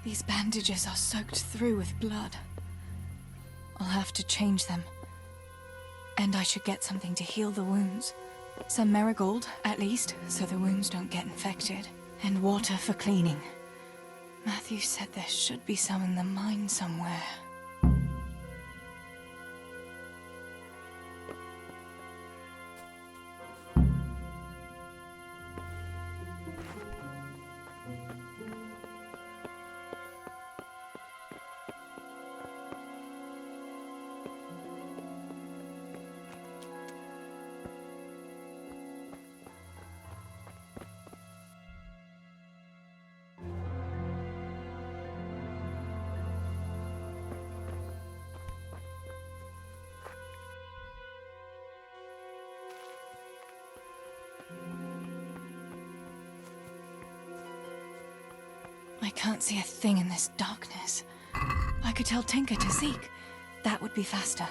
These bandages are soaked through with blood. I'll have to change them. And I should get something to heal the wounds. Some marigold, at least, so the wounds don't get infected. And water for cleaning. Matthew said there should be some in the mine somewhere. I can't see a thing in this darkness. I could tell Tinker to seek. That would be faster.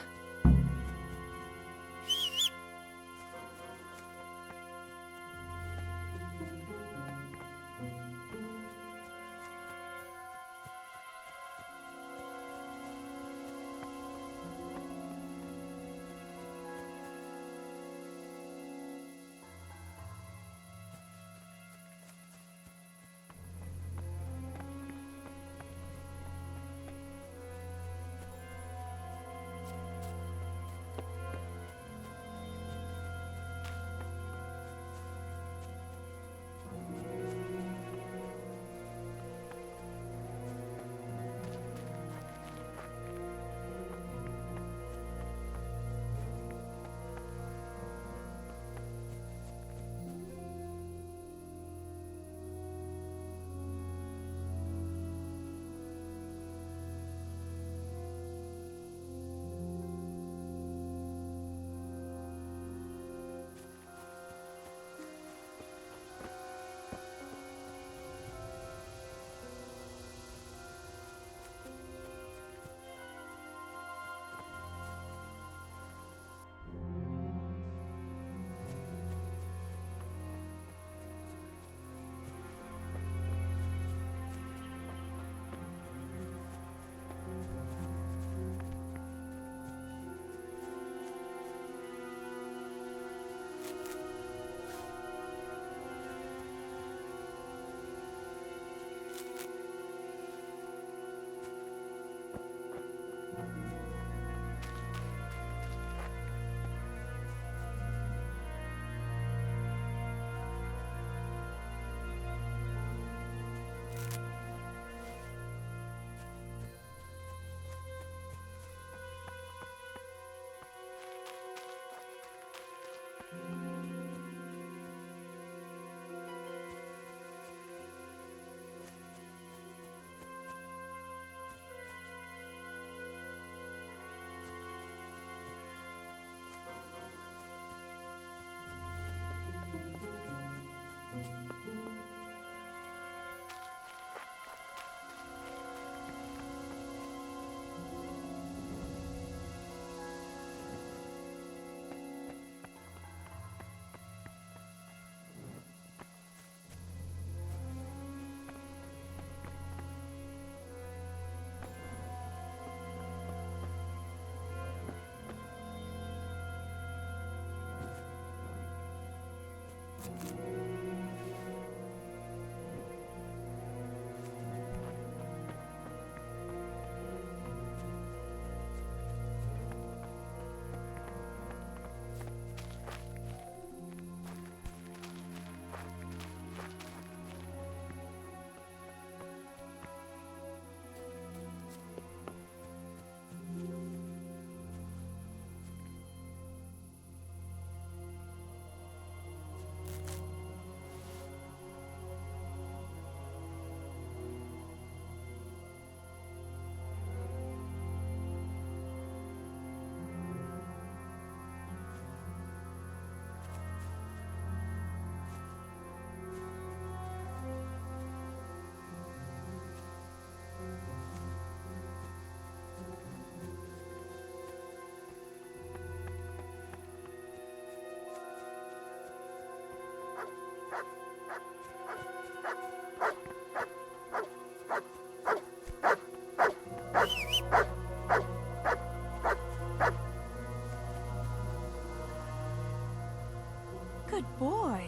Good boy.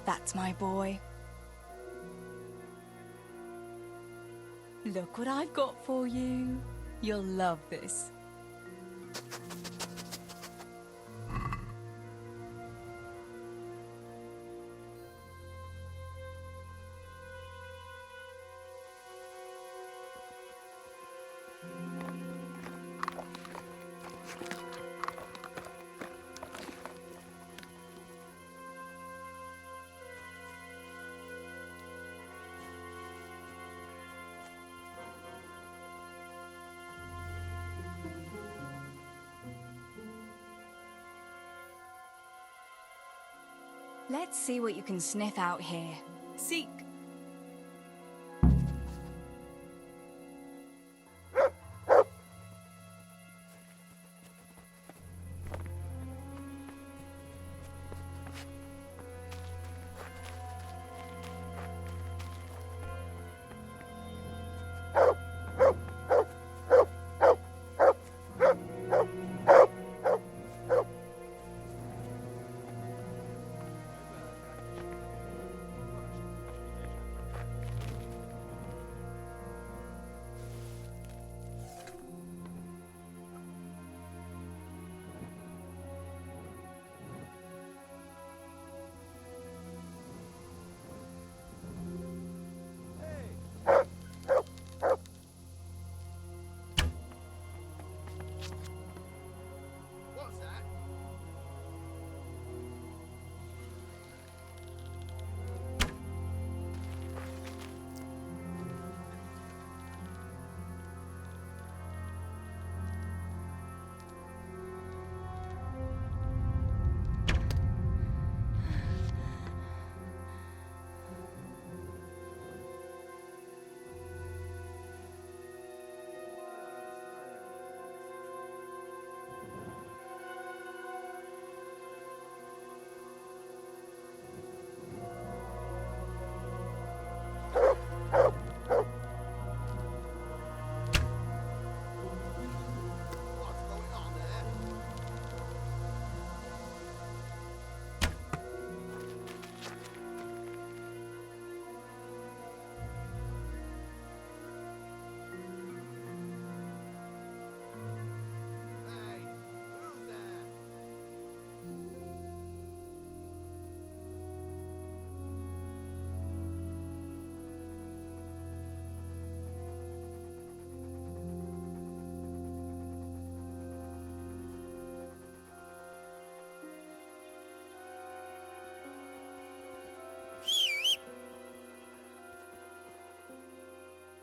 That's my boy. Look what I've got for you. You'll love this. Let's see what you can sniff out here. Seek.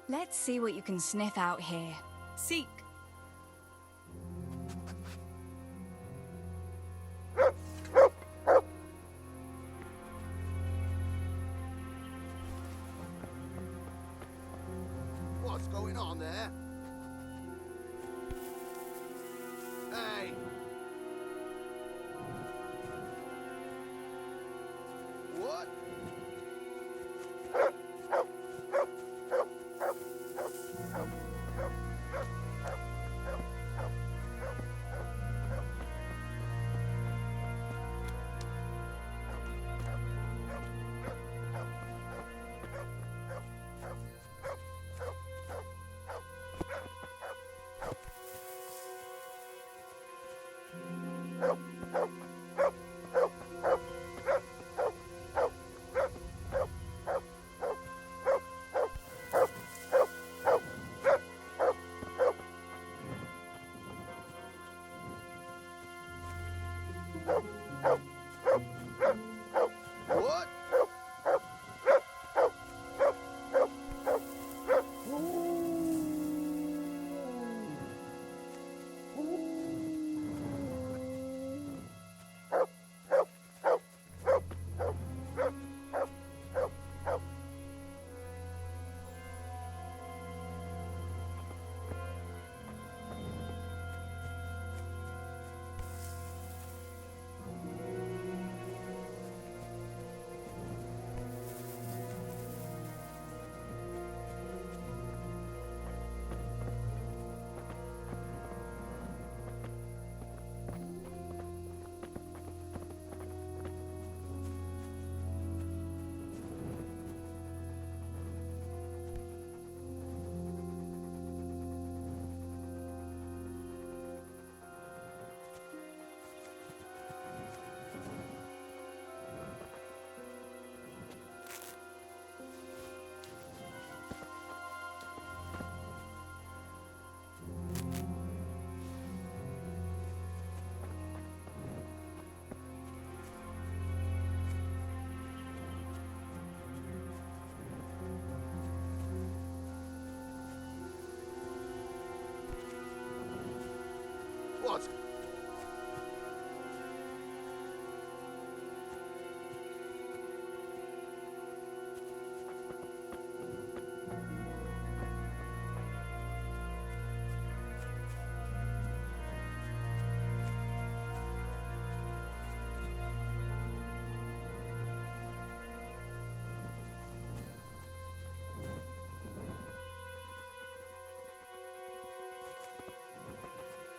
Let's see what you can sniff out here. Seek. What's going on there? Hey! What? What's...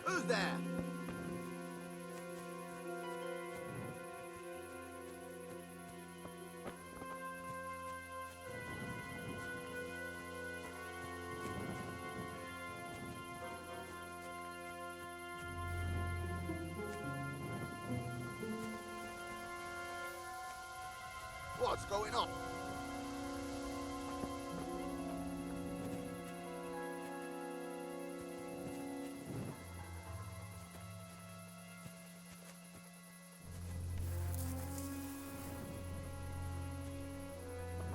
Who's there? What's going on?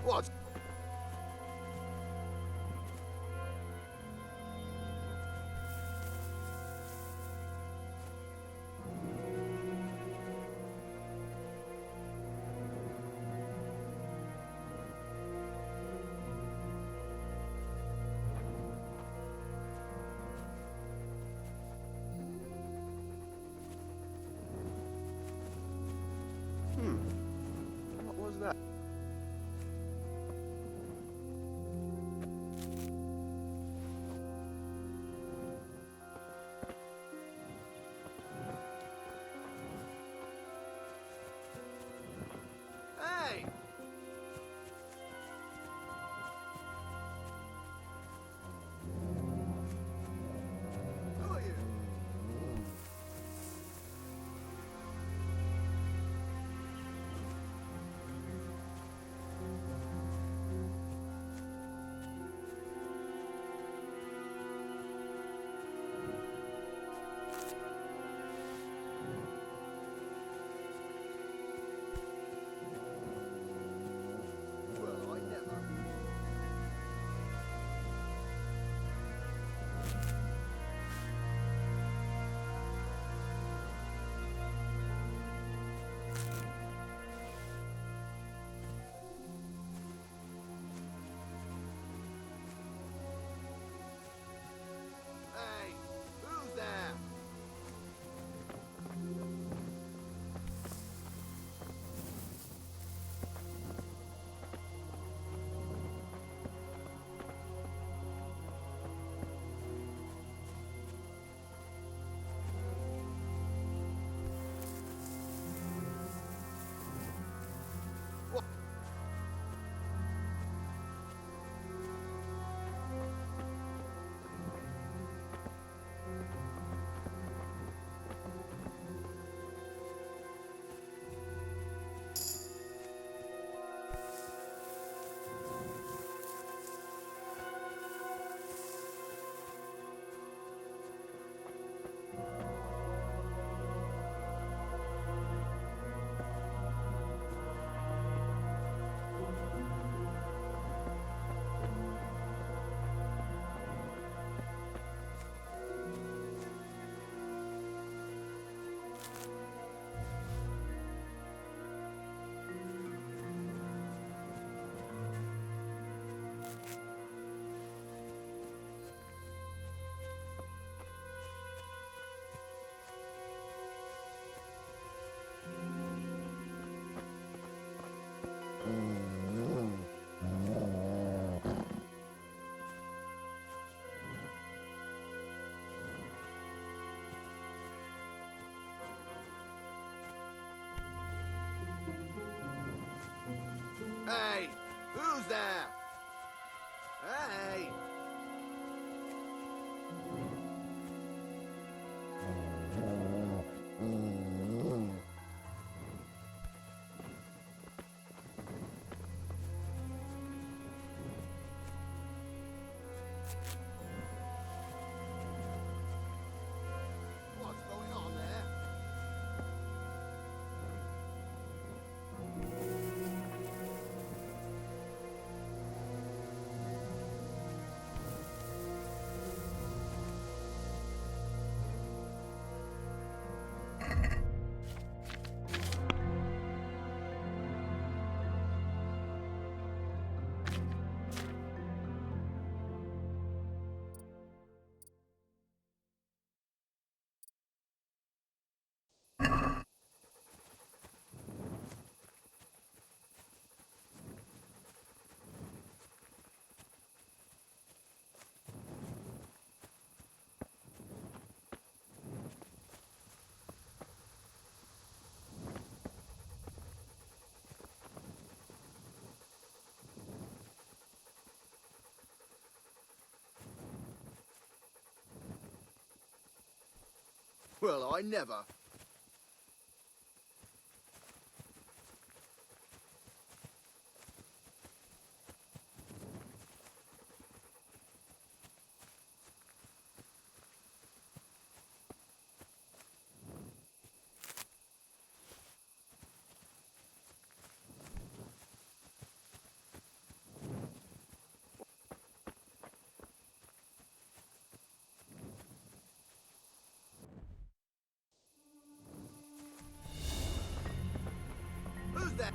What's... What was that? Hey! Who are you? Well, I never. Hey, who's there? What? Hey, who's there? Hey! What's going on there? Well, I never. Who's that?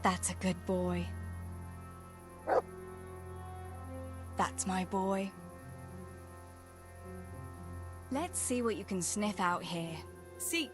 That's a good boy. That's my boy. Let's see what you can sniff out here. Seek.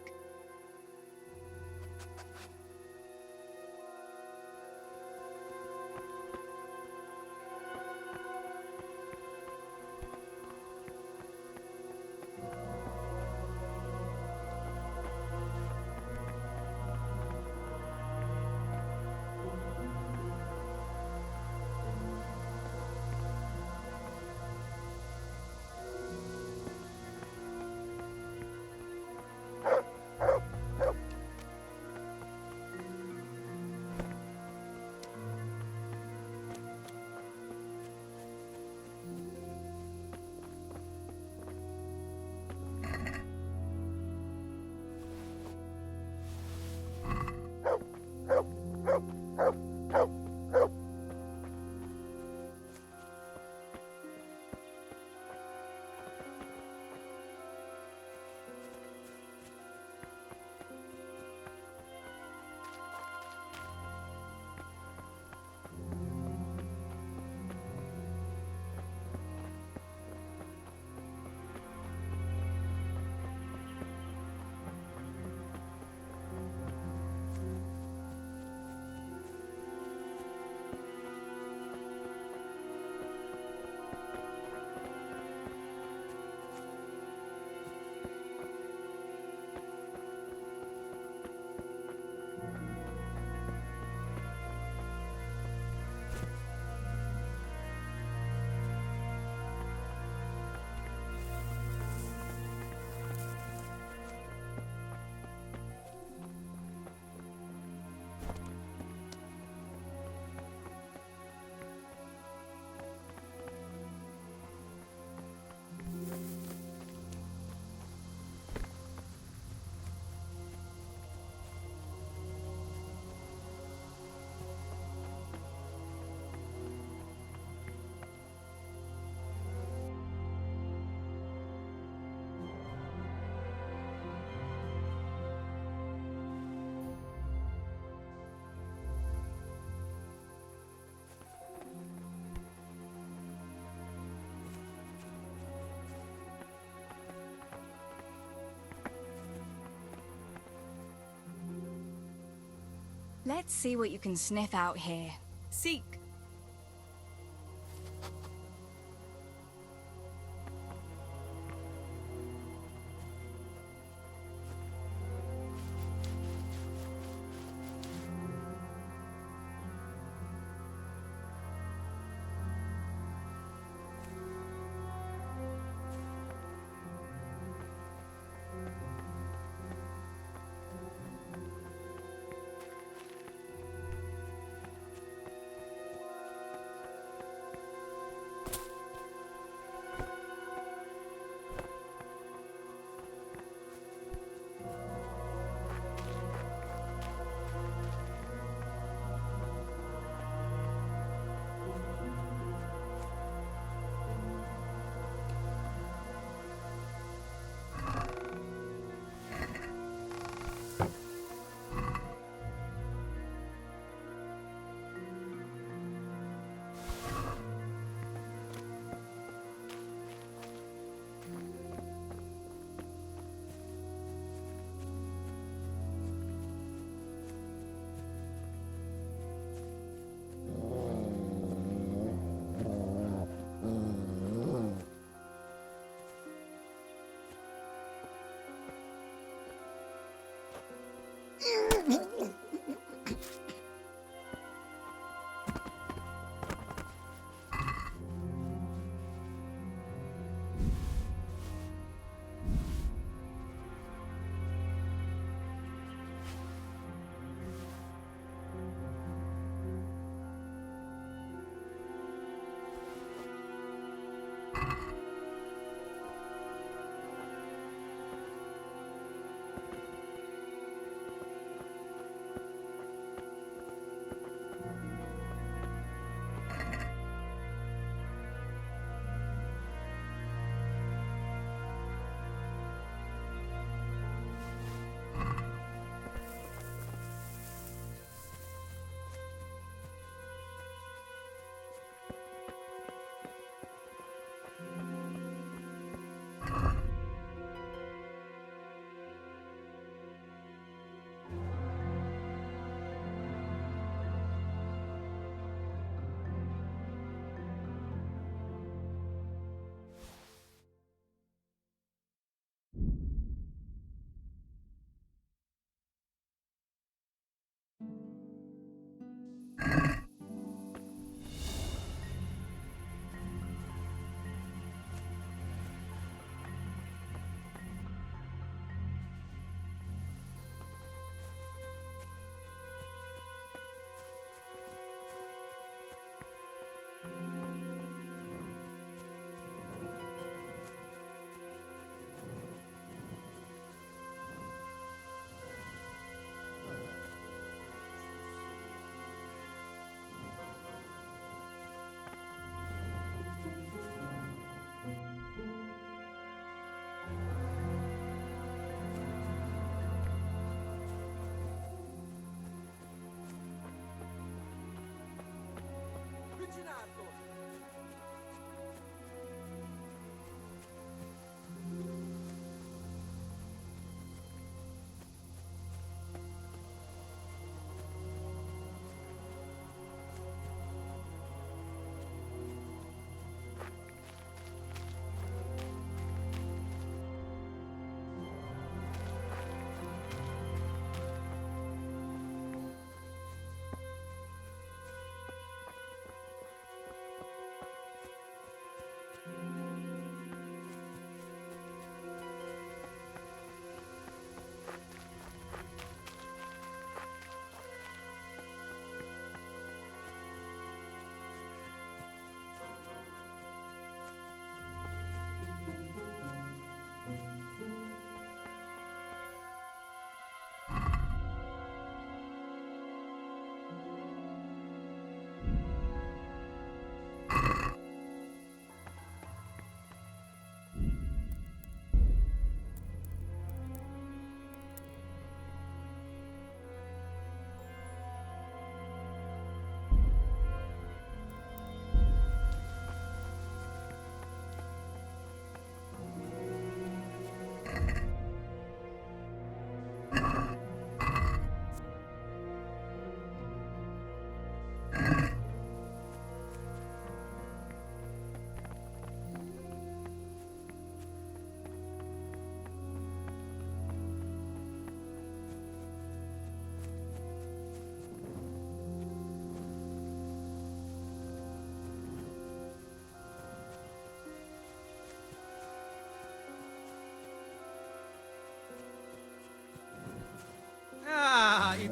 Let's see what you can sniff out here. Seek.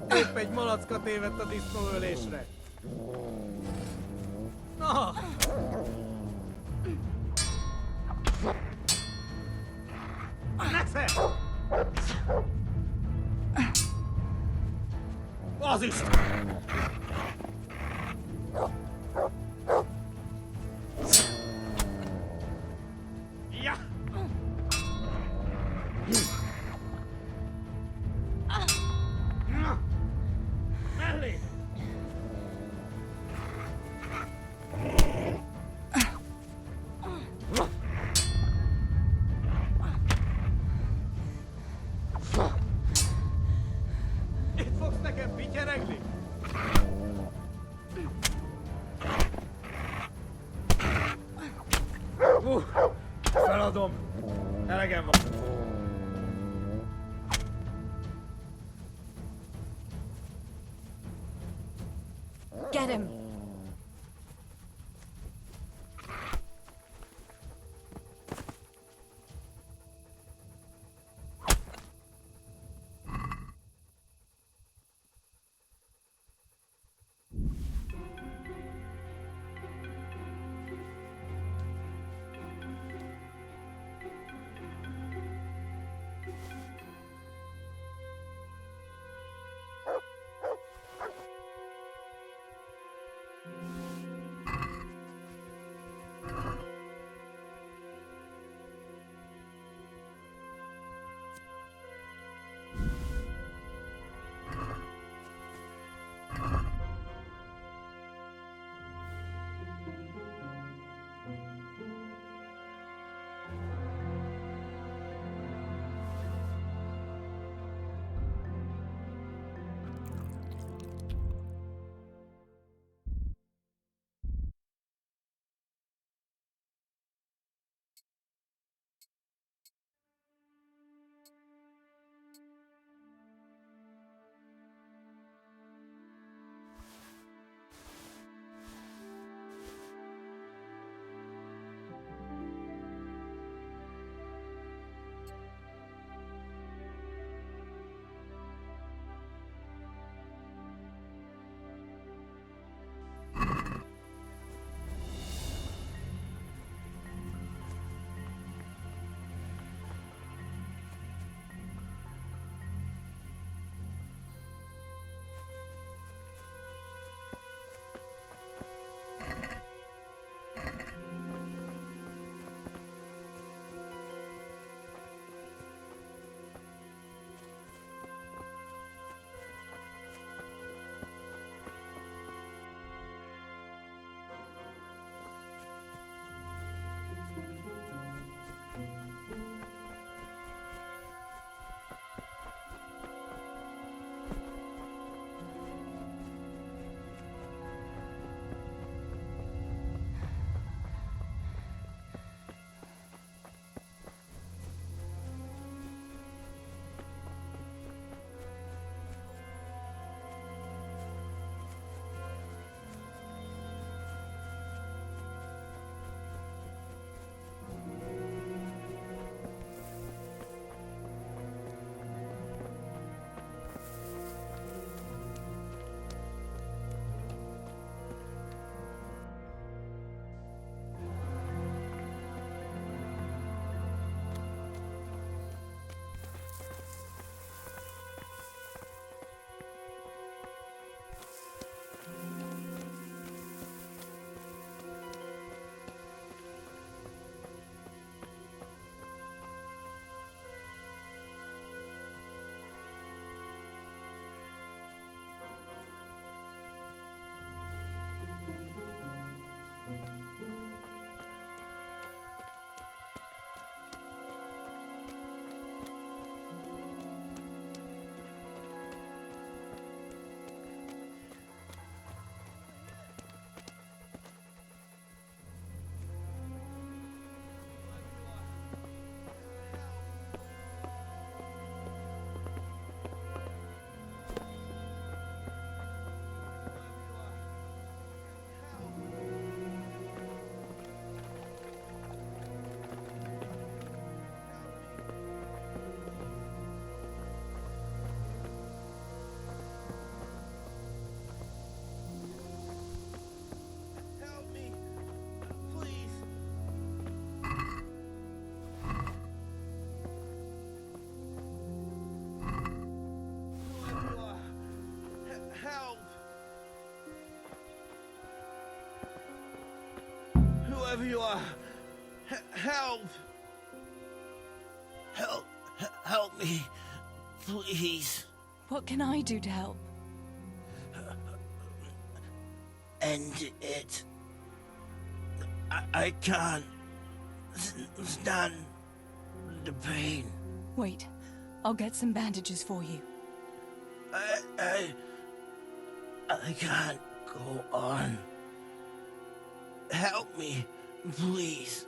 Épp egy malacka tévedt a disznóölésre. Na! Nesze! Az is! Ja! Na! Mellé! Itt fogsz nekem pityeregni? Feladom. Elegem van. Get him! whoever you are, help! Help me, please. What can I do to help? End it. I can't stand the pain. Wait, I'll get some bandages for you. I can't go on. Help me, please.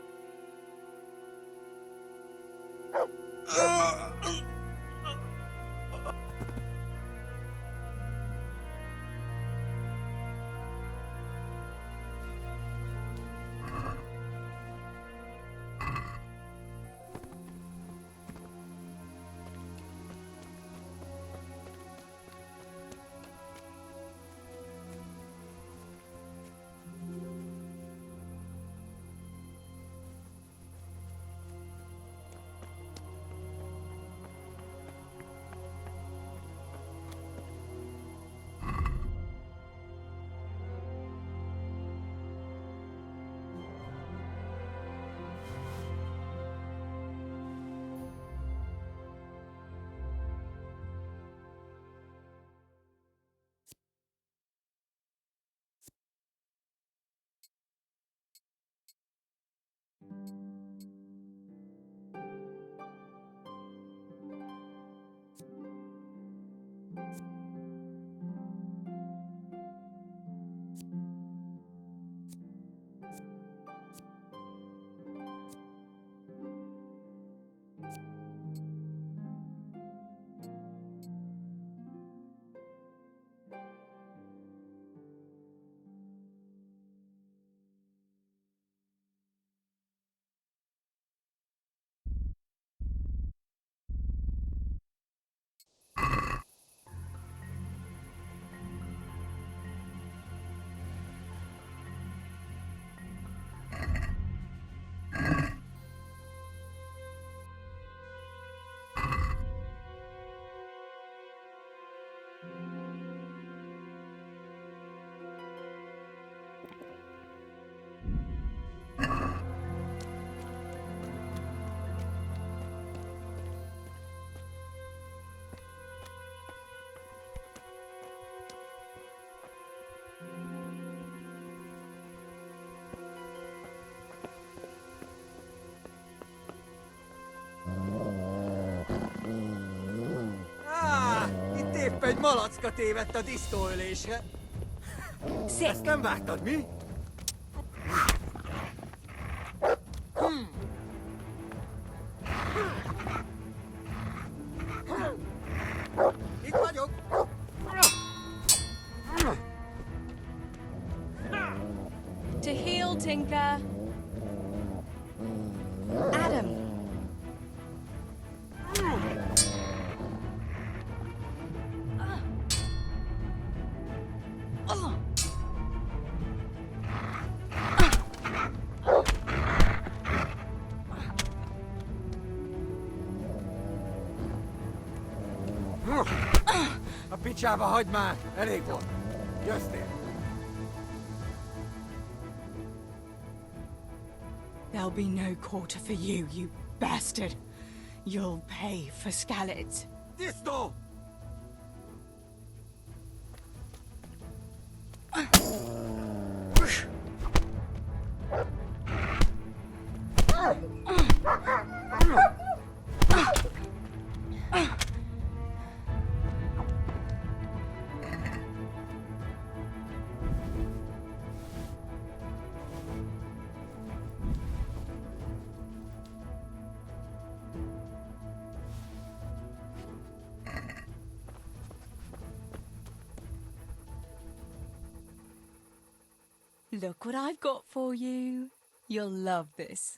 Itt épp egy malacka tévedt a disztóölésre. Ezt nem vágtad, mi? Itt vagyok! To heal, Tinker. Adam. A picsába hagyd már! Elég volt. Jöttél. There'll be no quarter for you, you bastard. You'll pay for Skalitz. Tisztó! Look what I've got for you. You'll love this.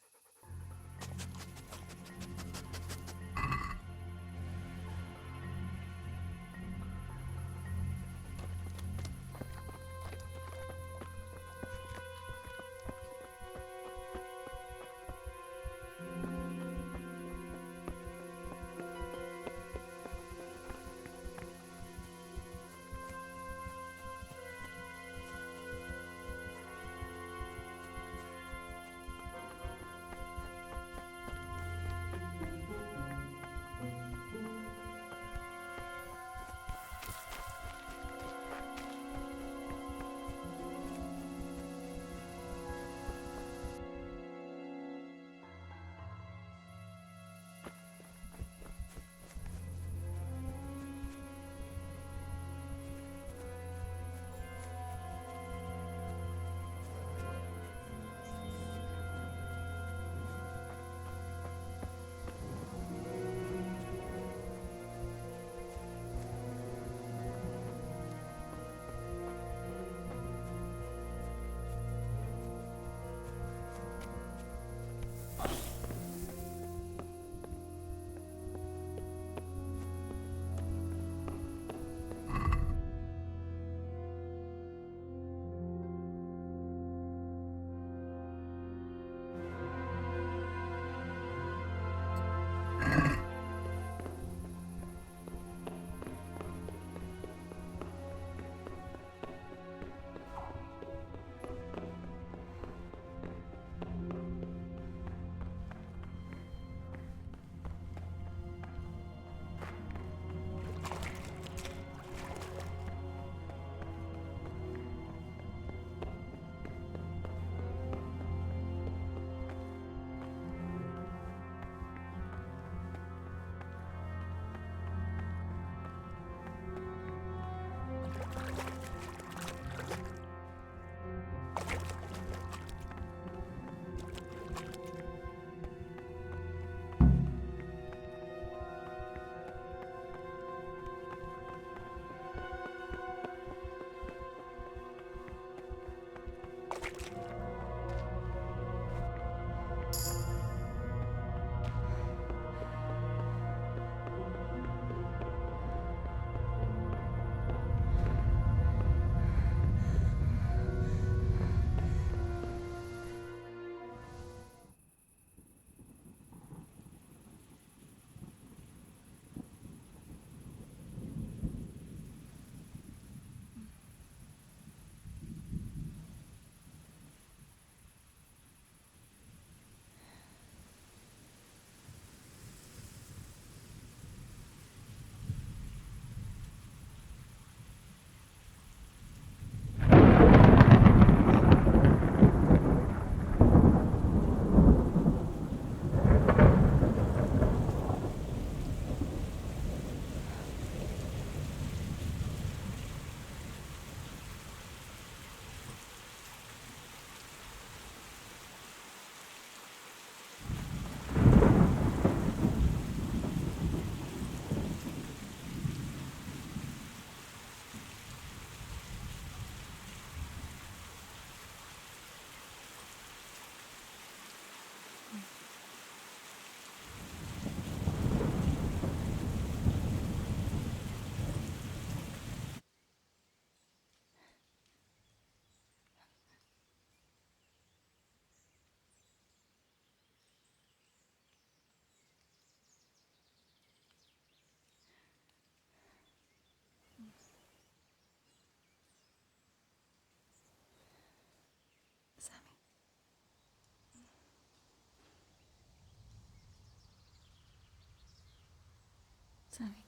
Sammy.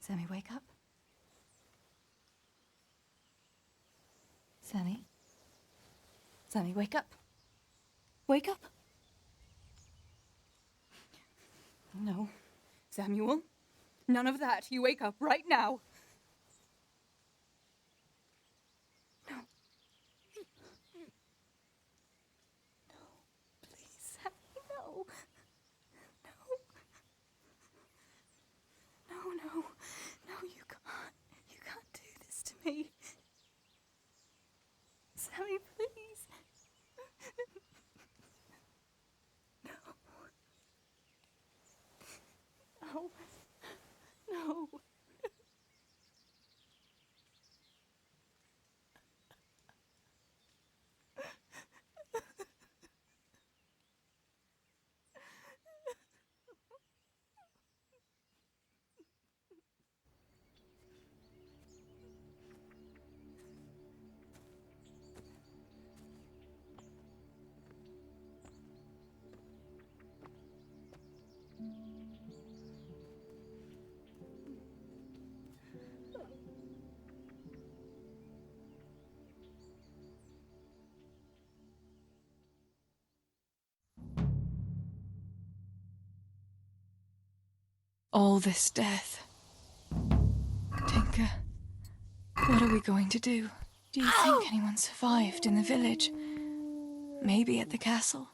Sammy, wake up. Sammy? Sammy, wake up. Wake up. No. Samuel? None of that. You wake up right now. No. No. Please, Sammy, no. No. No, no. No, you can't. You can't do this to me. Sammy, please. No. No. No. All this death. Tinker, what are we going to do? Do you think anyone survived in the village? Maybe at the castle?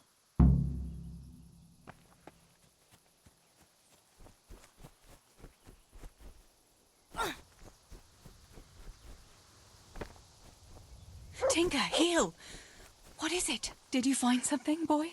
Tinker, heal! What is it? Did you find something, boy?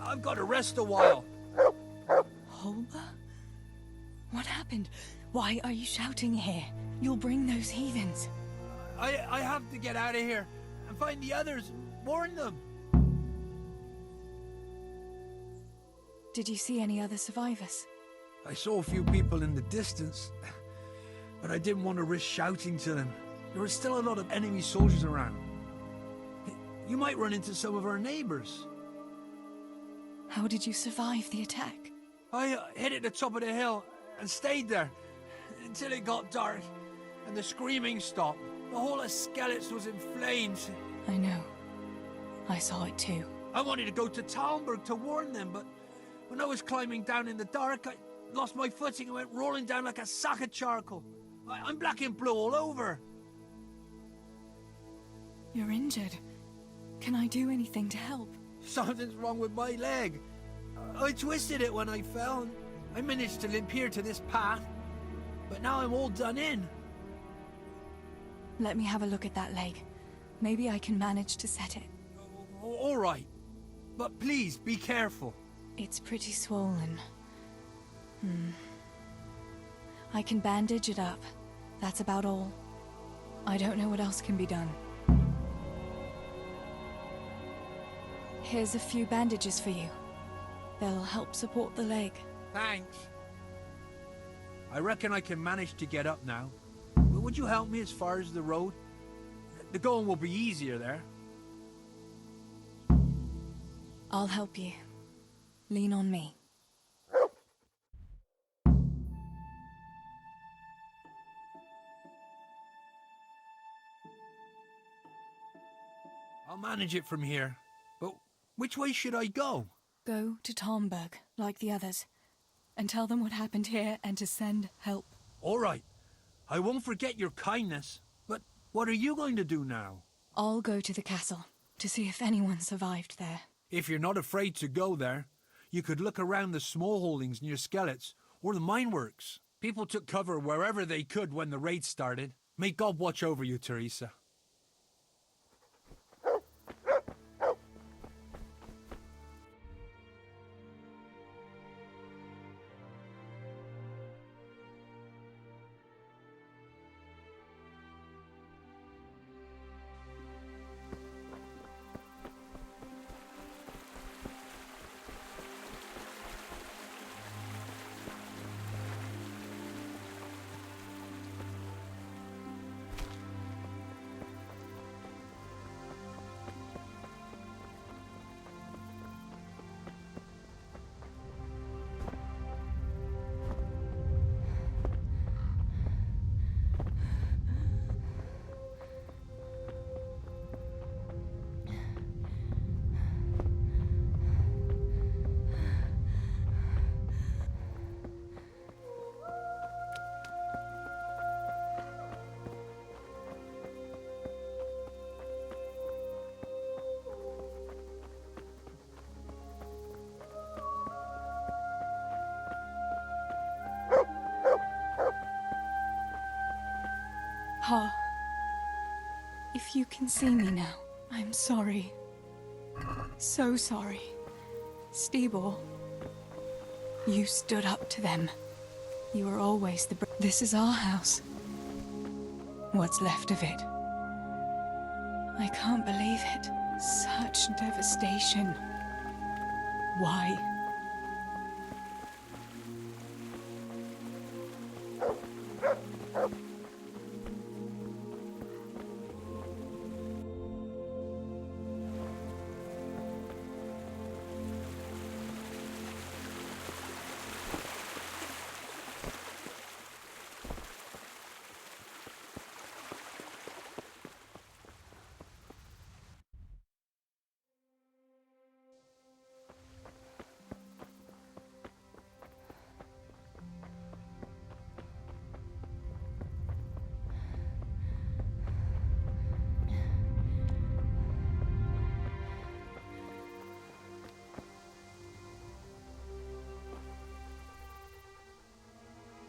I've got to rest a while. Holber? What happened? Why are you shouting here? You'll bring those heathens. I have to get out of here and find the others. Warn them. Did you see any other survivors? I saw a few people in the distance, but I didn't want to risk shouting to them. There were still a lot of enemy soldiers around. You might run into some of our neighbors. How did you survive the attack? I hid at the top of the hill and stayed there until it got dark and the screaming stopped. The whole of Skeleton was in flames. I know. I saw it too. I wanted to go to Talmberg to warn them, but when I was climbing down in the dark, I lost my footing and went rolling down like a sack of charcoal. I'm black and blue all over. You're injured. Can I do anything to help? Something's wrong with my leg. I twisted it when I fell. I managed to limp here to this path, but now I'm all done in. Let me have a look at that leg. Maybe I can manage to set it. All right, but please be careful. It's pretty swollen. I can bandage it up. That's about all. I don't know what else can be done. Here's a few bandages for you. They'll help support the leg. Thanks. I reckon I can manage to get up now. But would you help me as far as the road? The going will be easier there. I'll help you. Lean on me. I'll manage it from here. But which way should I go? Go to Tomberg, like the others, and tell them what happened here and to send help. All right. I won't forget your kindness. But what are you going to do now? I'll go to the castle to see if anyone survived there. If you're not afraid to go there, you could look around the small holdings near Skellets or the mineworks. People took cover wherever they could when the raid started. May God watch over you, Teresa. Pa, if you can see me now, I'm sorry. So sorry. Stibor, you stood up to them. You were always the This is our house. What's left of it. I can't believe it. Such devastation. Why?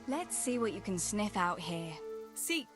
Let's see what you can sniff out here. Seek.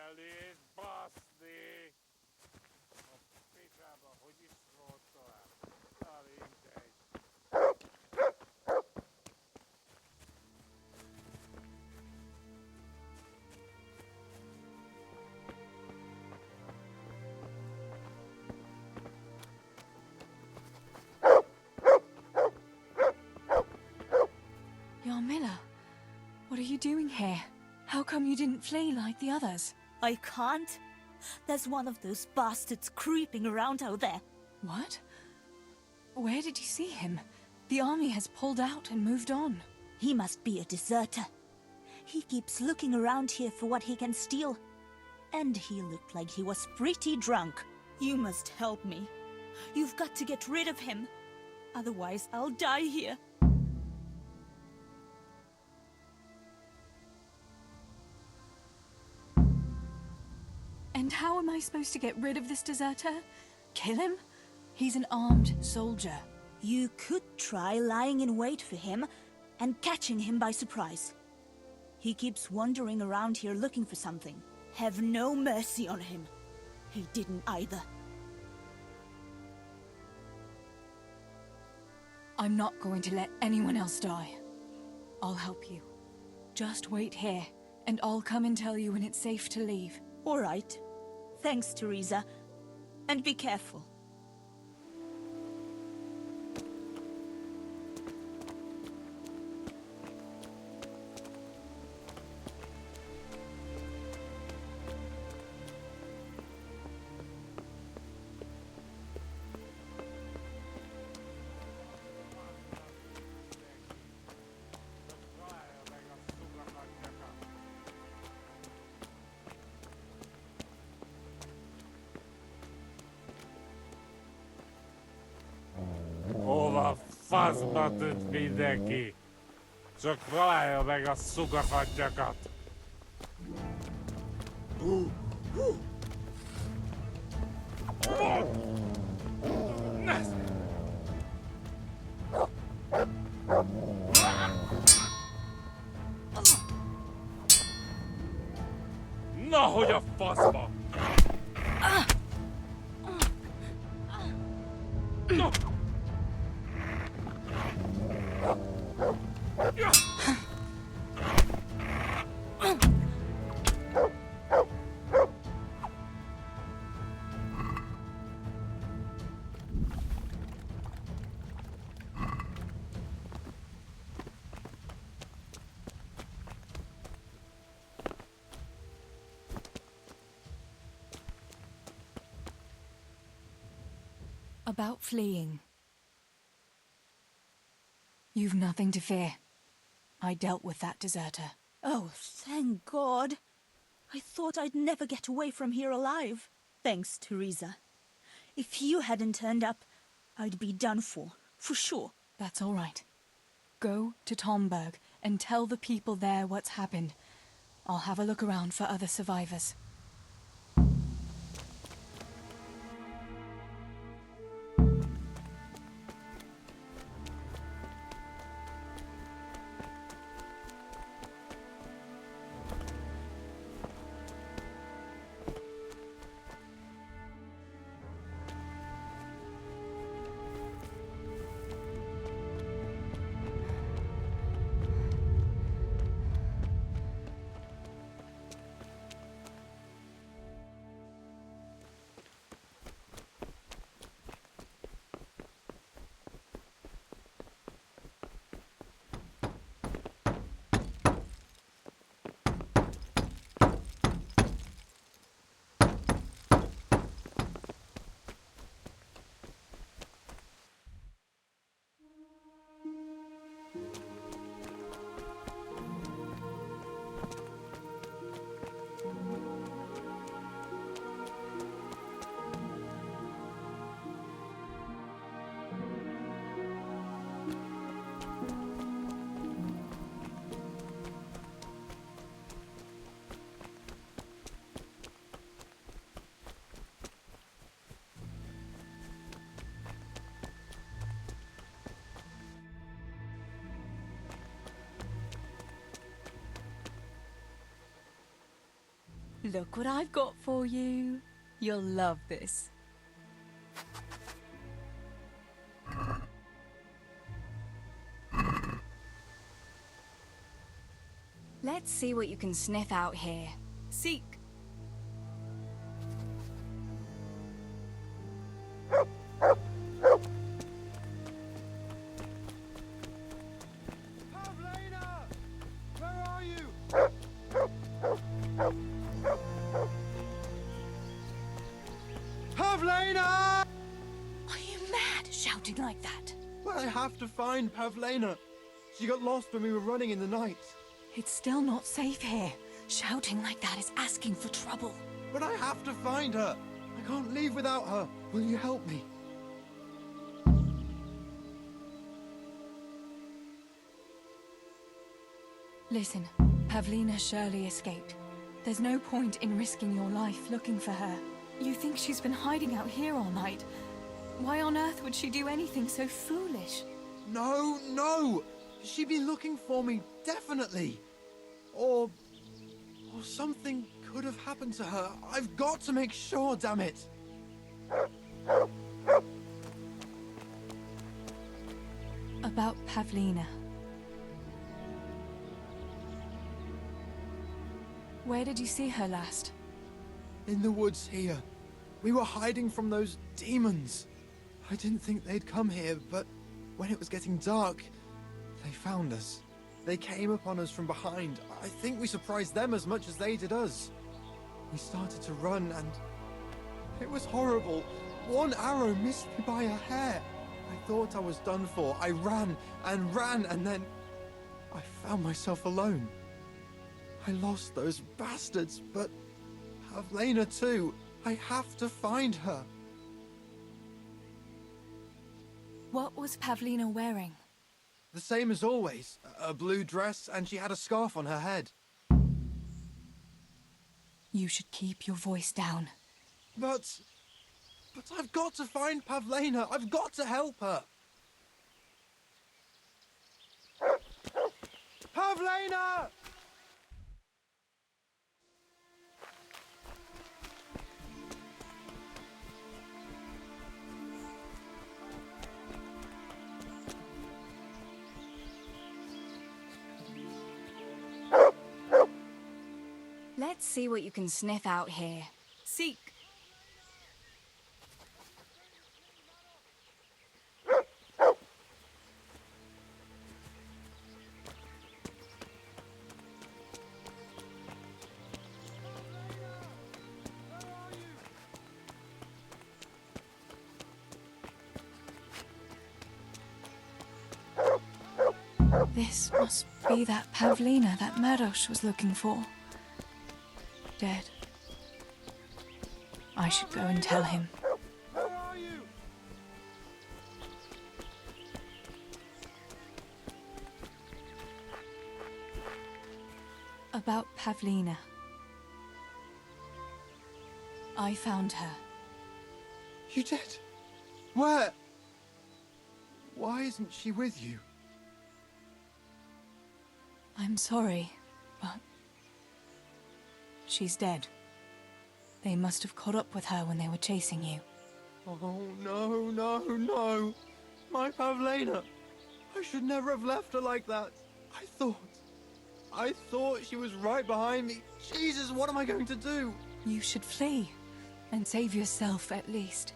Elég baszni! A picsába, hogy is szólt tovább? Na mindegy. Yarmila, what are you doing here? How come you didn't flee like the others? I can't. There's one of those bastards creeping around out there. What? Where did you see him? The army has pulled out and moved on. He must be a deserter. He keeps looking around here for what he can steal. And he looked like he was pretty drunk. You must help me. You've got to get rid of him. Otherwise, I'll die here. And how am I supposed to get rid of this deserter? Kill him? He's an armed soldier. You could try lying in wait for him and catching him by surprise. He keeps wandering around here looking for something. Have no mercy on him. He didn't either. I'm not going to let anyone else die. I'll help you. Just wait here, and I'll come and tell you when it's safe to leave. All right. Thanks, Teresa. And be careful. Hova faszbatot mindenki? Csak találja meg a szugafatjakat! Na, hogy a faszba! No! About fleeing. You've nothing to fear. I dealt with that deserter. Oh, thank God. I thought I'd never get away from here alive. Thanks, Teresa. If you hadn't turned up, I'd be done for sure. That's all right. Go to Tomberg and tell the people there what's happened. I'll have a look around for other survivors. Look what I've got for you. You'll love this. Let's see what you can sniff out here. Seek. Pavlena! Where are you? Pavlena! Are you mad, shouting like that? Well, I have to find Pavlena. She got lost when we were running in the night. It's still not safe here. Shouting like that is asking for trouble. But I have to find her. I can't leave without her. Will you help me? Listen, Pavlina surely escaped. There's no point in risking your life looking for her. You think she's been hiding out here all night? Why on earth would she do anything so foolish? No, no! She'd be looking for me, definitely. Or something could have happened to her. I've got to make sure, damn it. About Pavlina. Where did you see her last? In the woods here. We were hiding from those demons. I didn't think they'd come here, but when it was getting dark, they found us. They came upon us from behind. I think we surprised them as much as they did us. We started to run and it was horrible. One arrow missed me by a hair. I thought I was done for. I ran and then I found myself alone. I lost those bastards, but Pavlina too. I have to find her. What was Pavlina wearing? The same as always. A blue dress, and she had a scarf on her head. You should keep your voice down. But I've got to find Pavlina. I've got to help her. Pavlina! Let's see what you can sniff out here. Seek. This must be that Pavlina that Maros was looking for. Dead. I should go and tell him. Where are you? About Pavlina. I found her. You did? Where? Why isn't she with you? I'm sorry, but she's dead. They must have caught up with her when they were chasing you. Oh, no, no, no. My Pavlina. I should never have left her like that. I thought she was right behind me. Jesus, what am I going to do? You should flee and save yourself at least.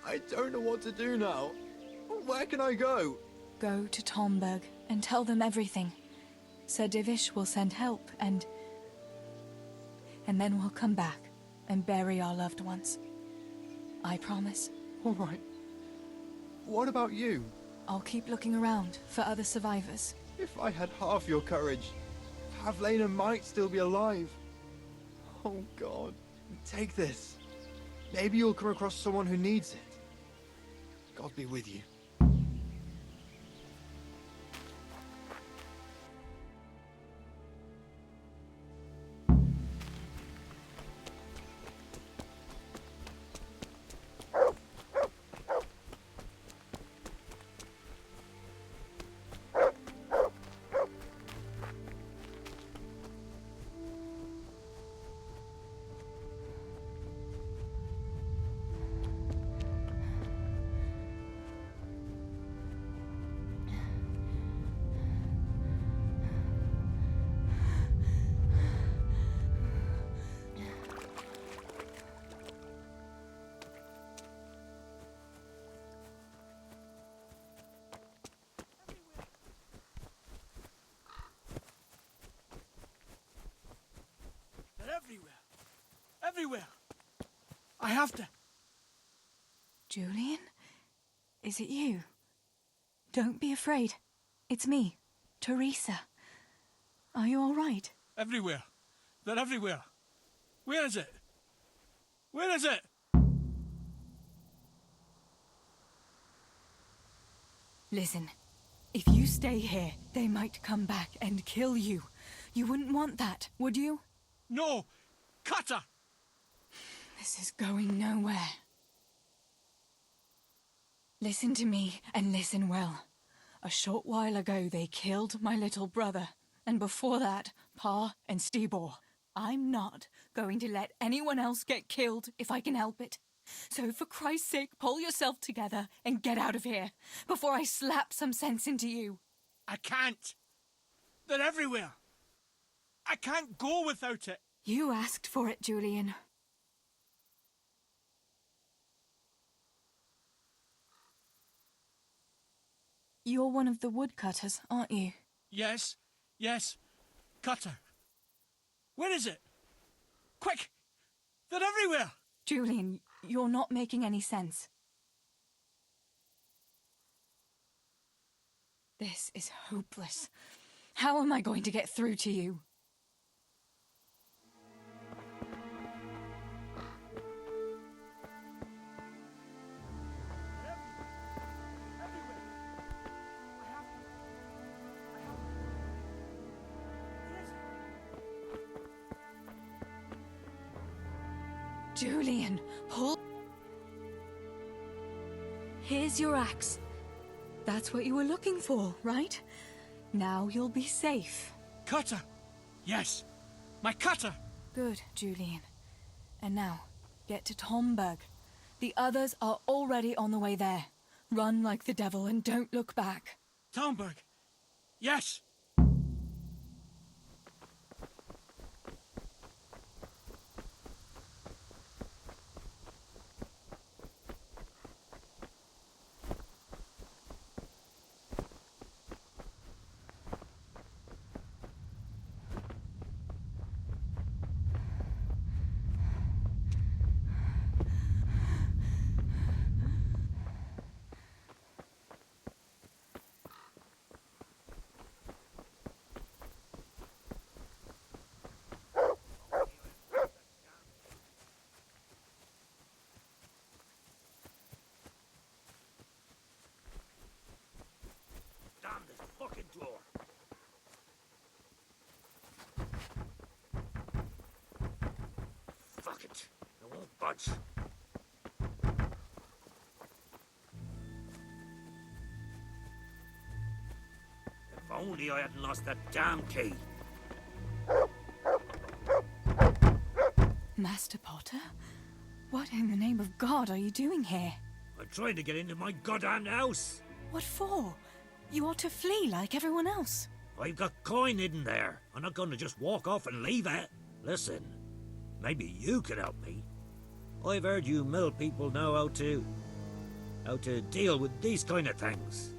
I don't know what to do now. Where can I go? Go to Tomberg and tell them everything. Sir Divish will send help and then we'll come back and bury our loved ones. I promise. All right. What about you? I'll keep looking around for other survivors. If I had half your courage, Pavlina might still be alive. Oh, God. Take this. Maybe you'll come across someone who needs it. God be with you. They're everywhere. Everywhere. I have to. Julian? Is it you? Don't be afraid. It's me, Teresa. Are you all right? Everywhere. They're everywhere. Where is it? Where is it? Listen, if you stay here, they might come back and kill you. You wouldn't want that, would you? No! Cutter! This is going nowhere. Listen to me, and listen well. A short while ago, they killed my little brother. And before that, Pa and Stibor. I'm not going to let anyone else get killed if I can help it. So for Christ's sake, pull yourself together and get out of here before I slap some sense into you. I can't. They're everywhere. I can't go without it. You asked for it, Julian. You're one of the woodcutters, aren't you? Yes, yes. Cutter. Where is it? Quick! They're everywhere! Julian, you're not making any sense. This is hopeless. How am I going to get through to you? Julian, pull. Here's your axe. That's what you were looking for, right? Now you'll be safe. Cutter! Yes, my cutter! Good, Julian. And now, get to Tomberg. The others are already on the way there. Run like the devil and don't look back. Talmberg! Yes! Damn this fucking door! Fuck it. I won't budge. If only I hadn't lost that damn key. Master Potter? What in the name of God are you doing here? I'm trying to get into my goddamn house. What for? You ought to flee like everyone else. I've got coin hidden there. I'm not going to just walk off and leave it. Listen, maybe you could help me. I've heard you mill people know how to deal with these kind of things.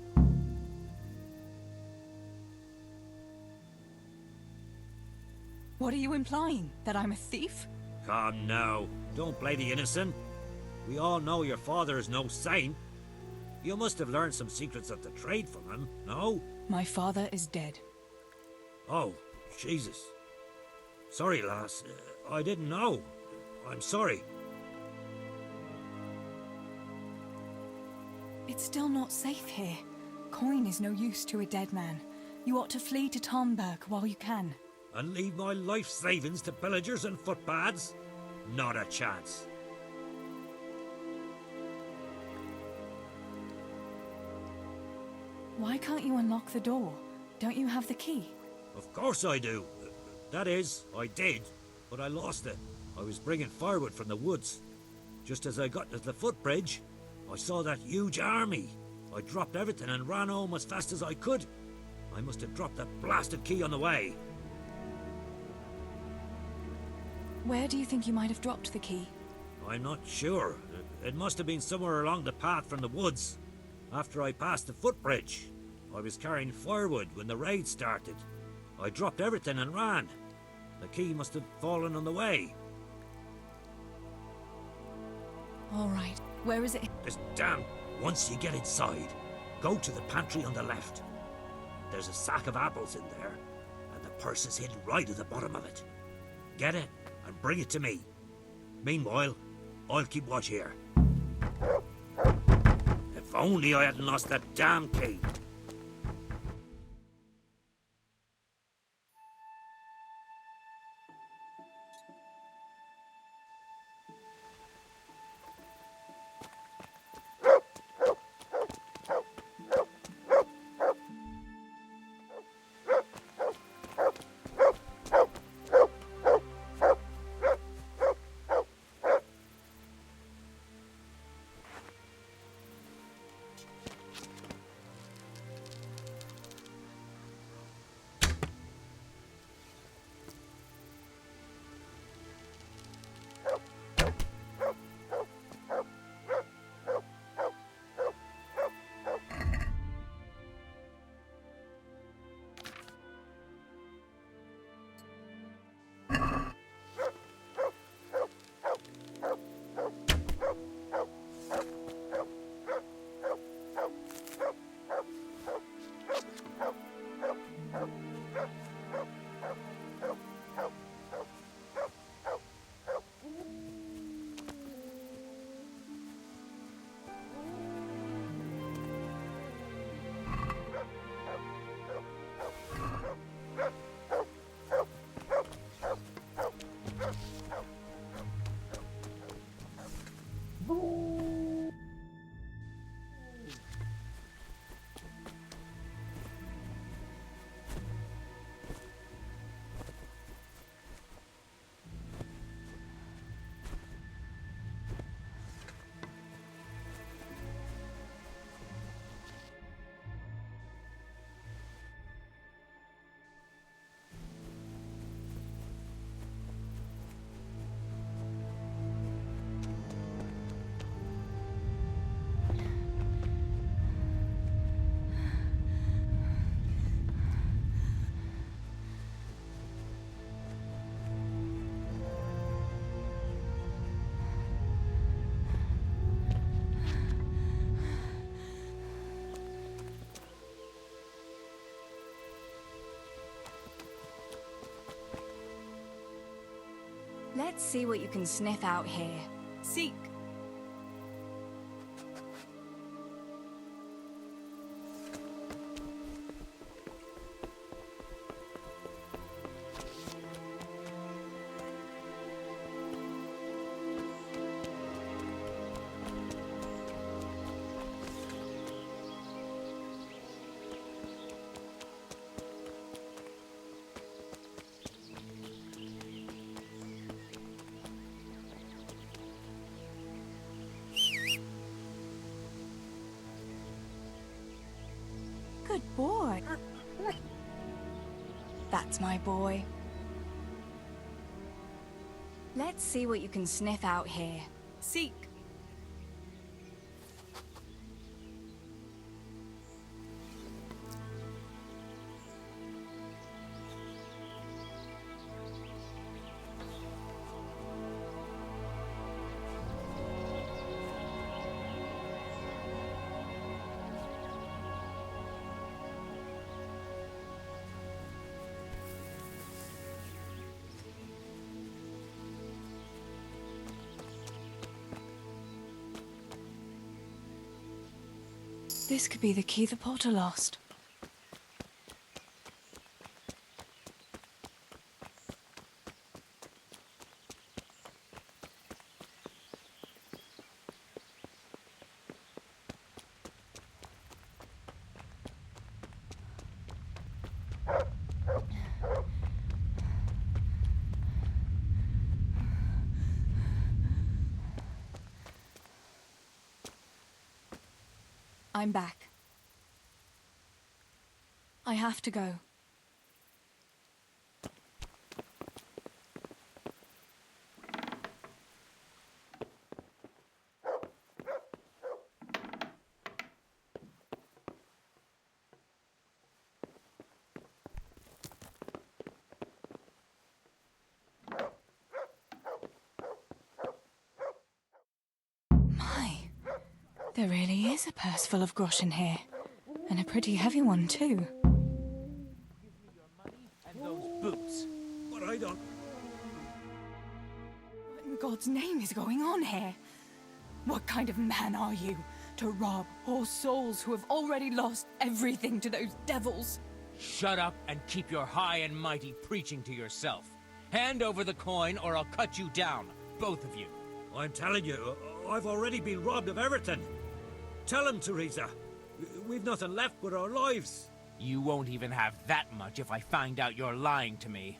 What are you implying? That I'm a thief? Come now, don't play the innocent. We all know your father is no saint. You must have learned some secrets of the trade from him, no? My father is dead. Oh, Jesus. Sorry, lass. I didn't know. I'm sorry. It's still not safe here. Coin is no use to a dead man. You ought to flee to Tomberg while you can. And leave my life savings to pillagers and footpads? Not a chance. Why can't you unlock the door? Don't you have the key? Of course I do. That is, I did, but I lost it. I was bringing firewood from the woods. Just as I got to the footbridge, I saw that huge army. I dropped everything and ran home as fast as I could. I must have dropped that blasted key on the way. Where do you think you might have dropped the key? I'm not sure. It must have been somewhere along the path from the woods. After I passed the footbridge, I was carrying firewood when the raid started. I dropped everything and ran. The key must have fallen on the way. All right. Where is it? This damn... Once you get inside, go to the pantry on the left. There's a sack of apples in there, and the purse is hidden right at the bottom of it. Get it and bring it to me. Meanwhile, I'll keep watch here. If only I hadn't lost that damn key. Let's see what you can sniff out here. Seek. Good boy. That's my boy. Let's see what you can sniff out here. Seek. This could be the key the Potter lost. I'm back. I have to go. There really is a purse full of groschen here. And a pretty heavy one, too. And those boots. But I don't... What in God's name is going on here? What kind of man are you to rob poor souls who have already lost everything to those devils? Shut up and keep your high and mighty preaching to yourself. Hand over the coin or I'll cut you down, both of you. I'm telling you, I've already been robbed of everything. Tell him, Teresa. We've nothing left but our lives. You won't even have that much if I find out you're lying to me.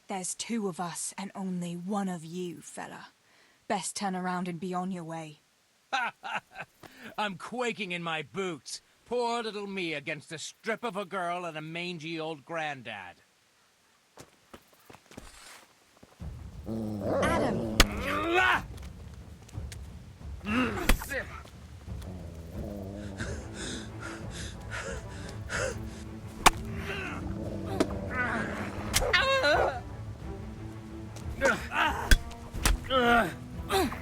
There's two of us and only one of you, fella. Best turn around and be on your way. I'm quaking in my boots. Poor little me against a strip of a girl and a mangy old granddad. Adam!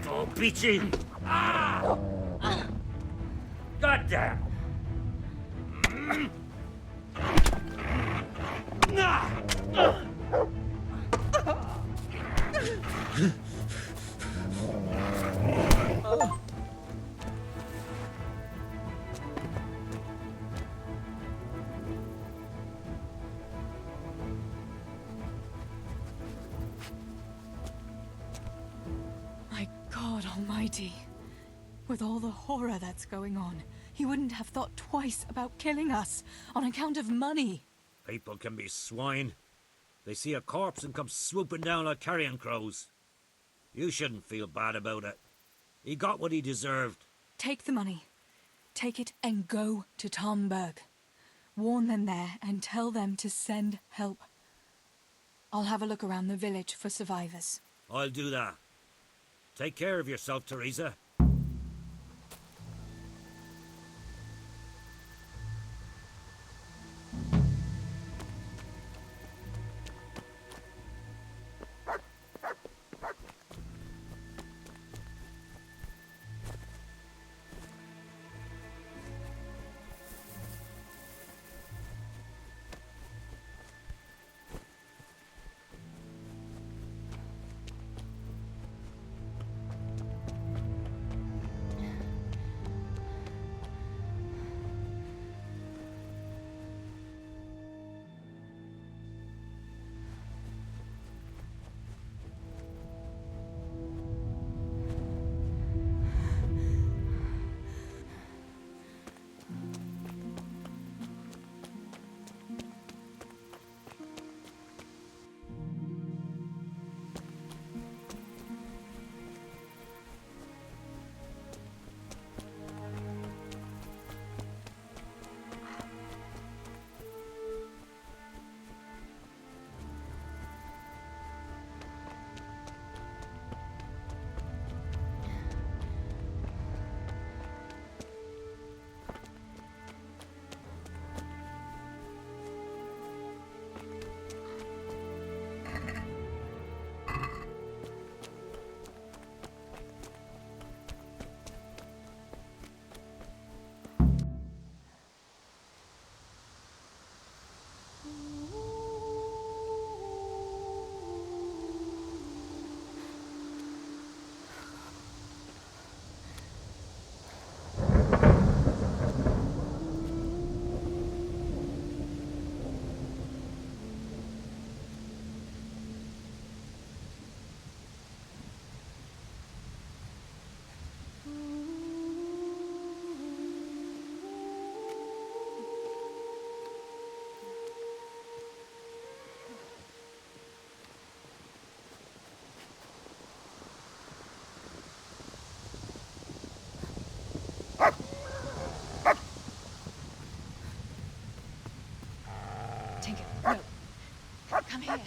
Oh, Peachy! God damn! My God Almighty. With all the horror that's going on, he wouldn't have thought twice about killing us on account of money. People can be swine. They see a corpse and come swooping down like carrion crows. You shouldn't feel bad about it. He got what he deserved. Take the money. Take it and go to Tomberg. Warn them there and tell them to send help. I'll have a look around the village for survivors. I'll do that. Take care of yourself, Teresa. Tinker, no. Come here.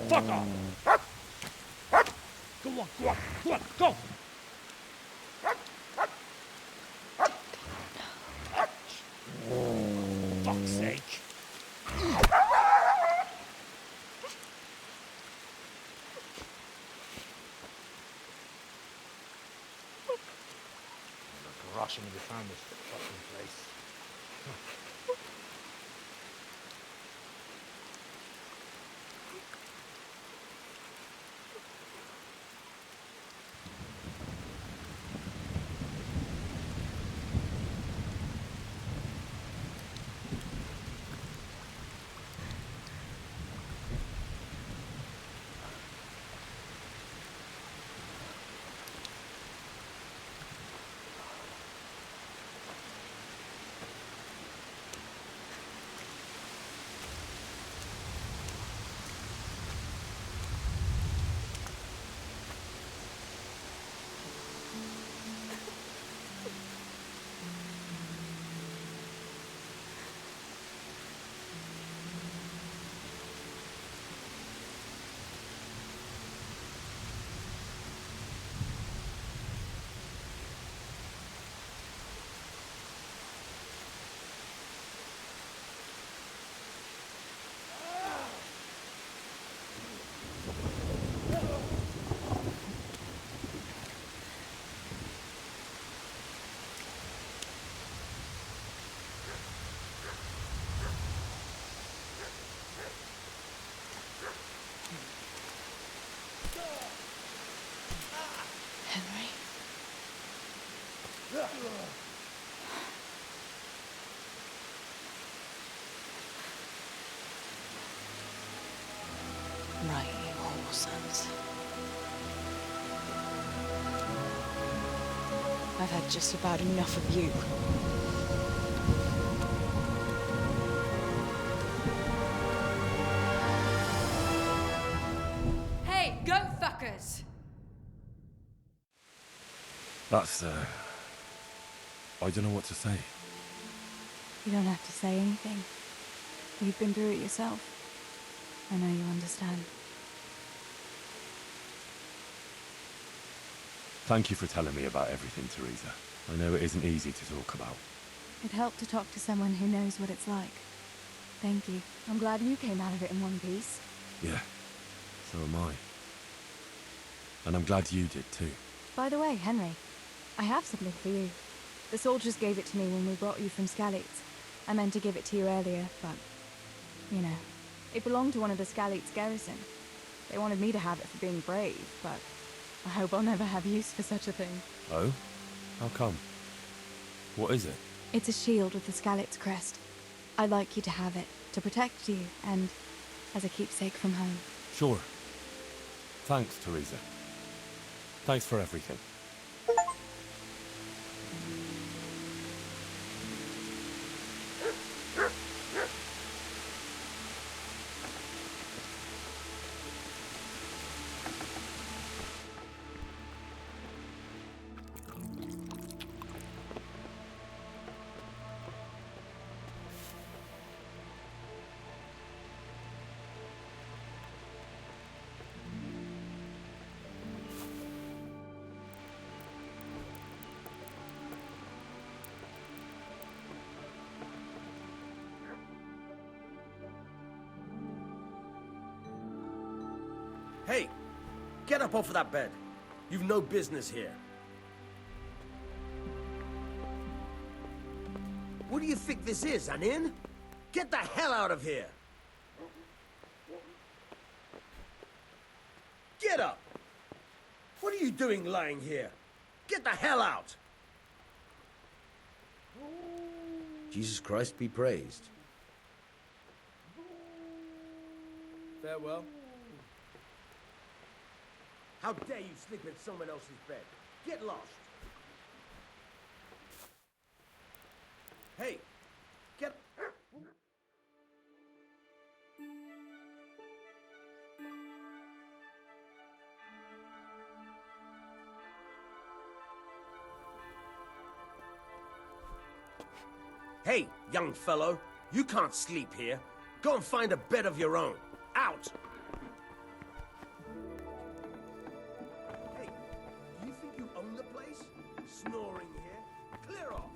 Fuck off! Go on, go on, go on, go! gosh, I'm gonna be found this fucking place. Henry. Right, you whoresons. I've had just about enough of you. Hey, goat fuckers! That's, I don't know what to say. You don't have to say anything. You've been through it yourself. I know you understand. Thank you for telling me about everything, Teresa. I know it isn't easy to talk about. It helped to talk to someone who knows what it's like. Thank you. I'm glad you came out of it in one piece. Yeah, so am I. And I'm glad you did too. By the way, Henry, I have something for you. The soldiers gave it to me when we brought you from Skalitz. I meant to give it to you earlier, but, you know, it belonged to one of the Skalitz garrison. They wanted me to have it for being brave, but I hope I'll never have use for such a thing. Oh? How come? What is it? It's a shield with the Skalitz crest. I'd like you to have it, to protect you, and as a keepsake from home. Sure. Thanks, Teresa. Thanks for everything. Hey, get up off of that bed. You've no business here. What do you think this is, an inn? Get the hell out of here! Get up! What are you doing lying here? Get the hell out! Jesus Christ be praised. Farewell. How dare you sleep in someone else's bed? Get lost! Hey, get... Hey, young fellow, you can't sleep here. Go and find a bed of your own. Out! Hey, do you think you own the place? Snoring here? Clear off!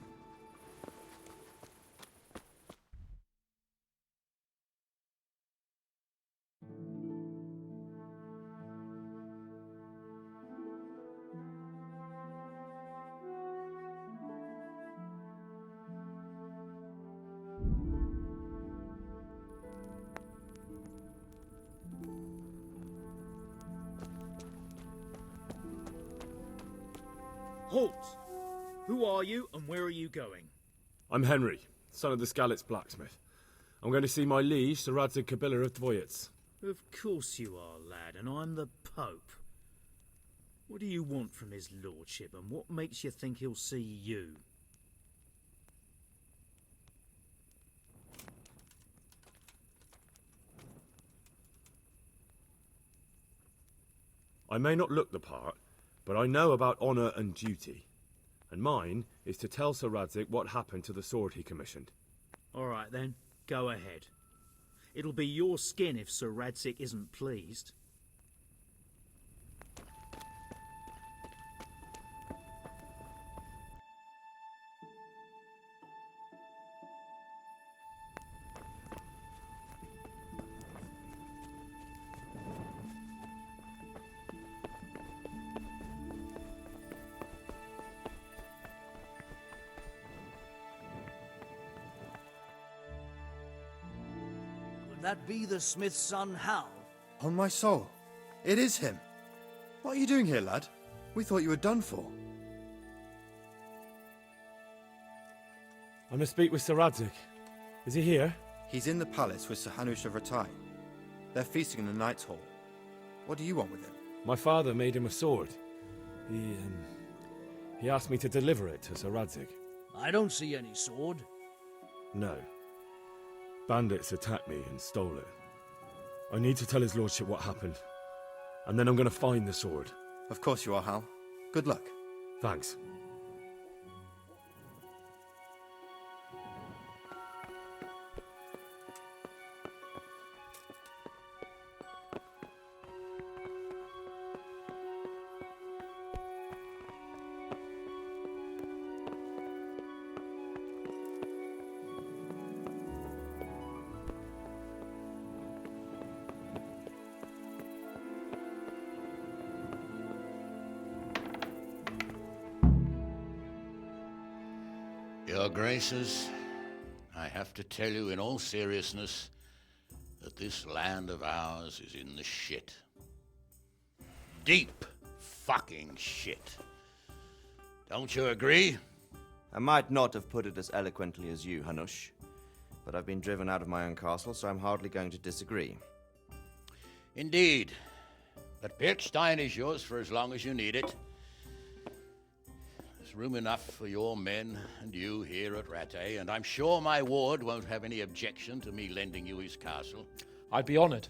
Halt! Who are you and where are you going? I'm Henry, son of the Skalitz blacksmith. I'm going to see my liege, Sir Radzig Kabila of Dvoyets. Of course you are, lad, and I'm the Pope. What do you want from his lordship, and what makes you think he'll see you? I may not look the part, but I know about honour and duty. And mine is to tell Sir Radzig what happened to the sword he commissioned. All right then, go ahead. It'll be your skin if Sir Radzig isn't pleased. Could that be the smith's son, Hal? On my soul. It is him. What are you doing here, lad? We thought you were done for. I must speak with Sir Radzig. Is he here? He's in the palace with Sir Hanush of Rattay. They're feasting in the Knight's Hall. What do you want with him? My father made him a sword. He asked me to deliver it to Sir Radzig. I don't see any sword. No. Bandits attacked me and stole it. I need to tell his lordship what happened. And then I'm going to find the sword. Of course you are, Hal. Good luck. Thanks. Your Graces, I have to tell you in all seriousness that this land of ours is in the shit. Deep fucking shit. Don't you agree? I might not have put it as eloquently as you, Hanush, but I've been driven out of my own castle, so I'm hardly going to disagree. Indeed. But Birkstein is yours for as long as you need it. There's room enough for your men and you here at Rattay, and I'm sure my ward won't have any objection to me lending you his castle. I'd be honoured.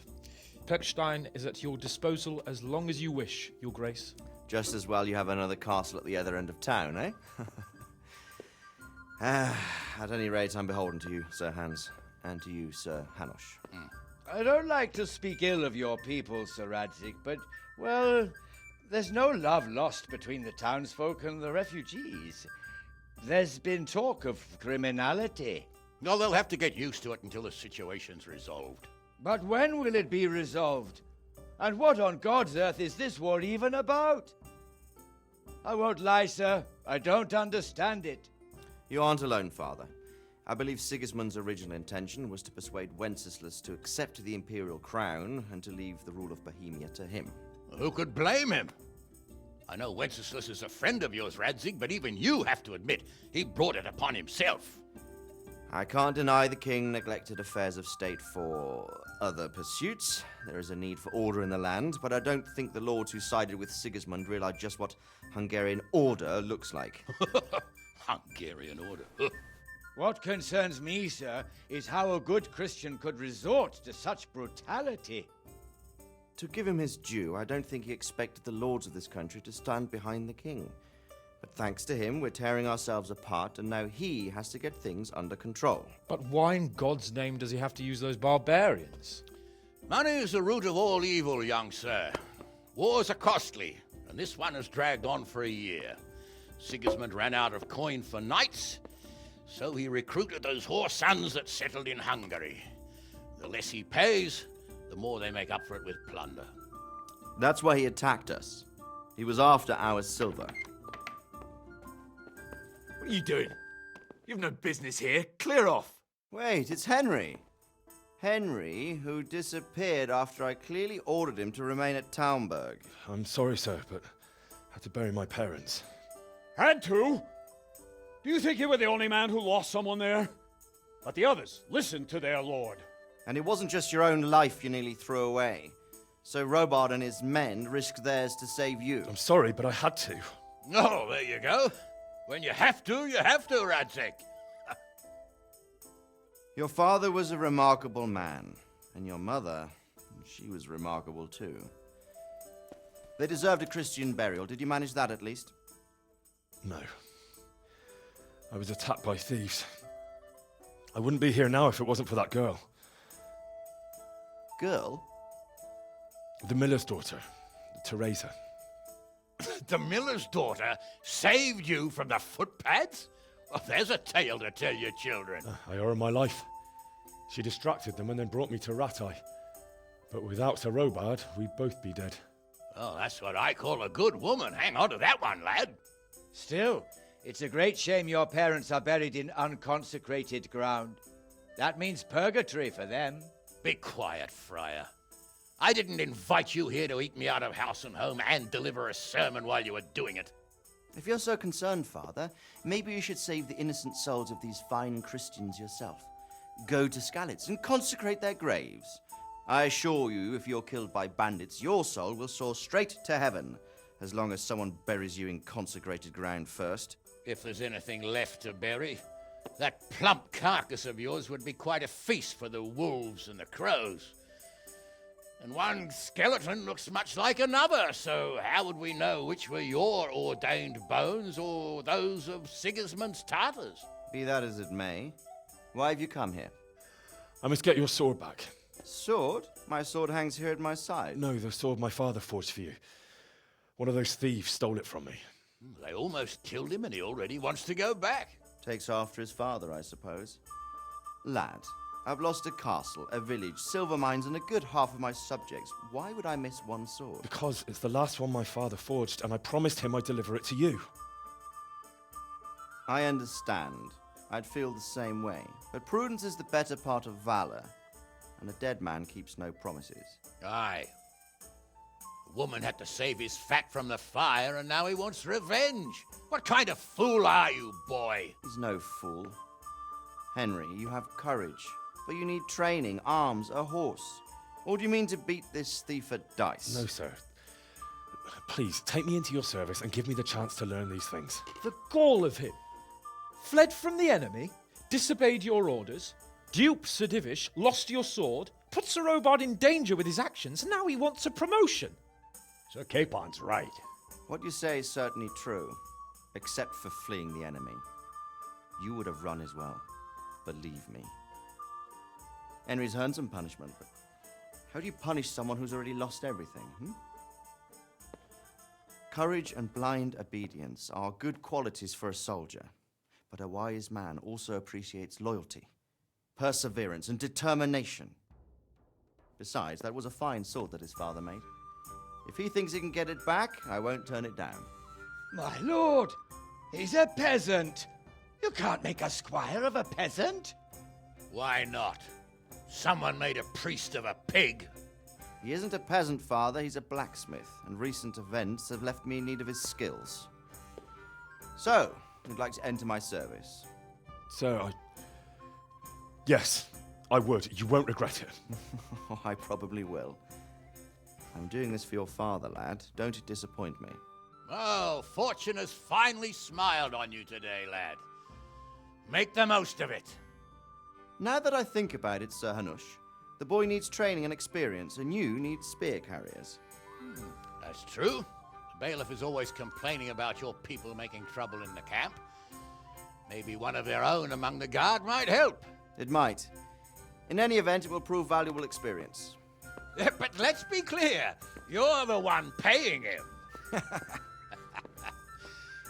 Pechstein is at your disposal as long as you wish, Your Grace. Just as well you have another castle at the other end of town, eh? At any rate, I'm beholden to you, Sir Hans, and to you, Sir Hanush. I don't like to speak ill of your people, Sir Radzig, but, well, there's no love lost between the townsfolk and the refugees. There's been talk of criminality. No, they'll have to get used to it until the situation's resolved. But when will it be resolved? And what on God's earth is this war even about? I won't lie, sir. I don't understand it. You aren't alone, Father. I believe Sigismund's original intention was to persuade Wenceslas to accept the imperial crown and to leave the rule of Bohemia to him. Who could blame him? I know Wenceslas is a friend of yours, Radzig, but even you have to admit he brought it upon himself. I can't deny the king neglected affairs of state for other pursuits. There is a need for order in the land, but I don't think the lords who sided with Sigismund realized just what Hungarian order looks like. Hungarian order? What concerns me, sir, is how a good Christian could resort to such brutality. To give him his due, I don't think he expected the lords of this country to stand behind the king. But thanks to him, we're tearing ourselves apart, and now he has to get things under control. But why in God's name does he have to use those barbarians? Money is the root of all evil, young sir. Wars are costly, and this one has dragged on for a year. Sigismund ran out of coin for knights, so he recruited those whore sons that settled in Hungary. The less he pays, the more they make up for it with plunder. That's why he attacked us. He was after our silver. What are you doing? You've no business here. Clear off. Wait, it's Henry. Henry, who disappeared after I clearly ordered him to remain at Taumburg. I'm sorry, sir, but I had to bury my parents. Had to? Do you think you were the only man who lost someone there? But the others listened to their lord. And it wasn't just your own life you nearly threw away. So Robard and his men risked theirs to save you. I'm sorry, but I had to. Oh, there you go. When you have to, Radzig. Your father was a remarkable man, and your mother, she was remarkable too. They deserved a Christian burial. Did you manage that at least? No. I was attacked by thieves. I wouldn't be here now if it wasn't for that girl. Girl? The miller's daughter, Teresa. The miller's daughter saved you from the footpads? Well, there's a tale to tell your children. I owe her my life. She distracted them and then brought me to Ratai. But without Sir Robard, we'd both be dead. Oh, that's what I call a good woman. Hang on to that one, lad. Still, it's a great shame your parents are buried in unconsecrated ground. That means purgatory for them. Be quiet, Friar. I didn't invite you here to eat me out of house and home and deliver a sermon while you were doing it. If you're so concerned, Father, maybe you should save the innocent souls of these fine Christians yourself. Go to Skalitz and consecrate their graves. I assure you, if you're killed by bandits, your soul will soar straight to heaven, as long as someone buries you in consecrated ground first. If there's anything left to bury, that plump carcass of yours would be quite a feast for the wolves and the crows. And one skeleton looks much like another, so how would we know which were your ordained bones or those of Sigismund's Tartars? Be that as it may, why have you come here? I must get your sword back. Sword? My sword hangs here at my side. No, the sword my father forged for you. One of those thieves stole it from me. They almost killed him and he already wants to go back. Takes after his father, I suppose. Lad, I've lost a castle, a village, silver mines, and a good half of my subjects. Why would I miss one sword? Because it's the last one my father forged, and I promised him I'd deliver it to you. I understand. I'd feel the same way. But prudence is the better part of valor, and a dead man keeps no promises. Aye. The woman had to save his fat from the fire, and now he wants revenge. What kind of fool are you, boy? He's no fool. Henry, you have courage, but you need training, arms, a horse. Or do you mean to beat this thief at dice? No, sir. Please, take me into your service and give me the chance to learn these things. The gall of him. Fled from the enemy, disobeyed your orders, duped Sir Divish, lost your sword, put Sir Robard in danger with his actions, and now he wants a promotion. Sir Capon's right. What you say is certainly true, except for fleeing the enemy. You would have run as well, believe me. Henry's earned some punishment, but how do you punish someone who's already lost everything, Courage and blind obedience are good qualities for a soldier, but a wise man also appreciates loyalty, perseverance, and determination. Besides, that was a fine sword that his father made. If he thinks he can get it back, I won't turn it down. My lord, he's a peasant. You can't make a squire of a peasant. Why not? Someone made a priest of a pig. He isn't a peasant, Father. He's a blacksmith, and recent events have left me in need of his skills. So, you'd like to enter my service? Sir, Yes, I would. You won't regret it. Oh, I probably will. I'm doing this for your father, lad. Don't it disappoint me. Oh, fortune has finally smiled on you today, lad. Make the most of it. Now that I think about it, Sir Hanush, the boy needs training and experience, and you need spear carriers. That's true. The bailiff is always complaining about your people making trouble in the camp. Maybe one of their own among the guard might help. It might. In any event, it will prove valuable experience. But let's be clear, you're the one paying him.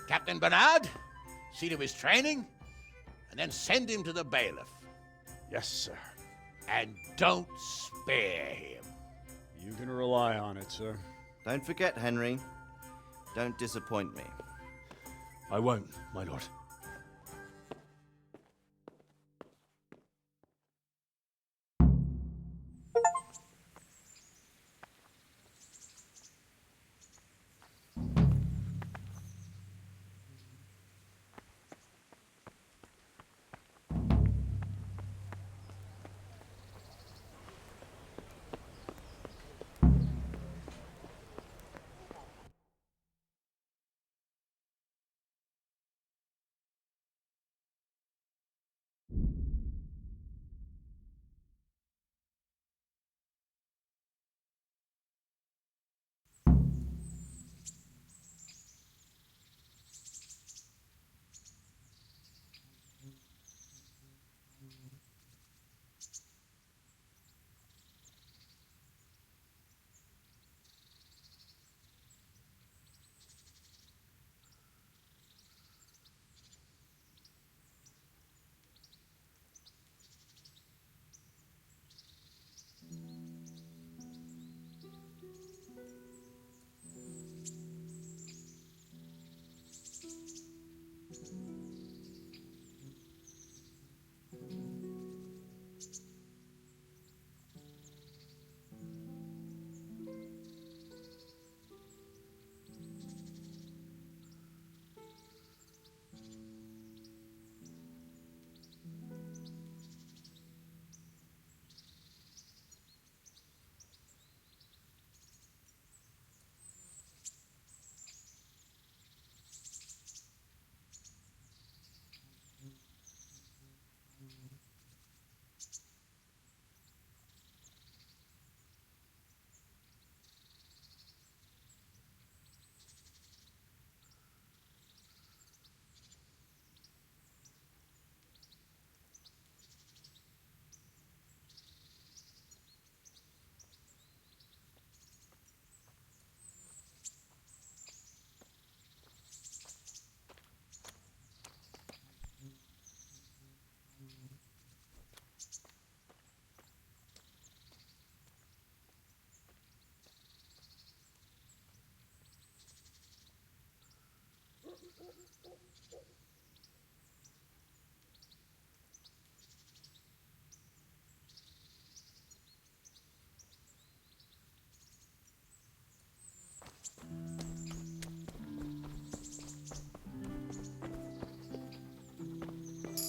Captain Bernard, see to his training, and then send him to the bailiff. Yes, sir. And don't spare him. You can rely on it, sir. Don't forget, Henry. Don't disappoint me. I won't, my lord.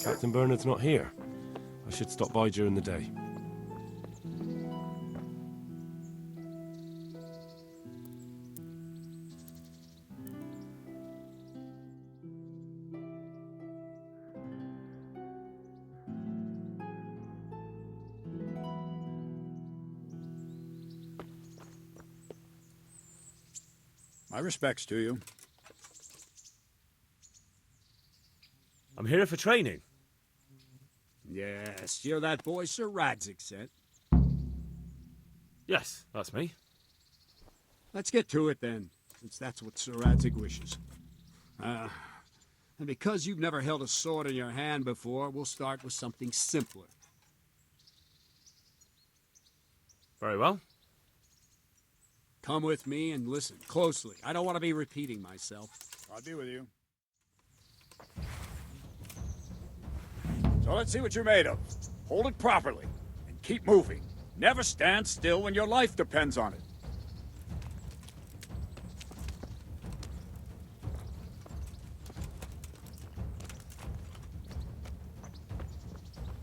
Captain Bernard's not here. I should stop by during the day. My respects to you. I'm here for training. Yes, you're that boy Sir Radzig sent. Yes, that's me. Let's get to it then, since that's what Sir Radzig wishes. And because you've never held a sword in your hand before, we'll start with something simpler. Very well. Come with me and listen closely. I don't want to be repeating myself. I'll be with you. So let's see what you're made of. Hold it properly and keep moving. Never stand still when your life depends on it.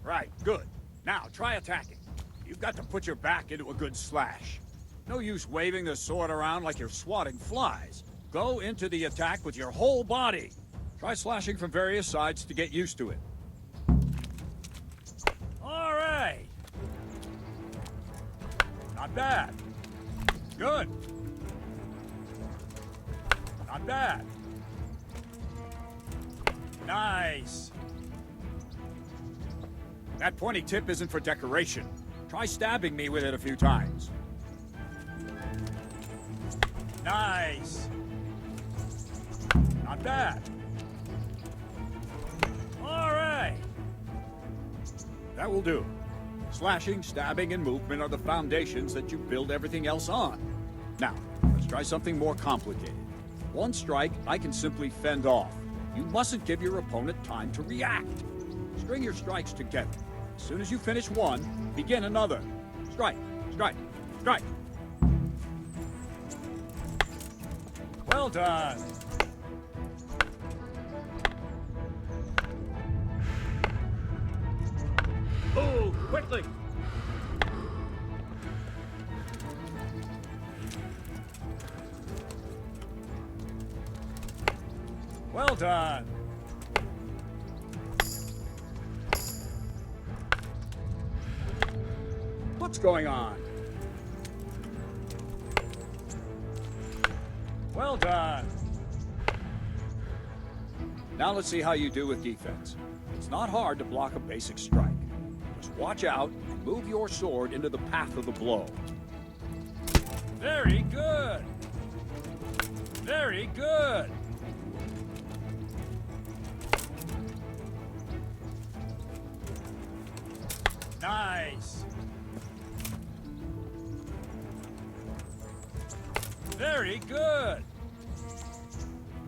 Right, good. Now try attacking. You've got to put your back into a good slash. No use waving the sword around like you're swatting flies. Go into the attack with your whole body. Try slashing from various sides to get used to it. All right. Not bad. Good. Not bad. Nice. That pointy tip isn't for decoration. Try stabbing me with it a few times. Nice. Not bad. All right. That will do. Slashing, stabbing, and movement are the foundations that you build everything else on. Now, let's try something more complicated. One strike, I can simply fend off. You mustn't give your opponent time to react. String your strikes together. As soon as you finish one, begin another. Strike, strike, strike. Well done. Oh, quickly! Well done. What's going on? Well done. Now let's see how you do with defense. It's not hard to block a basic strike. Just watch out and move your sword into the path of the blow. Very good. Very good. Nice. Very good.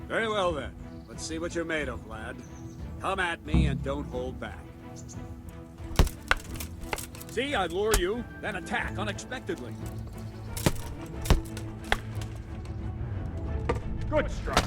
Very well then. Let's see what you're made of, lad. Come at me and don't hold back. See, I lure you, then attack unexpectedly. Good strike.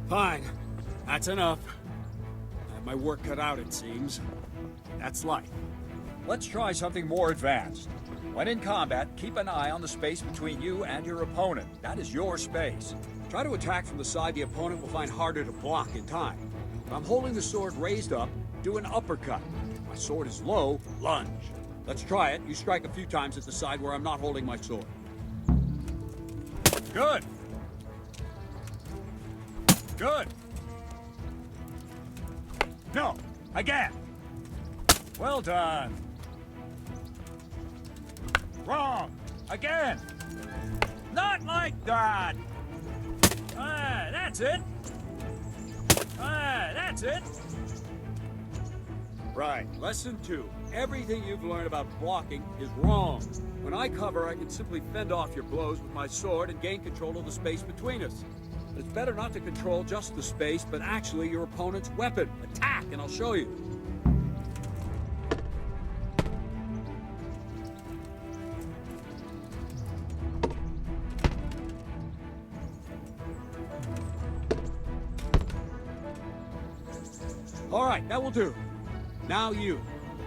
Fine. That's enough. got my work cut out, it seems. That's life. Let's try something more advanced. When in combat, keep an eye on the space between you and your opponent. That is your space. Try to attack from the side the opponent will find harder to block in time. If I'm holding the sword raised up, do an uppercut. If my sword is low, lunge. Let's try it. You strike a few times at the side where I'm not holding my sword. Good. Good. No, again. Well done. Wrong. Again. Not like that. That's it. That's it. Right. Lesson 2. Everything you've learned about blocking is wrong. When I cover, I can simply fend off your blows with my sword and gain control of the space between us. But it's better not to control just the space, but actually your opponent's weapon. Attack, and I'll show you. All right, that will do. Now you.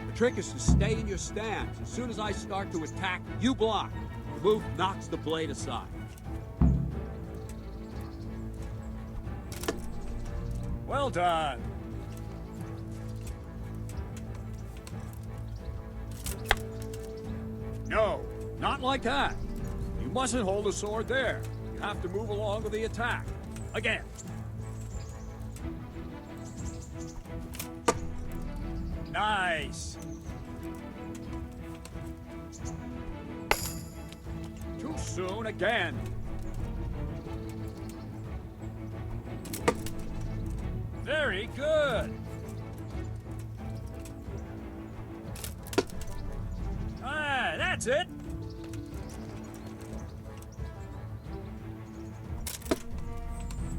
The trick is to stay in your stance. As soon as I start to attack, you block. The move knocks the blade aside. Well done. No, not like that. You mustn't hold the sword there. You have to move along with the attack. Again. Nice. Too soon again. Very good. That's it.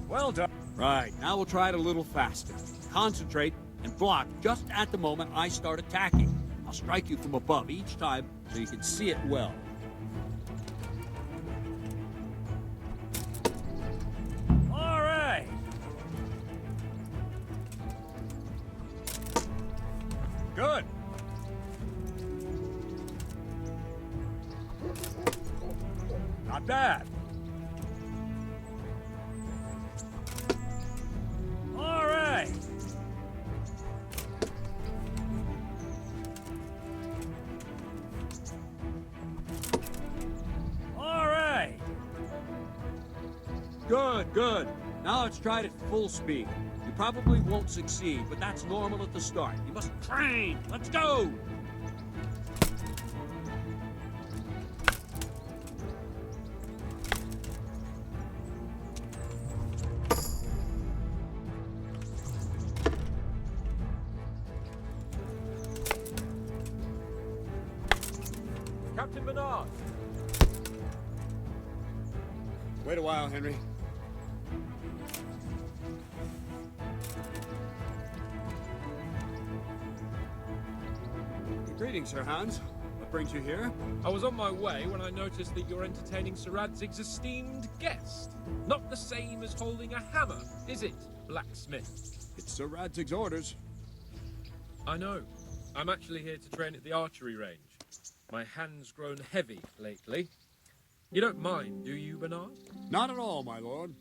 Well done. Right, now we'll try it a little faster. Concentrate and block just at the moment I start attacking. I'll strike you from above each time so you can see it well. All right. Good. Not bad. All right. Good, good. Now let's try it at full speed. You probably won't succeed, but that's normal at the start. You must train. Let's go! Captain Bernard! Wait a while, Henry. Greetings, Sir Hans. What brings you here? I was on my way when I noticed that you're entertaining Sir Radzig's esteemed guest. Not the same as holding a hammer, is it, blacksmith? It's Sir Radzig's orders. I know. I'm actually here to train at the archery range. My hand's grown heavy lately. You don't mind, do you, Bernard? Not at all, my lord.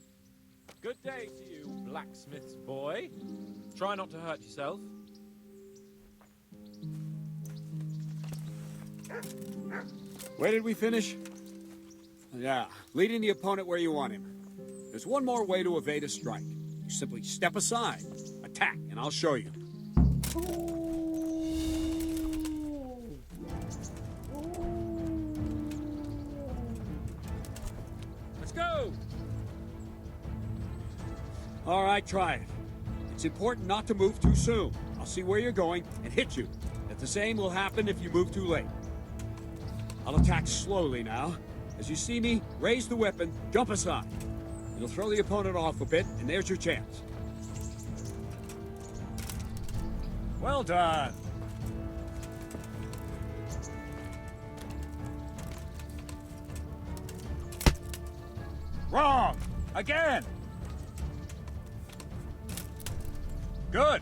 Good day to you, blacksmith's boy. Try not to hurt yourself. Where did we finish? Yeah, leading the opponent where you want him. There's one more way to evade a strike. You simply step aside, attack, and I'll show you. Let's go! All right, try it. It's important not to move too soon. I'll see where you're going and hit you. But the same will happen if you move too late. I'll attack slowly now. As you see me, raise the weapon, jump aside. It'll throw the opponent off a bit, and there's your chance. Well done. Wrong! Again! Good!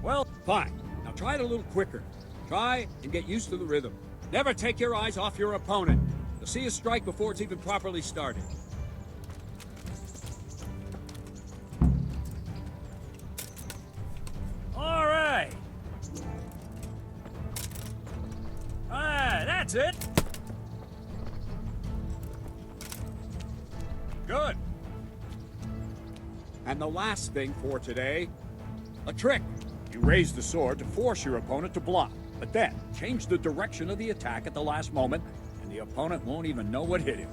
Well, fine. Now try it a little quicker. Try and get used to the rhythm. Never take your eyes off your opponent. You'll see a strike before it's even properly started. All right. That's it. Good. And the last thing for today, a trick. You raise the sword to force your opponent to block, but then change the direction of the attack at the last moment, and the opponent won't even know what hit him.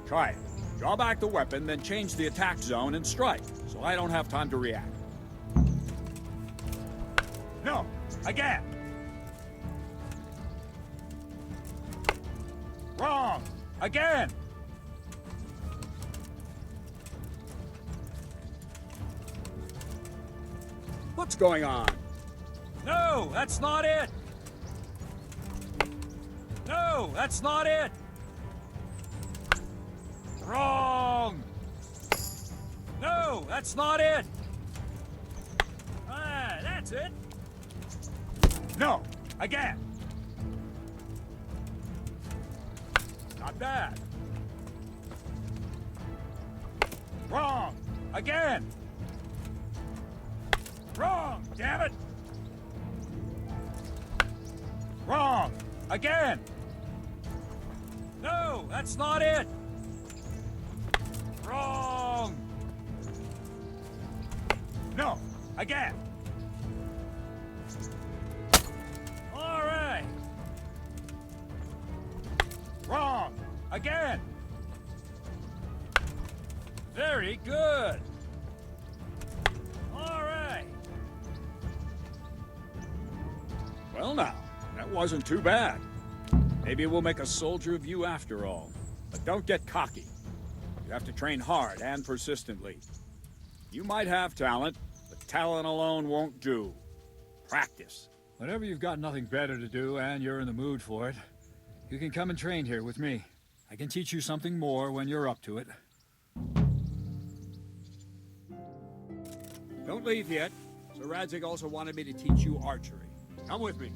Try it. Draw back the weapon, then change the attack zone and strike, so I don't have time to react. No, again. Wrong. Again. What's going on? No, that's not it. No, that's not it. Wrong. No, that's not it. That's it. No, again. Not bad. Wrong. Again. Wrong, damn it. Wrong. Again. No, that's not it. Wrong. No, again. All right. Wrong. Again. Very good. All right. Well now, that wasn't too bad. Maybe we'll make a soldier of you after all. But don't get cocky. You have to train hard and persistently. You might have talent, but talent alone won't do. Practice. Whenever you've got nothing better to do and you're in the mood for it, you can come and train here with me. I can teach you something more when you're up to it. Don't leave yet. Sir Radzig also wanted me to teach you archery. Come with me.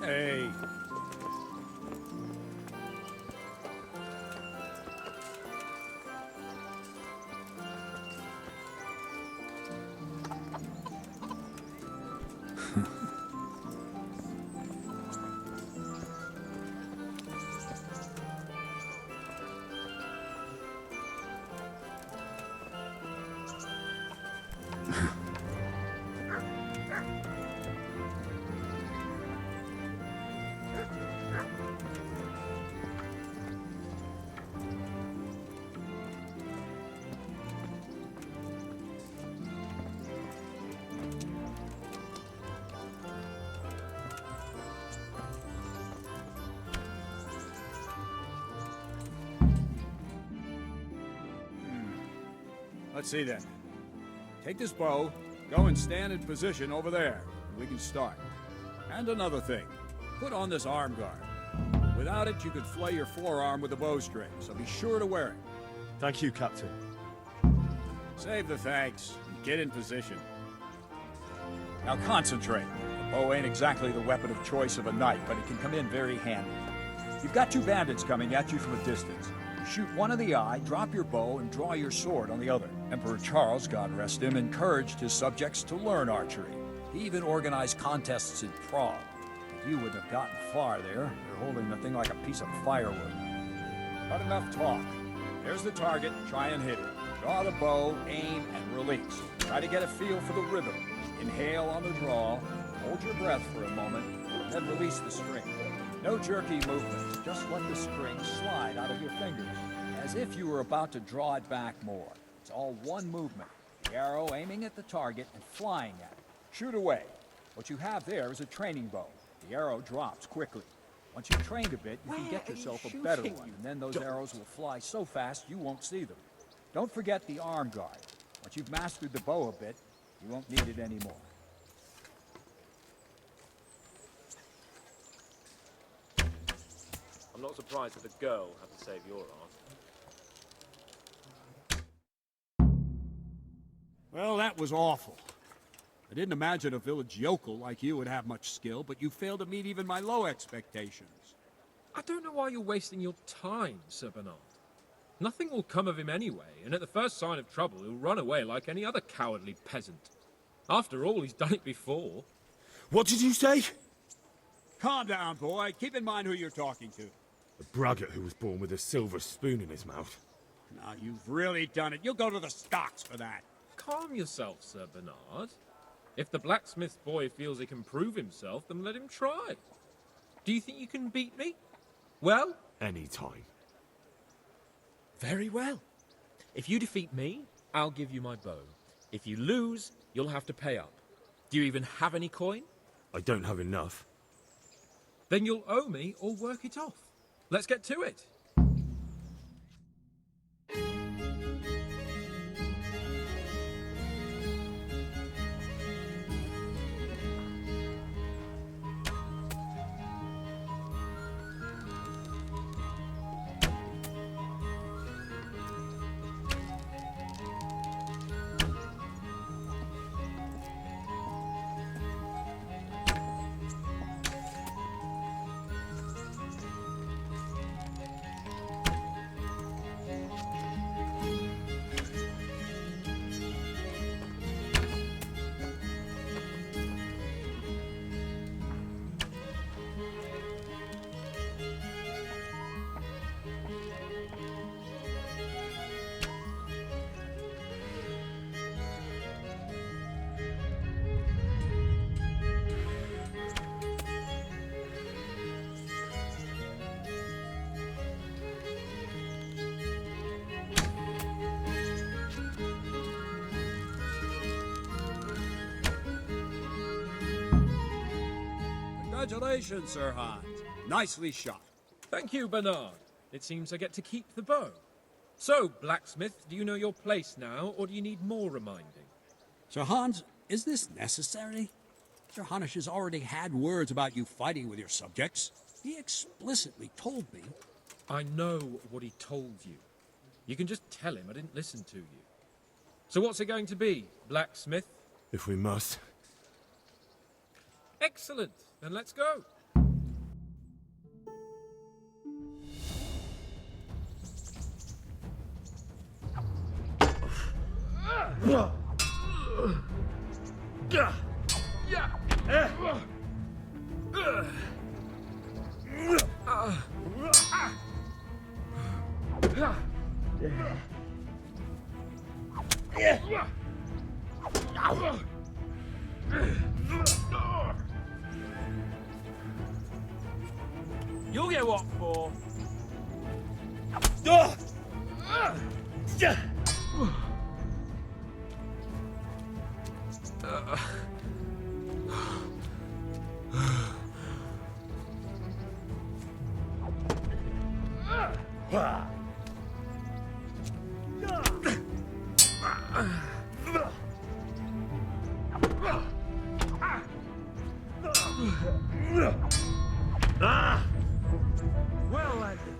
Hey. Let's see then. Take this bow, go and stand in position over there. We can start. And another thing, put on this arm guard. Without it, you could flay your forearm with a bowstring, so be sure to wear it. Thank you, Captain. Save the thanks and get in position. Now concentrate. A bow ain't exactly the weapon of choice of a knight, but it can come in very handy. You've got two bandits coming at you from a distance. You shoot one in the eye, drop your bow, and draw your sword on the other. Emperor Charles, God rest him, encouraged his subjects to learn archery. He even organized contests in Prague. If you wouldn't have gotten far there, you're holding the thing like a piece of firewood. But enough talk. There's the target, try and hit it. Draw the bow, aim, and release. Try to get a feel for the rhythm. Inhale on the draw, hold your breath for a moment, then release the string. No jerky movements, just let the string slide out of your fingers, as if you were about to draw it back more. It's all one movement, the arrow aiming at the target and flying at it. Shoot away. What you have there is a training bow. The arrow drops quickly. Once you've trained a bit, you can get yourself a better one, and then those arrows will fly so fast you won't see them. Don't forget the arm guard. Once you've mastered the bow a bit, you won't need it anymore. I'm not surprised that the girl had to save your arse. Well, that was awful. I didn't imagine a village yokel like you would have much skill, but you failed to meet even my low expectations. I don't know why you're wasting your time, Sir Bernard. Nothing will come of him anyway, and at the first sign of trouble, he'll run away like any other cowardly peasant. After all, he's done it before. What did you say? Calm down, boy. Keep in mind who you're talking to. The braggart who was born with a silver spoon in his mouth. Now, you've really done it. You'll go to the stocks for that. Calm yourself, Sir Bernard. If the blacksmith boy feels he can prove himself, then let him try. Do you think you can beat me? Well? Any time. Very well. If you defeat me, I'll give you my bow. If you lose, you'll have to pay up. Do you even have any coin? I don't have enough. Then you'll owe me or work it off. Let's get to it. Congratulations, Sir Hans. Nicely shot. Thank you, Bernard. It seems I get to keep the bow. So, blacksmith, do you know your place now, or do you need more reminding? Sir Hans, is this necessary? Sir Hanush has already had words about you fighting with your subjects. He explicitly told me. I know what he told you. You can just tell him I didn't listen to you. So what's it going to be, blacksmith? If we must. Excellent. Then let's go. You'll get what for? Well, I did.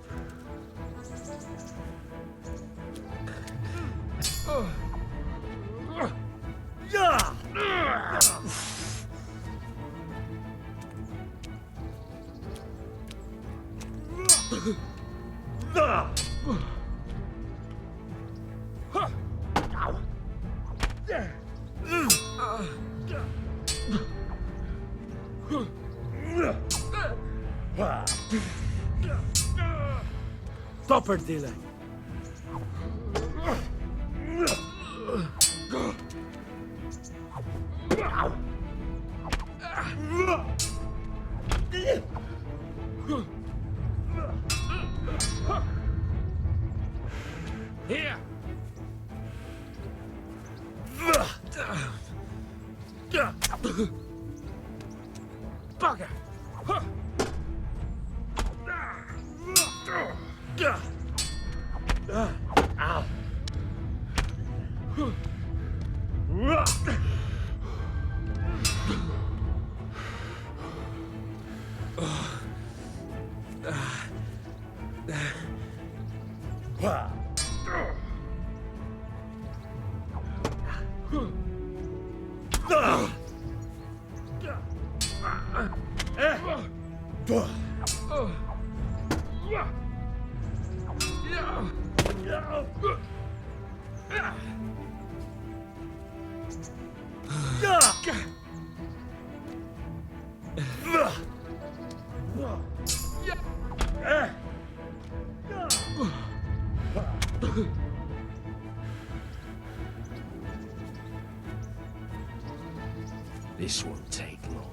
Stop her, Dylan. Here. Bugger. Ow. This won't take long.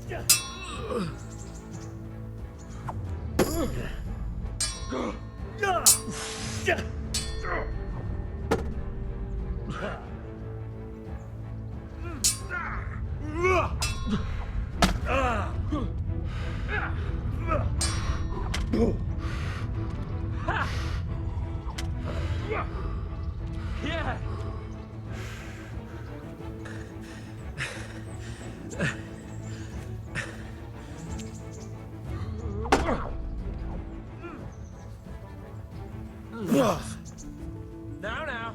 Yeah. Now.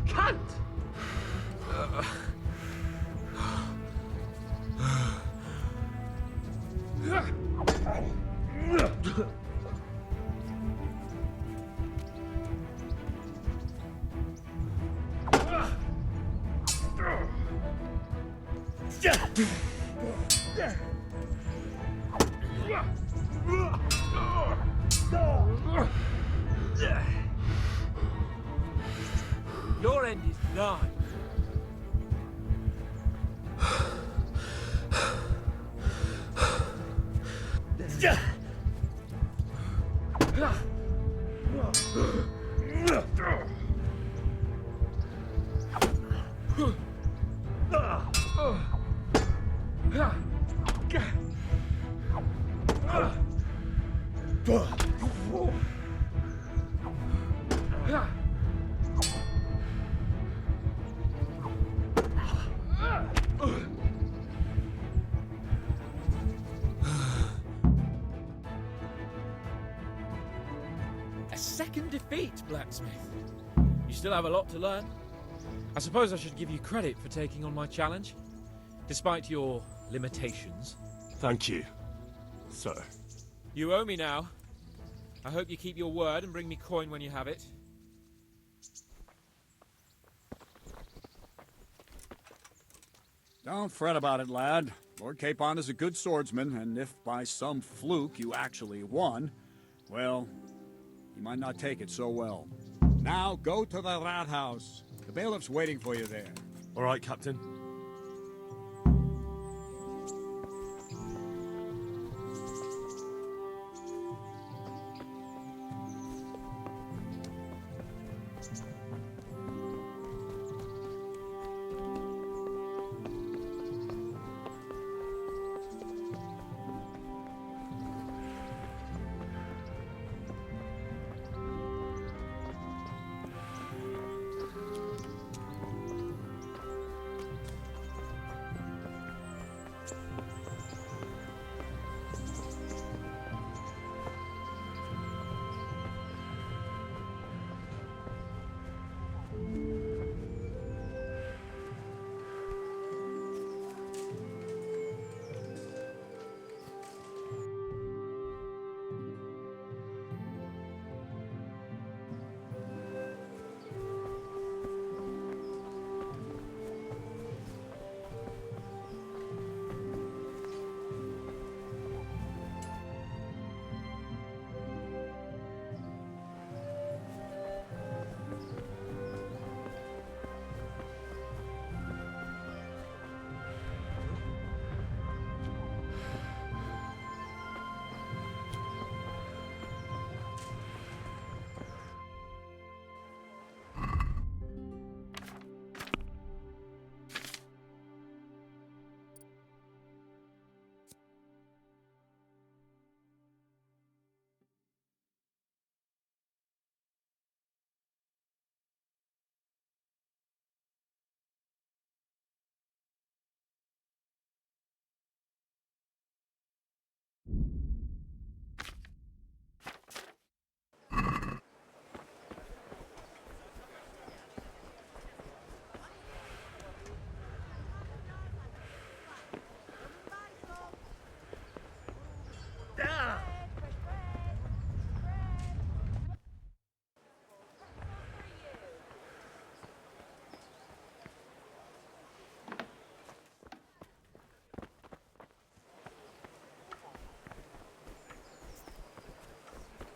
Cunt! Your end is nigh. defeat, blacksmith. You still have a lot to learn. I suppose I should give you credit for taking on my challenge, despite your limitations. Thank you, sir. You owe me now. I hope you keep your word and bring me coin when you have it. Don't fret about it, lad. Lord Capon is a good swordsman, and if by some fluke you actually won, well, he might not take it so well. Now go to the rat house. The bailiff's waiting for you there. All right, Captain.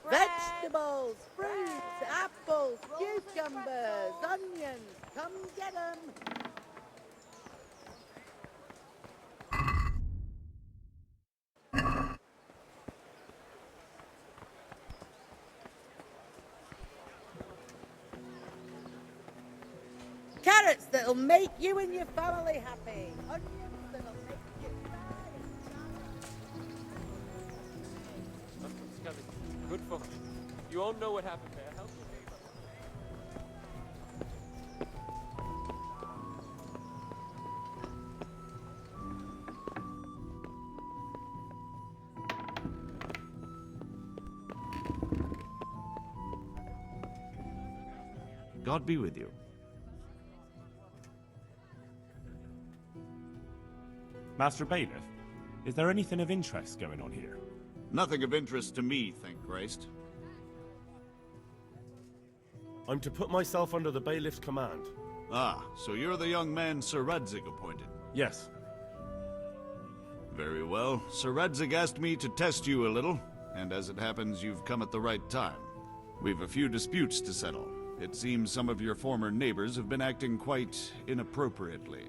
Vegetables, fruits, apples, cucumbers, onions. Come get 'em. Carrots that'll make you and your family happy. Onions that'll make you cry. Good for him. You all know what happened there. Help your neighbor. God be with you. Master Bailiff, is there anything of interest going on here? Nothing of interest to me, thank Christ. I'm to put myself under the bailiff's command. Ah, so you're the young man Sir Radzig appointed? Yes. Very well. Sir Radzig asked me to test you a little, and as it happens, you've come at the right time. We've a few disputes to settle. It seems some of your former neighbors have been acting quite inappropriately.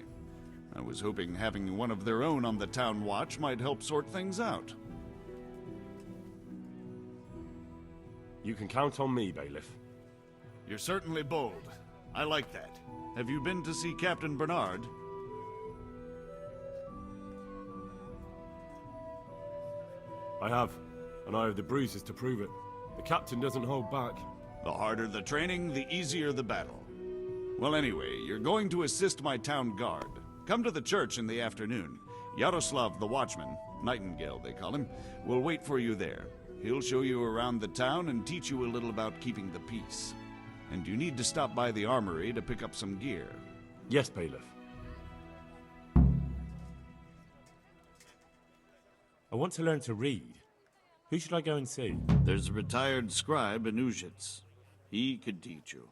I was hoping having one of their own on the town watch might help sort things out. You can count on me, Bailiff. You're certainly bold. I like that. Have you been to see Captain Bernard? I have, and I have the bruises to prove it. The captain doesn't hold back. The harder the training, the easier the battle. Well, anyway, you're going to assist my town guard. Come to the church in the afternoon. Yaroslav the watchman, Nightingale they call him, will wait for you there. He'll show you around the town and teach you a little about keeping the peace. And you need to stop by the armory to pick up some gear. Yes, Bailiff. I want to learn to read. Who should I go and see? There's a retired scribe in Uzhitz. He could teach you.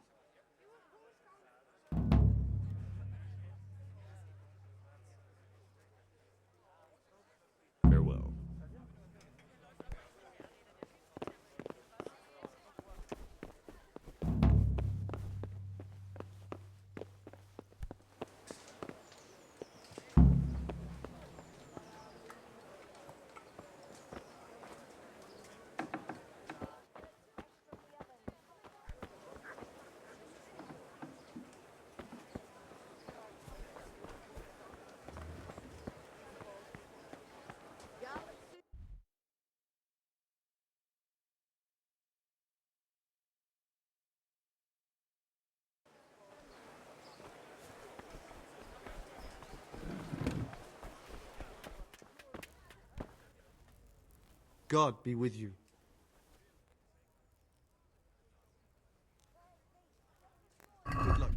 Farewell. God be with you. Good luck.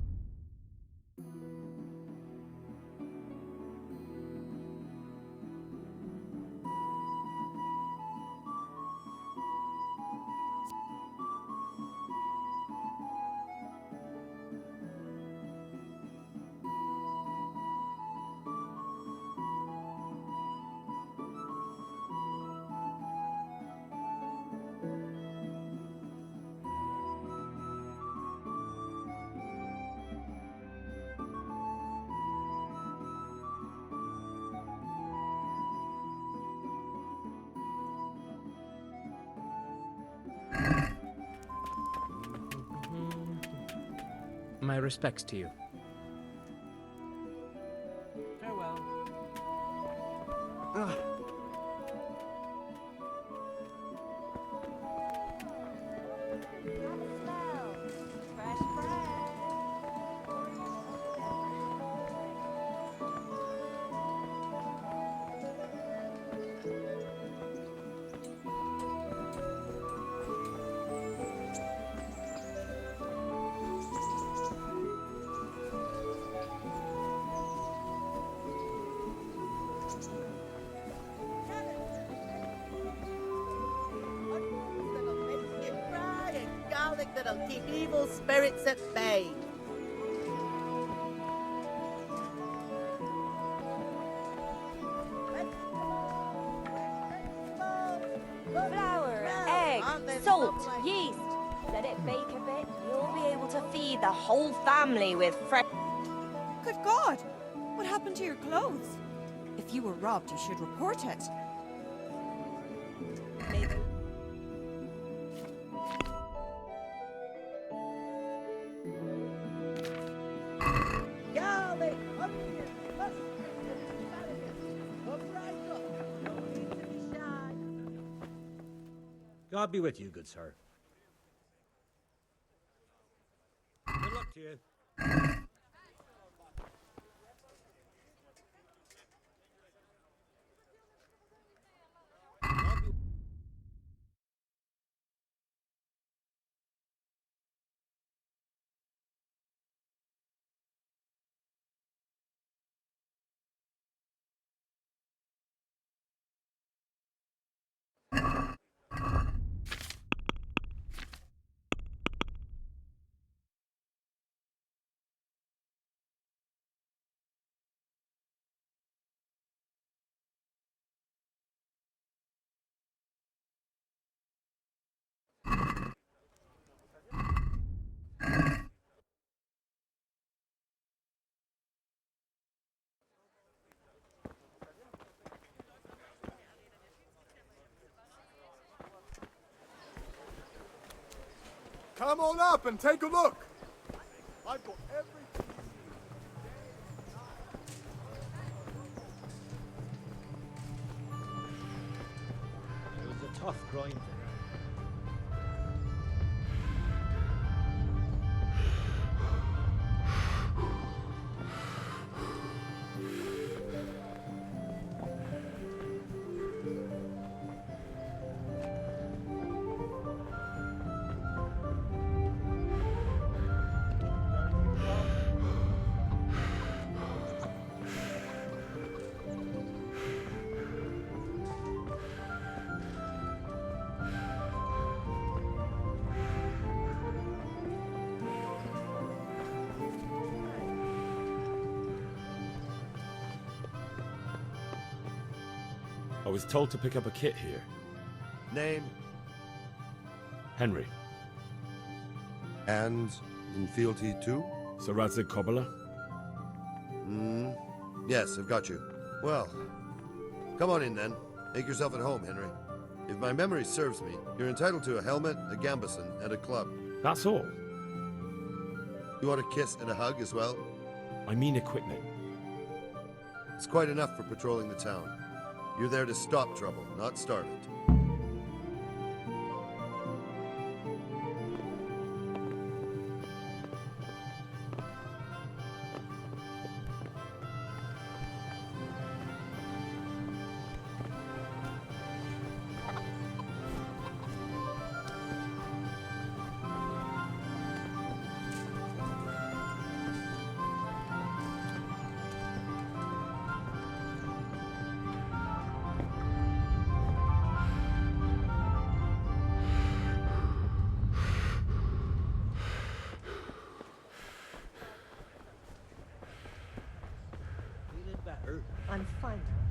My respects to you. Farewell. That'll keep evil spirits at bay. Flour, egg, salt, yeast. Let it bake a bit. You'll be able to feed the whole family with fresh. Good God! What happened to your clothes? If you were robbed, you should report it. God be with you, good sir. Good luck to you. Come on up and take a look. I've got everything. It was a tough grind. I was told to pick up a kit here. Name? Henry. And in fealty too? Sir Radzig Kobyla? Yes, I've got you. Well, come on in then. Make yourself at home, Henry. If my memory serves me, you're entitled to a helmet, a gambeson, and a club. That's all. You want a kiss and a hug as well? I mean equipment. It's quite enough for patrolling the town. You're there to stop trouble, not start it. Feeling better? I'm fine now,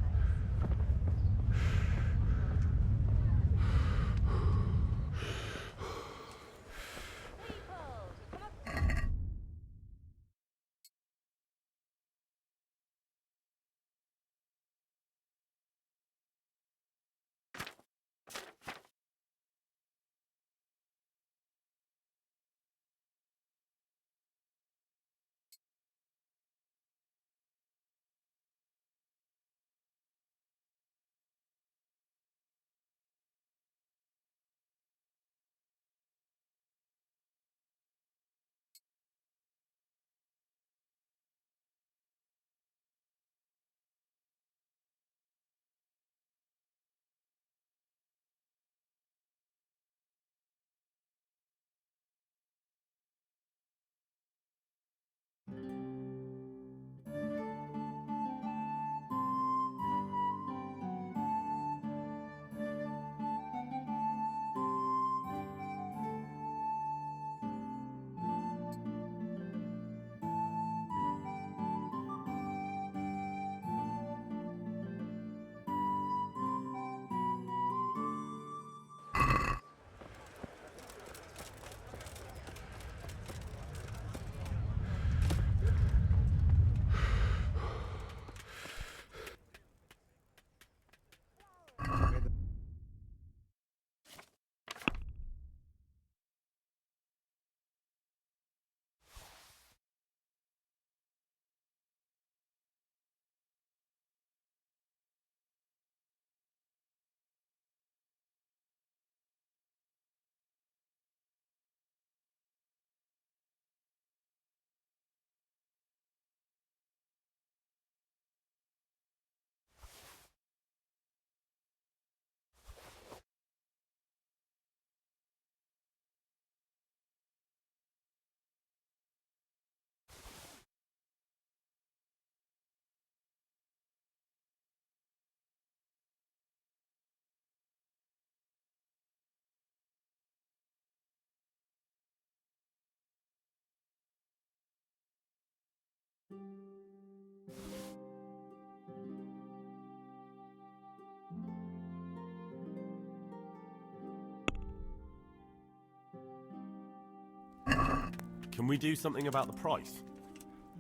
Can we do something about the price?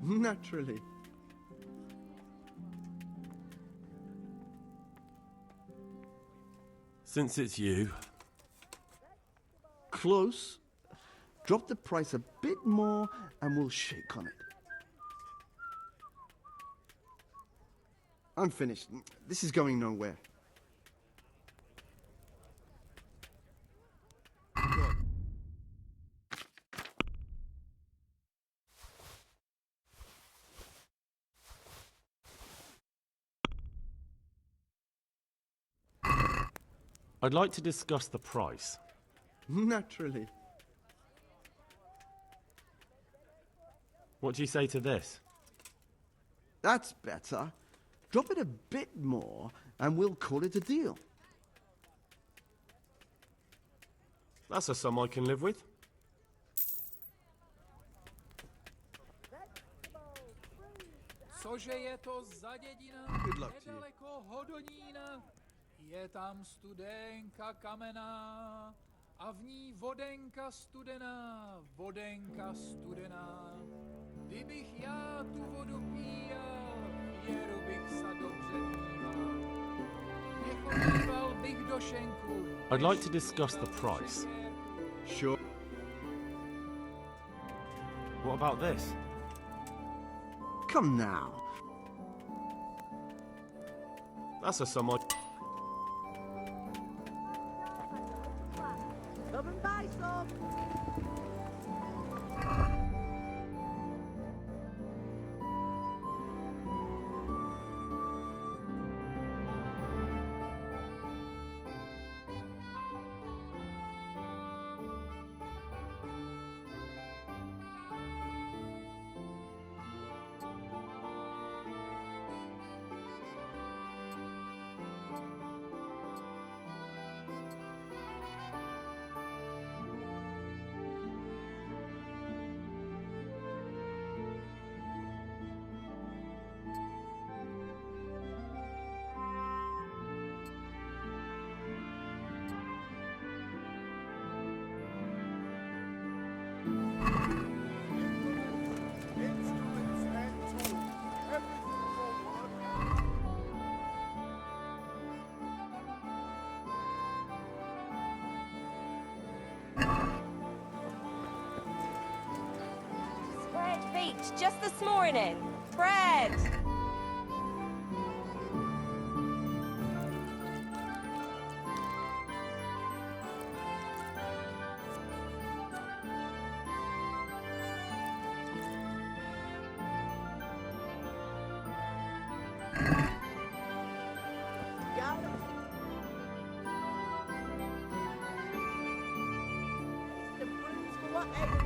Naturally. Since it's you. Close. Drop the price a bit more and we'll shake on it. I'm finished. This is going nowhere. I'd like to discuss the price. Naturally. What do you say to this? That's better. Drop it a bit more and we'll call it a deal. That's a sum I can live with. Cože je to za dědina? Good luck to you. Nedaleko Hodonína. Je tam studenka kamená a v ní vodenka studená, vodenka studená. Kdybych já tu vodu píjal, věru bych sa dobře díval. Nechodíval bych do šenku. I'd like to discuss the price. Sure. What about this? Come now. That's a sum I... Come and buy some. Spread feet just this morning. Bread. The fruits for whatever.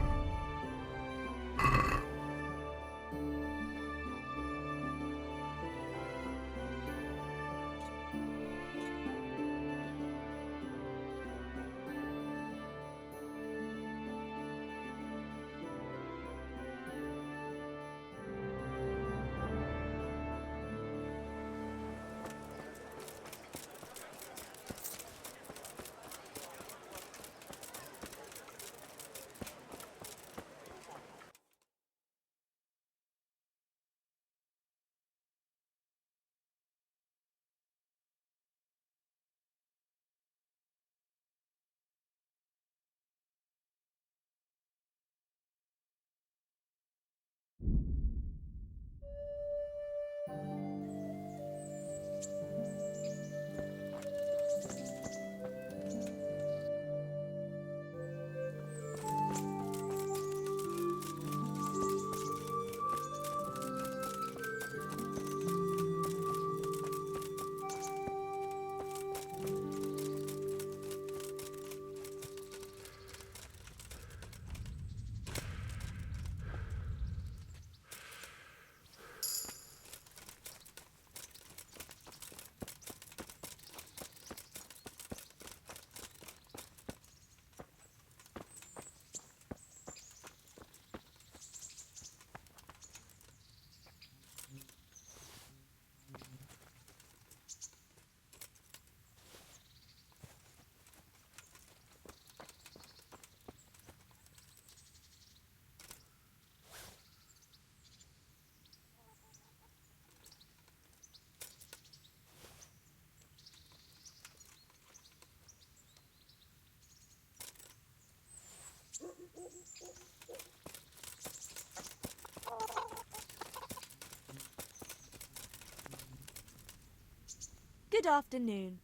Good afternoon.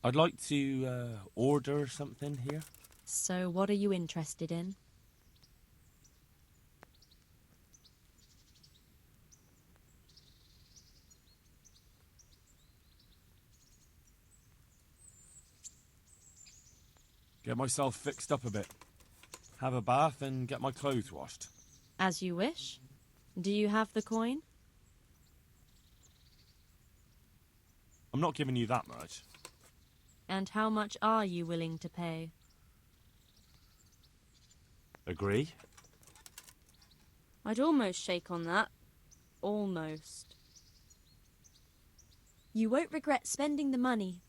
I'd like to order something here. So, what are you interested in? Get myself fixed up a bit. Have a bath and get my clothes washed. As you wish. Do you have the coin? I'm not giving you that much. And how much are you willing to pay? Agree? I'd almost shake on that. Almost. You won't regret spending the money.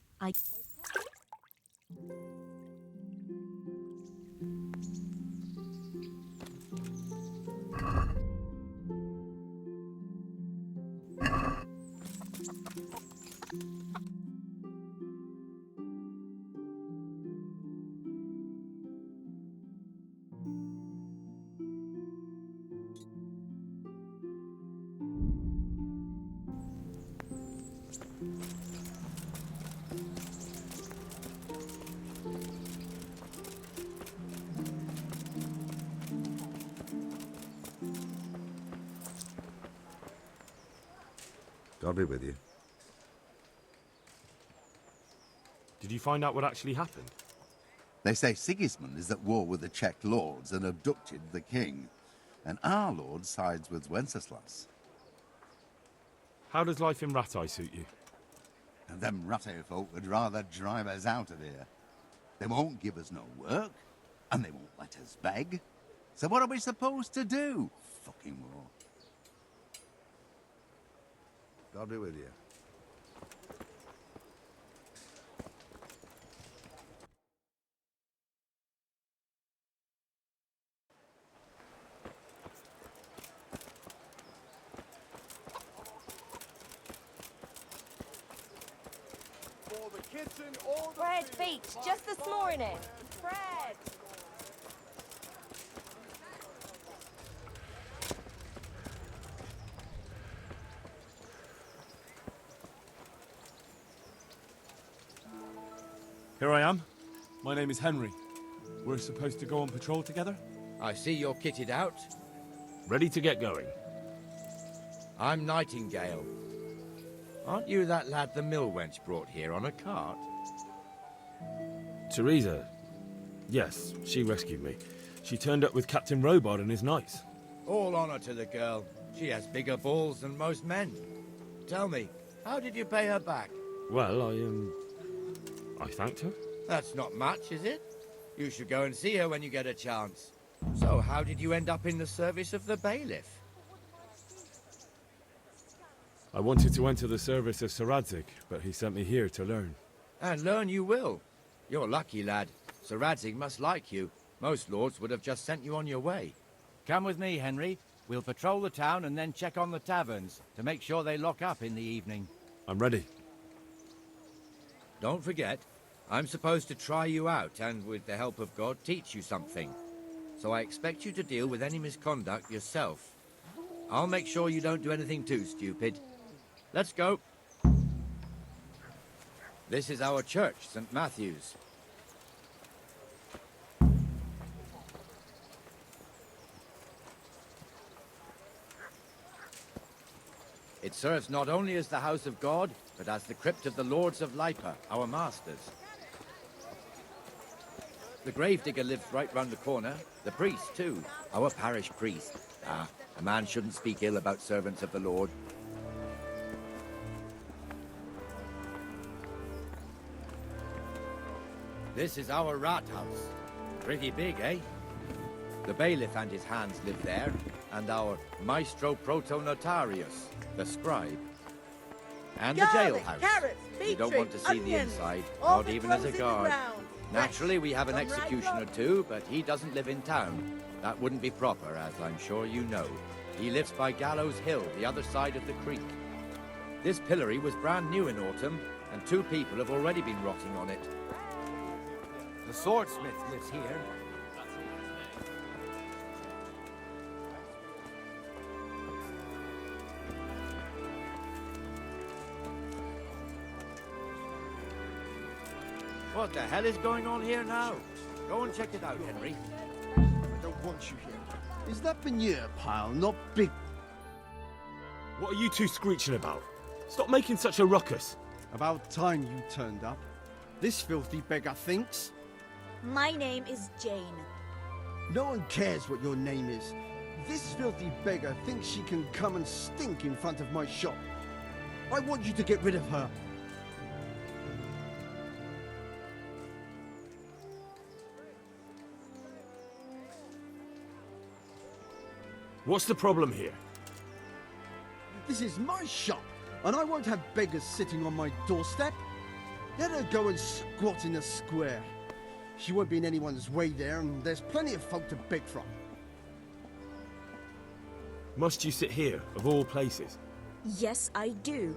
God be with you. Did you find out what actually happened? They say Sigismund is at war with the Czech lords and abducted the king. And our lord sides with Wenceslas. How does life in Rattay suit you? And them Rattay folk would rather drive us out of here. They won't give us no work, and they won't let us beg. So what are we supposed to do? Fucking war. God be with you. Bread baked just this morning. Bread. Here I am. My name is Henry. We're supposed to go on patrol together? I see you're kitted out. Ready to get going. I'm Nightingale. Aren't you that lad the mill wench brought here on a cart? Teresa. Yes, she rescued me. She turned up with Captain Robard and his knights. All honor to the girl. She has bigger balls than most men. Tell me, how did you pay her back? Well, I thanked her. That's not much, is it? You should go and see her when you get a chance. So, how did you end up in the service of the bailiff? I wanted to enter the service of Sir Radzig, but he sent me here to learn. And learn you will. You're lucky, lad. Sir Radzig must like you. Most lords would have just sent you on your way. Come with me, Henry. We'll patrol the town and then check on the taverns to make sure they lock up in the evening. I'm ready. Don't forget, I'm supposed to try you out and, with the help of God, teach you something. So I expect you to deal with any misconduct yourself. I'll make sure you don't do anything too stupid. Let's go. This is our church, St. Matthew's. It serves not only as the house of God, but as the crypt of the lords of Lipa, our masters. The gravedigger lives right round the corner. The priest, too. Our parish priest. Ah, a man shouldn't speak ill about servants of the Lord. This is our rat house. Pretty big, eh? The bailiff and his hands live there, and our maestro protonotarius, the scribe. And the Garlic, jailhouse. carrots, You don't want to see the onions, inside, all not the even as a clothes in the guard. ground. Naturally, we have an Come right executioner along. too, but he doesn't live in town. That wouldn't be proper, as I'm sure you know. He lives by Gallows Hill, the other side of the creek. This pillory was brand new in autumn, and 2 people have already been rotting on it. The swordsmith lives here. What the hell is going on here now? Go and check it out, Henry. I don't want you here. Is that manure pile not big? What are you two screeching about? Stop making such a ruckus. About time you turned up. This filthy beggar thinks. My name is Jane. No one cares what your name is. This filthy beggar thinks she can come and stink in front of my shop. I want you to get rid of her. What's the problem here? This is my shop. and I won't have beggars sitting on my doorstep. Let her go and squat in the square. She won't be in anyone's way there, and there's plenty of folk to beg from. Must you sit here, of all places? Yes, I do.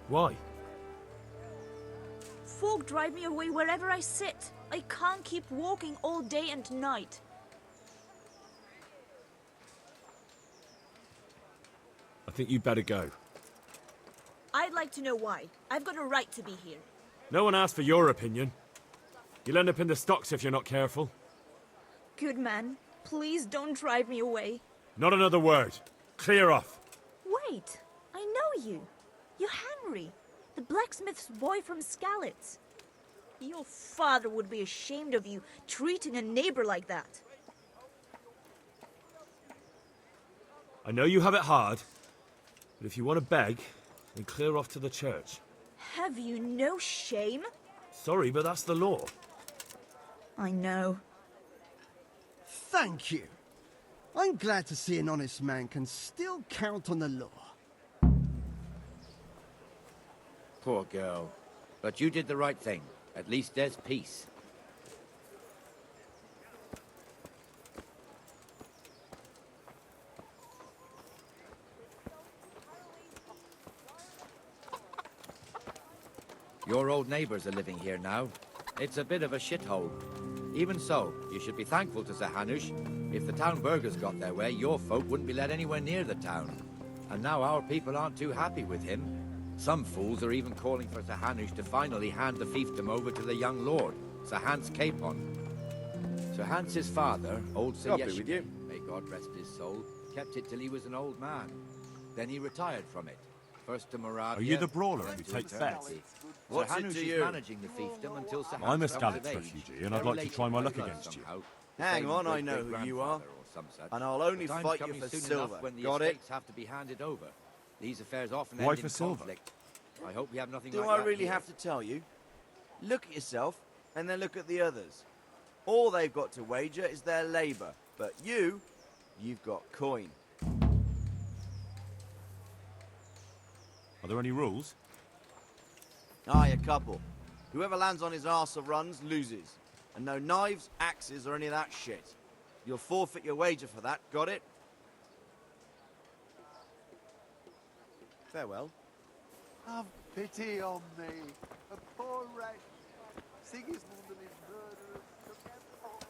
Why? Folk drive me away wherever I sit. I can't keep walking all day and night. I think you'd better go. I'd like to know why. I've got a right to be here. No one asked for your opinion. You'll end up in the stocks if you're not careful. Good man, please don't drive me away. Not another word. Clear off. Wait, I know you. You're Henry, the blacksmith's boy from Skalitz. Your father would be ashamed of you treating a neighbor like that. I know you have it hard, but if you want to beg, then clear off to the church. Have you no shame? Sorry, but that's the law. I know. Thank you. I'm glad to see an honest man can still count on the law. Poor girl. But you did the right thing. At least there's peace. Your old neighbors are living here now. It's a bit of a shithole. Even so, you should be thankful to Sir Hanush. If the town burghers got their way, your folk wouldn't be let anywhere near the town. And now our people aren't too happy with him. Some fools are even calling for Sir Hanush to finally hand the fiefdom over to the young lord, Sir Hans Capon. Sir Hans's father, old Sir Copy with you. Yeshua, may God rest his soul, kept it till he was an old man. Then he retired from it. First to Moravia. Are you the brawler then who to takes eternity. bets? What's Sir it Hanush to is you? managing the fiefdom until Sir I'm a Hans comes of Skalitz age. refugee, and They're I'd like to related try my by luck blood against you. somehow. Hang Same on, I know who you great-grandfather are. or some such. And I'll only The time's fight you coming for soon silver. enough when the Got it? estates have to be handed over. These affairs often Why end for in silver? conflict. I hope we have nothing Do like I that really here. have to tell you? Look at yourself, and then look at the others. All they've got to wager is their labour. But you've got coin. Are there any rules? Aye, a couple. Whoever lands on his arse or runs loses. And no knives, axes, or any of that shit. You'll forfeit your wager for that, got it? Farewell. Have pity on me, a poor wretch. Sigismund and his murderers took everything.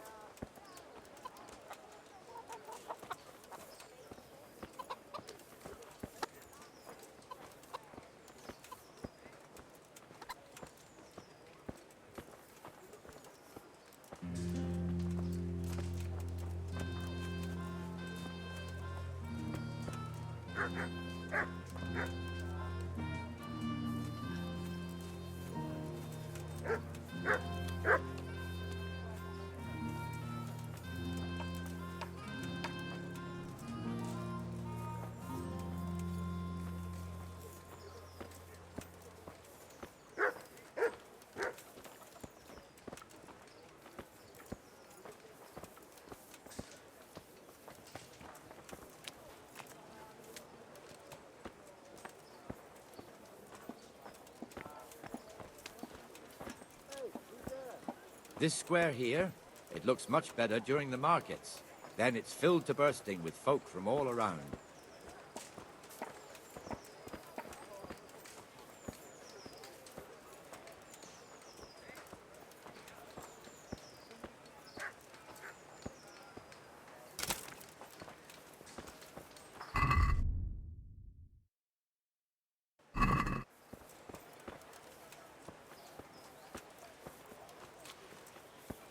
This square here, it looks much better during the markets. Then it's filled to bursting with folk from all around.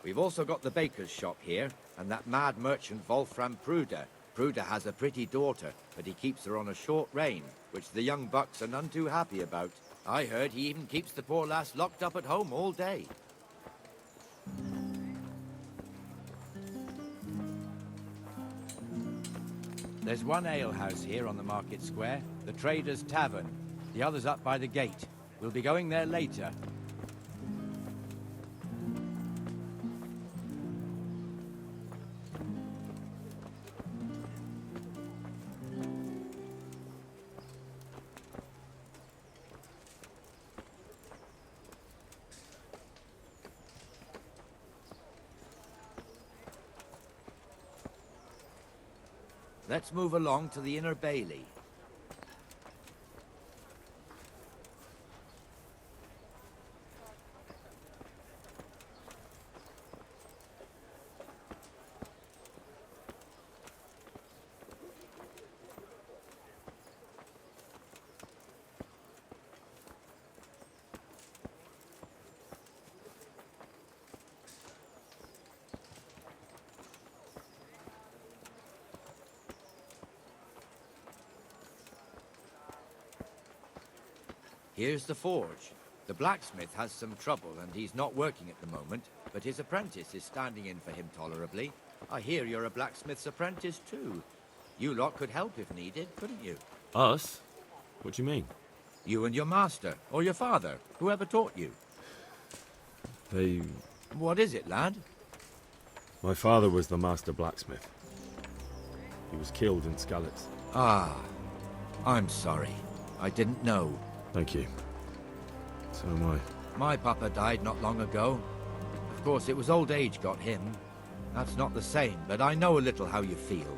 We've also got the baker's shop here, and that mad merchant Wolfram Pruder. Pruder has a pretty daughter, but he keeps her on a short rein, which the young bucks are none too happy about. I heard he even keeps the poor lass locked up at home all day. There's one alehouse here on the market square, the Trader's Tavern. The other's up by the gate. We'll be going there later. Let's move along to the Inner Bailey. Here's the forge. The blacksmith has some trouble and he's not working at the moment, but his apprentice is standing in for him tolerably. I hear you're a blacksmith's apprentice too. You lot could help if needed, couldn't you? Us? What do you mean? You and your master, or your father, whoever taught you. They... What is it, lad? My father was the master blacksmith. He was killed in Skalitz. Ah, I'm sorry. I didn't know. Thank you. So am I. My papa died not long ago. Of course, it was old age got him. That's not the same, but I know a little how you feel.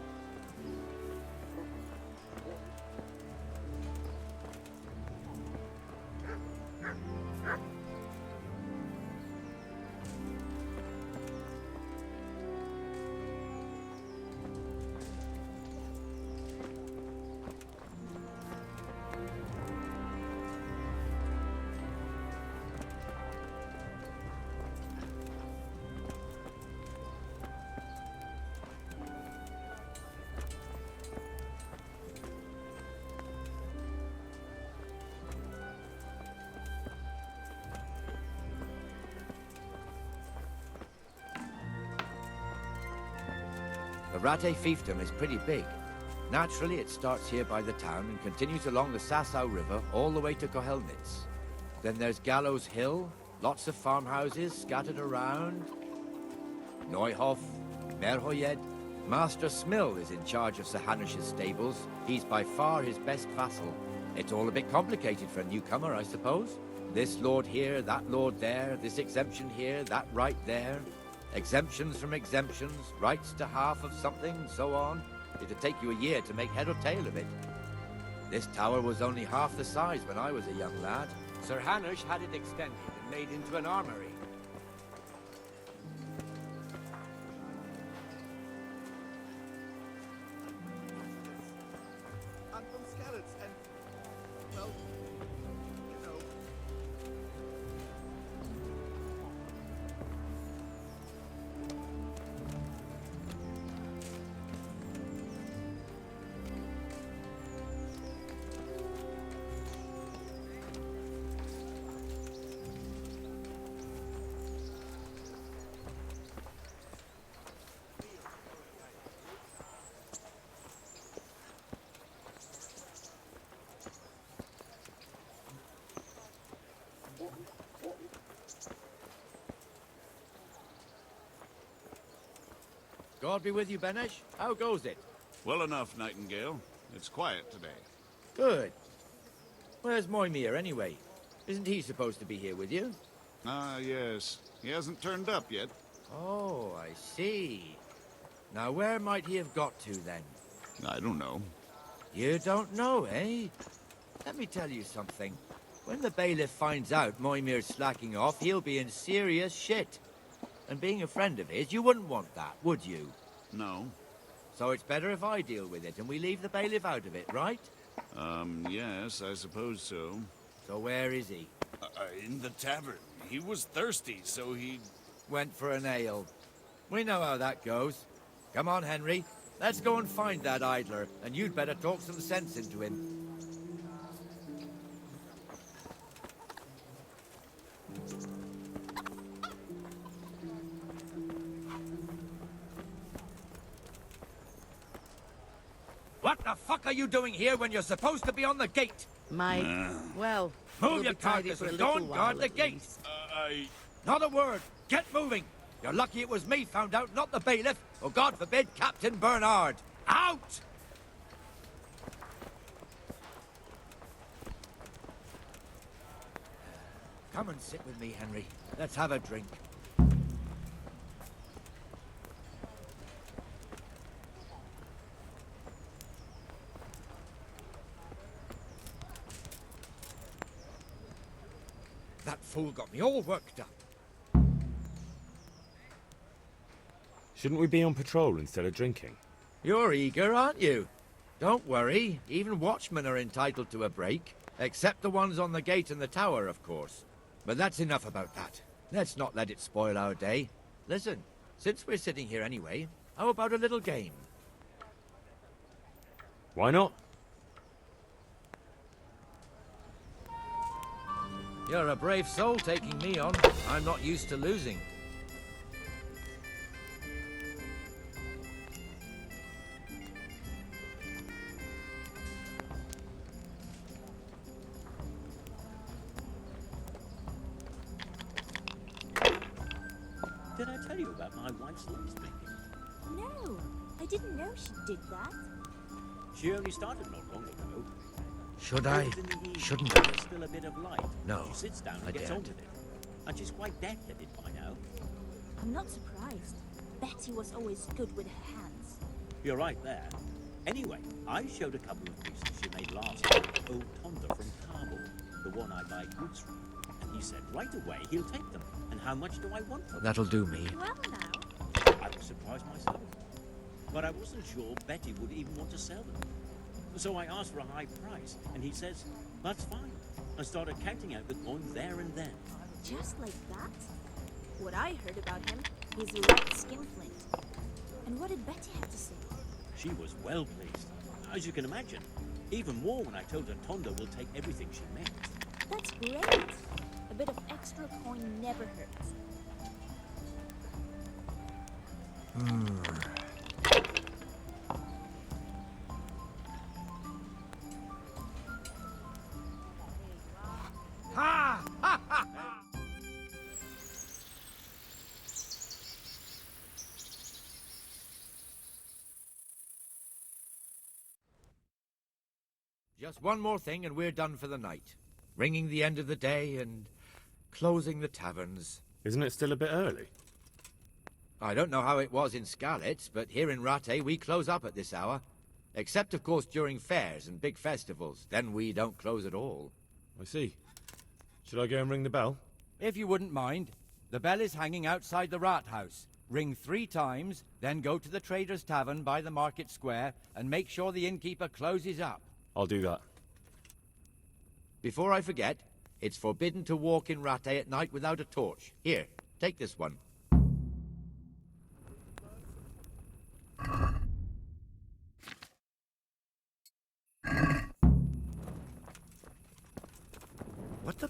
The Rate fiefdom is pretty big. Naturally, it starts here by the town and continues along the Sasau River all the way to Kohelnitz. Then there's Gallows Hill, lots of farmhouses scattered around. Neuhof, Merhoyed. Master Smill is in charge of Sir Hanush's stables. He's by far his best vassal. It's all a bit complicated for a newcomer, I suppose. This lord here, that lord there, this exemption here, that right there. Exemptions from exemptions, rights to half of something, so on. It'd take you a year to make head or tail of it. This tower was only half the size when I was a young lad. Sir Hanush had it extended and made into an armory. I'm from Skalitz, and, well, you know. God be with you, Benesh. How goes it? Well enough, Nightingale. It's quiet today. Good. Where's Moimir, anyway? Isn't he supposed to be here with you? Ah, yes. He hasn't turned up yet. Oh, I see. Now, where might he have got to, then? I don't know. You don't know, eh? Let me tell you something. When the bailiff finds out Moimir's slacking off, he'll be in serious shit. And being a friend of his, you wouldn't want that, would you? No. So it's better if I deal with it and we leave the bailiff out of it, right? Yes, I suppose so. So where is he? In the tavern. He was thirsty, so he... Went for an ale. We know how that goes. Come on, Henry. Let's go and find that idler, and you'd better talk some sense into him. What the fuck are you doing here when you're supposed to be on the gate? Well... Move we'll your be tidy carcass for a and little go and while, guard the at gate. least. Not a word. Get moving. You're lucky it was me found out, not the bailiff, or God forbid, Captain Bernard. Out! Come and sit with me, Henry. Let's have a drink. That fool got me all worked up. Shouldn't we be on patrol instead of drinking? You're eager, aren't you? Don't worry, even watchmen are entitled to a break. Except the ones on the gate and the tower, of course. But that's enough about that. Let's not let it spoil our day. Listen, since we're sitting here anyway, how about a little game? Why not? You're a brave soul taking me on. I'm not used to losing. Did I tell you about my wife's lace making? No, I didn't know she did that. She only started not long ago. Should I? Always in the evening, Shouldn't when I? there's still a bit of light. No, She sits down and I gets on daren't. with it. And she's quite dead-headed by now. I'm not surprised. Betty was always good with her hands. You're right there. Anyway, I showed a couple of pieces she made last time to old Tonda from Kabul, the one I buy goods from. And he said right away he'll take them. And how much do I want for them? That'll do me. Well now. I was surprised myself. But I wasn't sure Betty would even want to sell them. So I asked for a high price, and he says, that's fine. I started counting out the coins there and then. Just like that? What I heard about him, he's a red skinflint. And what did Betty have to say? She was well pleased, as you can imagine. Even more when I told her Tonda will take everything she makes. That's great. A bit of extra coin never hurts. Ha! Ha! Ha! Just one more thing and we're done for the night. Ringing the end of the day and closing the taverns. Isn't it still a bit early? I don't know how it was in Skalitz, but here in Rattay we close up at this hour. Except, of course, during fairs and big festivals. Then we don't close at all. I see. Should I go and ring the bell? If you wouldn't mind. The bell is hanging outside the rat house. Ring 3 times, then go to the Trader's Tavern by the market square and make sure the innkeeper closes up. I'll do that. Before I forget, it's forbidden to walk in Rattay at night without a torch. Here, take this one. What the...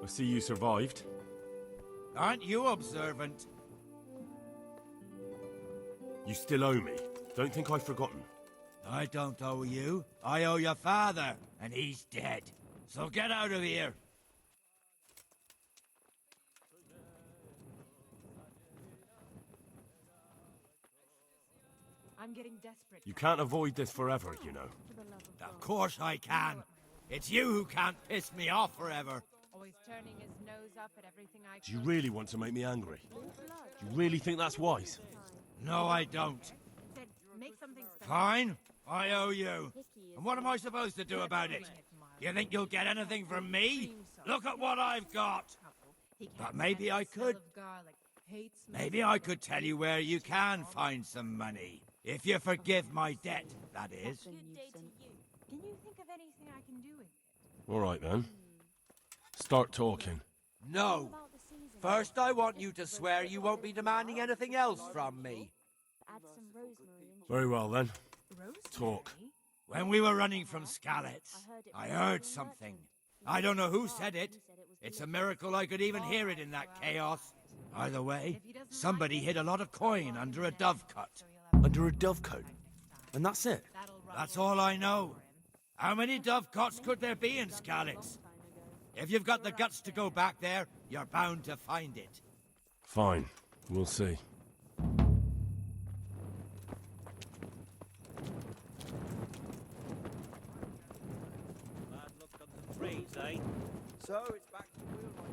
I see you survived. Aren't you observant? You still owe me. Don't think I've forgotten. I don't owe you. I owe your father, and he's dead. So get out of here. I'm getting desperate. You can't avoid this forever, you know. Of course I can. It's you who can't piss me off forever. Always turning his nose up at everything I Do you really want to make me angry? Do you really think that's wise? No, I don't. said make something special. Fine. I owe you. And what am I supposed to do about it? You think you'll get anything from me? Look at what I've got. But maybe I could. Maybe I could tell you where you can find some money. If you forgive my debt, that is. Good day to you. Can you think of anything I can do with it? All right, then. Start talking. No. First, I want you to swear you won't be demanding anything else from me. Add some rosemary and Very well, then. Talk. When we were running from Skalitz, I heard something. I don't know who said it. It's a miracle I could even hear it in that chaos. Either way, somebody hid a lot of coin under a dovecote. Under a dovecote? And that's it? That's all I know. How many dovecotes could there be in Skalitz? If you've got the guts to go back there, you're bound to find it. Fine. We'll see. Bad luck comes in threes, eh? So it's back to wheelwright.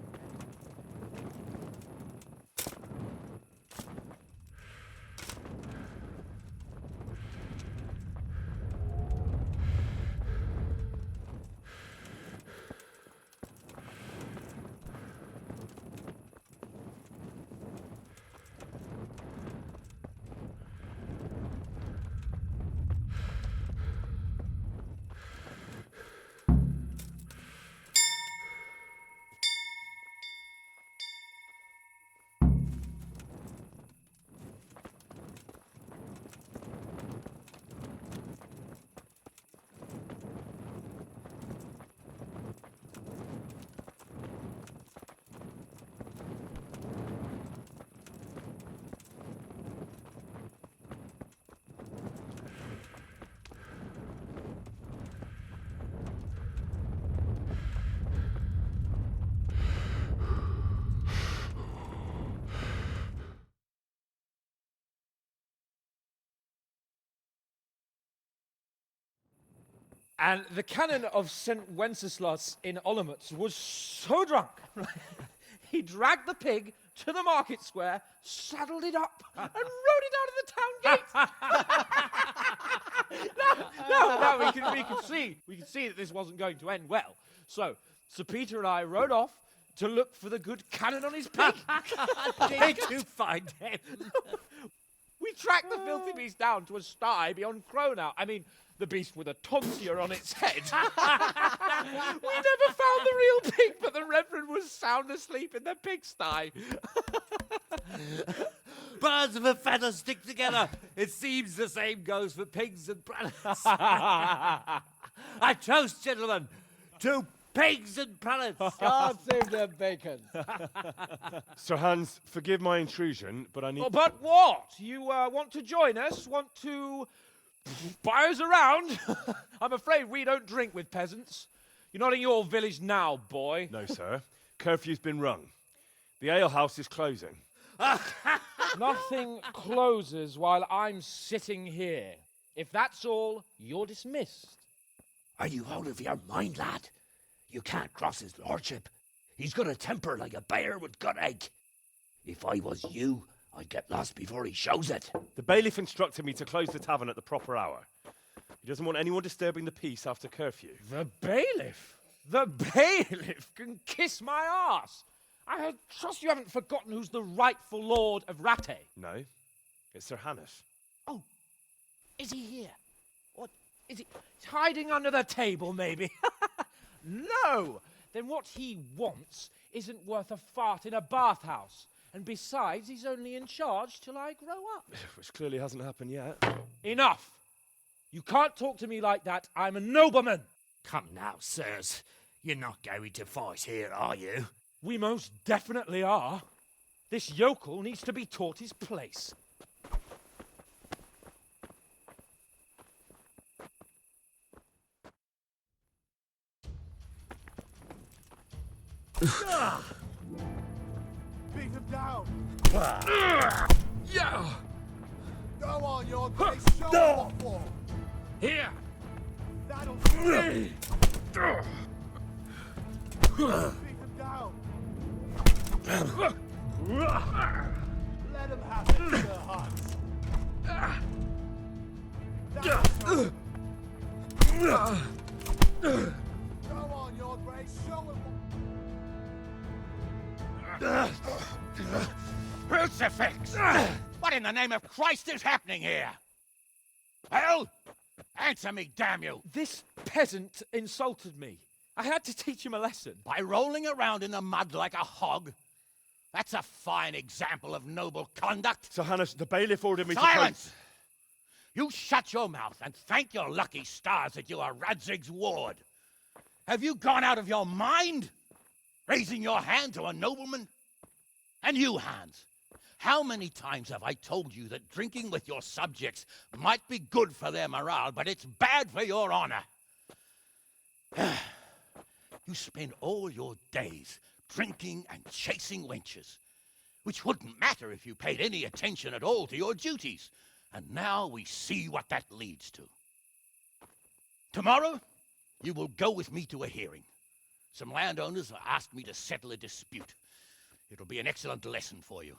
And the canon of St. Wenceslas in Olomouc was so drunk, he dragged the pig to the market square, saddled it up, and rode it out of the town gate. No, we can see that this wasn't going to end well. So, Sir Peter and I rode off to look for the good canon on his pig. Did you find him? We tracked the filthy beast down to a sty beyond Cronau. I mean, the beast with a tonsure on its head. We never found the real pig, but the Reverend was sound asleep in the pigsty. Birds of a feather stick together. It seems the same goes for pigs and planets. I toast, gentlemen, to pigs and planets. God save the bacon. Sir Hans, forgive my intrusion, but I need... Oh, but what? You want to join us? Want to buy us around? I'm afraid we don't drink with peasants. You're not in your village now, boy. No, sir. Curfew's been rung. The alehouse is closing. Nothing closes while I'm sitting here. If that's all, you're dismissed. Are you out of your mind, lad? You can't cross his lordship. He's got a temper like a bear with gut ache. If I was you, I'd get lost before he shows it. The bailiff instructed me to close the tavern at the proper hour. He doesn't want anyone disturbing the peace after curfew. The bailiff? The bailiff can kiss my arse. I trust you haven't forgotten who's the rightful lord of Rattay. No, it's Sir Hannes. Oh, is he here? What, is he hiding under the table, maybe? No! Then what he wants isn't worth a fart in a bathhouse. And besides, he's only in charge till I grow up. Which clearly hasn't happened yet. Enough! You can't talk to me like that. I'm a nobleman. Come now, sirs. You're not going to fight here, are you? We most definitely are. This yokel needs to be taught his place. Beat him down! Yeah! Go on, your grace, show him what for! Here! That'll do it! Beat him down! Let him have it, Sir Hans! Go on, your grace, show him Crucifix! What in the name of Christ is happening here? Well, answer me, damn you! This peasant insulted me. I had to teach him a lesson. By rolling around in the mud like a hog? That's a fine example of noble conduct. Sir Hannes, the bailiff ordered me Silence! to... You shut your mouth and thank your lucky stars that you are Radzig's ward. Have you gone out of your mind? Raising your hand to a nobleman? And you, Hans, how many times have I told you that drinking with your subjects might be good for their morale, but it's bad for your honor? you spend all your days drinking and chasing wenches, which wouldn't matter if you paid any attention at all to your duties. And now we see what that leads to. Tomorrow, you will go with me to a hearing. Some landowners have asked me to settle a dispute. It'll be an excellent lesson for you.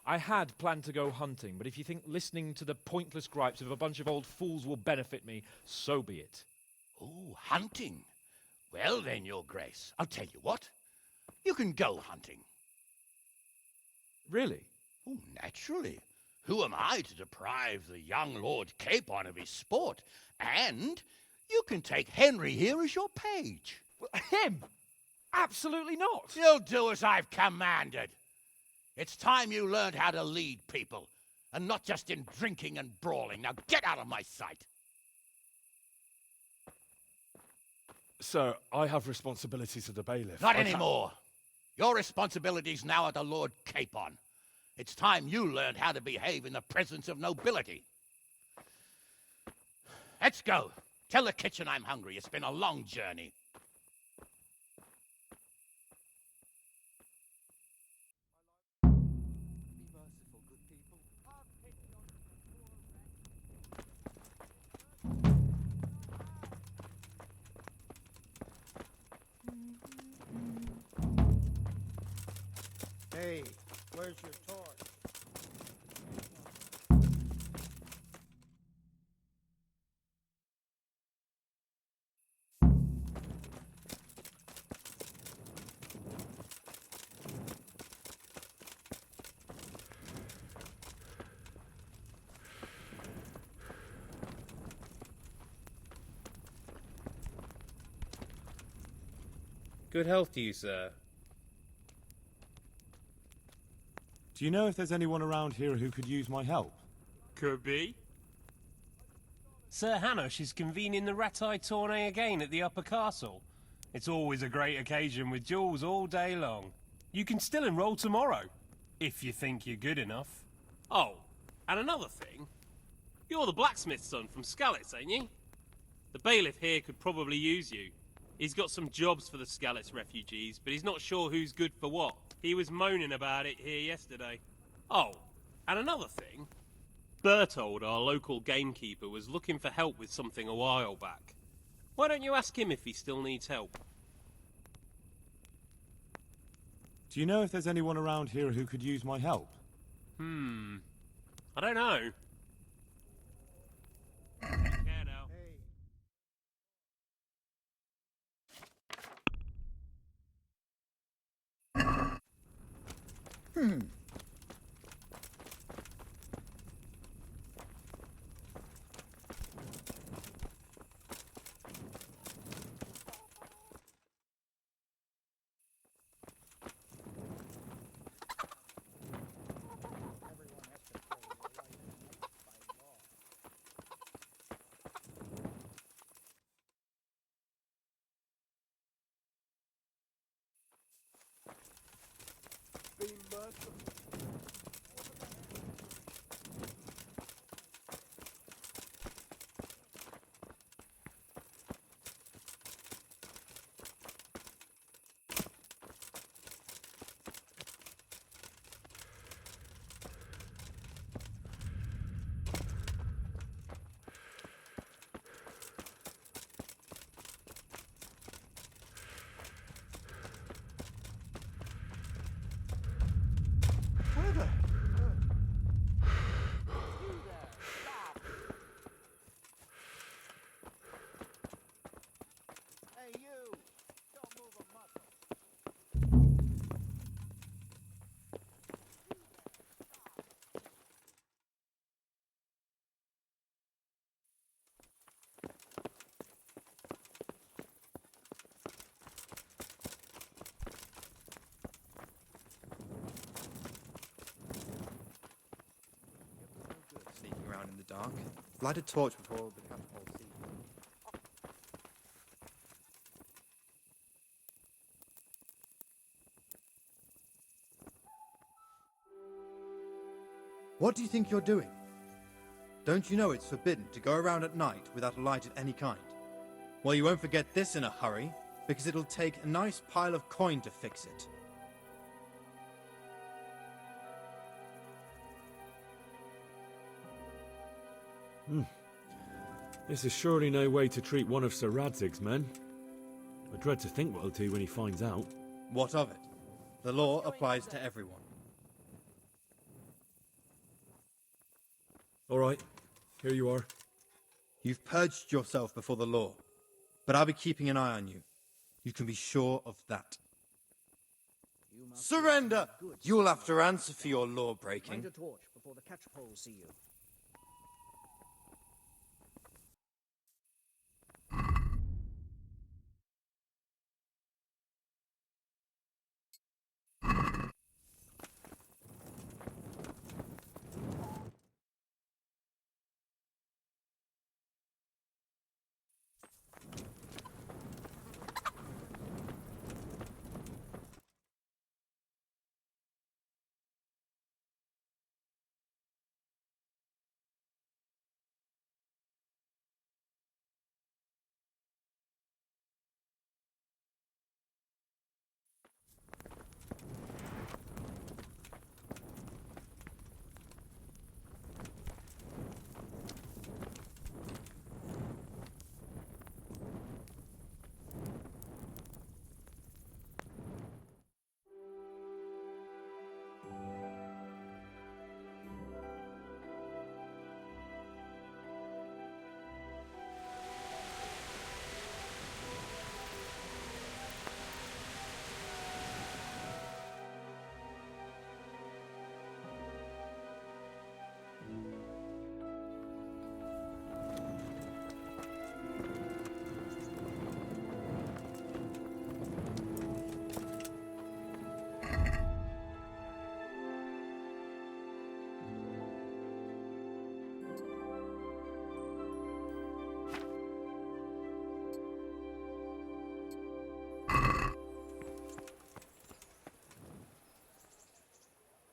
I had planned to go hunting, but if you think listening to the pointless gripes of a bunch of old fools will benefit me, so be it. Oh, hunting. Well then, Your Grace, I'll tell you what. You can go hunting. Really? Oh, naturally. Who am I to deprive the young Lord Capon of his sport? And you can take Henry here as your page. Him? Absolutely not. You'll do as I've commanded. It's time you learned how to lead people, and not just in drinking and brawling. Now get out of my sight. Sir, I have responsibilities of the bailiff. Not anymore. Your responsibilities now are the Lord Capon. It's time you learned how to behave in the presence of nobility. Let's go. Tell the kitchen I'm hungry. It's been a long journey. Hey, where's your torch? Good health to you, sir. Do you know if there's anyone around here who could use my help? Could be. Sir Hanush is convening the Ratai tourney again at the Upper Castle. It's always a great occasion with duels all day long. You can still enroll tomorrow, if you think you're good enough. Oh, and another thing. You're the blacksmith's son from Skalitz, ain't you? The bailiff here could probably use you. He's got some jobs for the Skalitz refugees, but he's not sure who's good for what. He was moaning about it here yesterday. Oh, and another thing. Bertold, our local gamekeeper, was looking for help with something a while back. Why don't you ask him if he still needs help? Do you know if there's anyone around here who could use my help? I don't know. Care now. Be merciful. Where the... Hey, you! Don't move a muscle. Sneaking around in the dark. Light a torch before the catapult sees. What do you think you're doing? Don't you know it's forbidden to go around at night without a light of any kind? Well, you won't forget this in a hurry. because it'll take a nice pile of coin to fix it. This is surely no way to treat one of Sir Radzig's men. I dread to think what he'll do when he finds out. What of it? The law applies to everyone. All right, here you are. You've purged yourself before the law, but I'll be keeping an eye on you. You can be sure of that. Surrender! You'll have to answer for your law breaking. Find a torch before the catchpoles see you.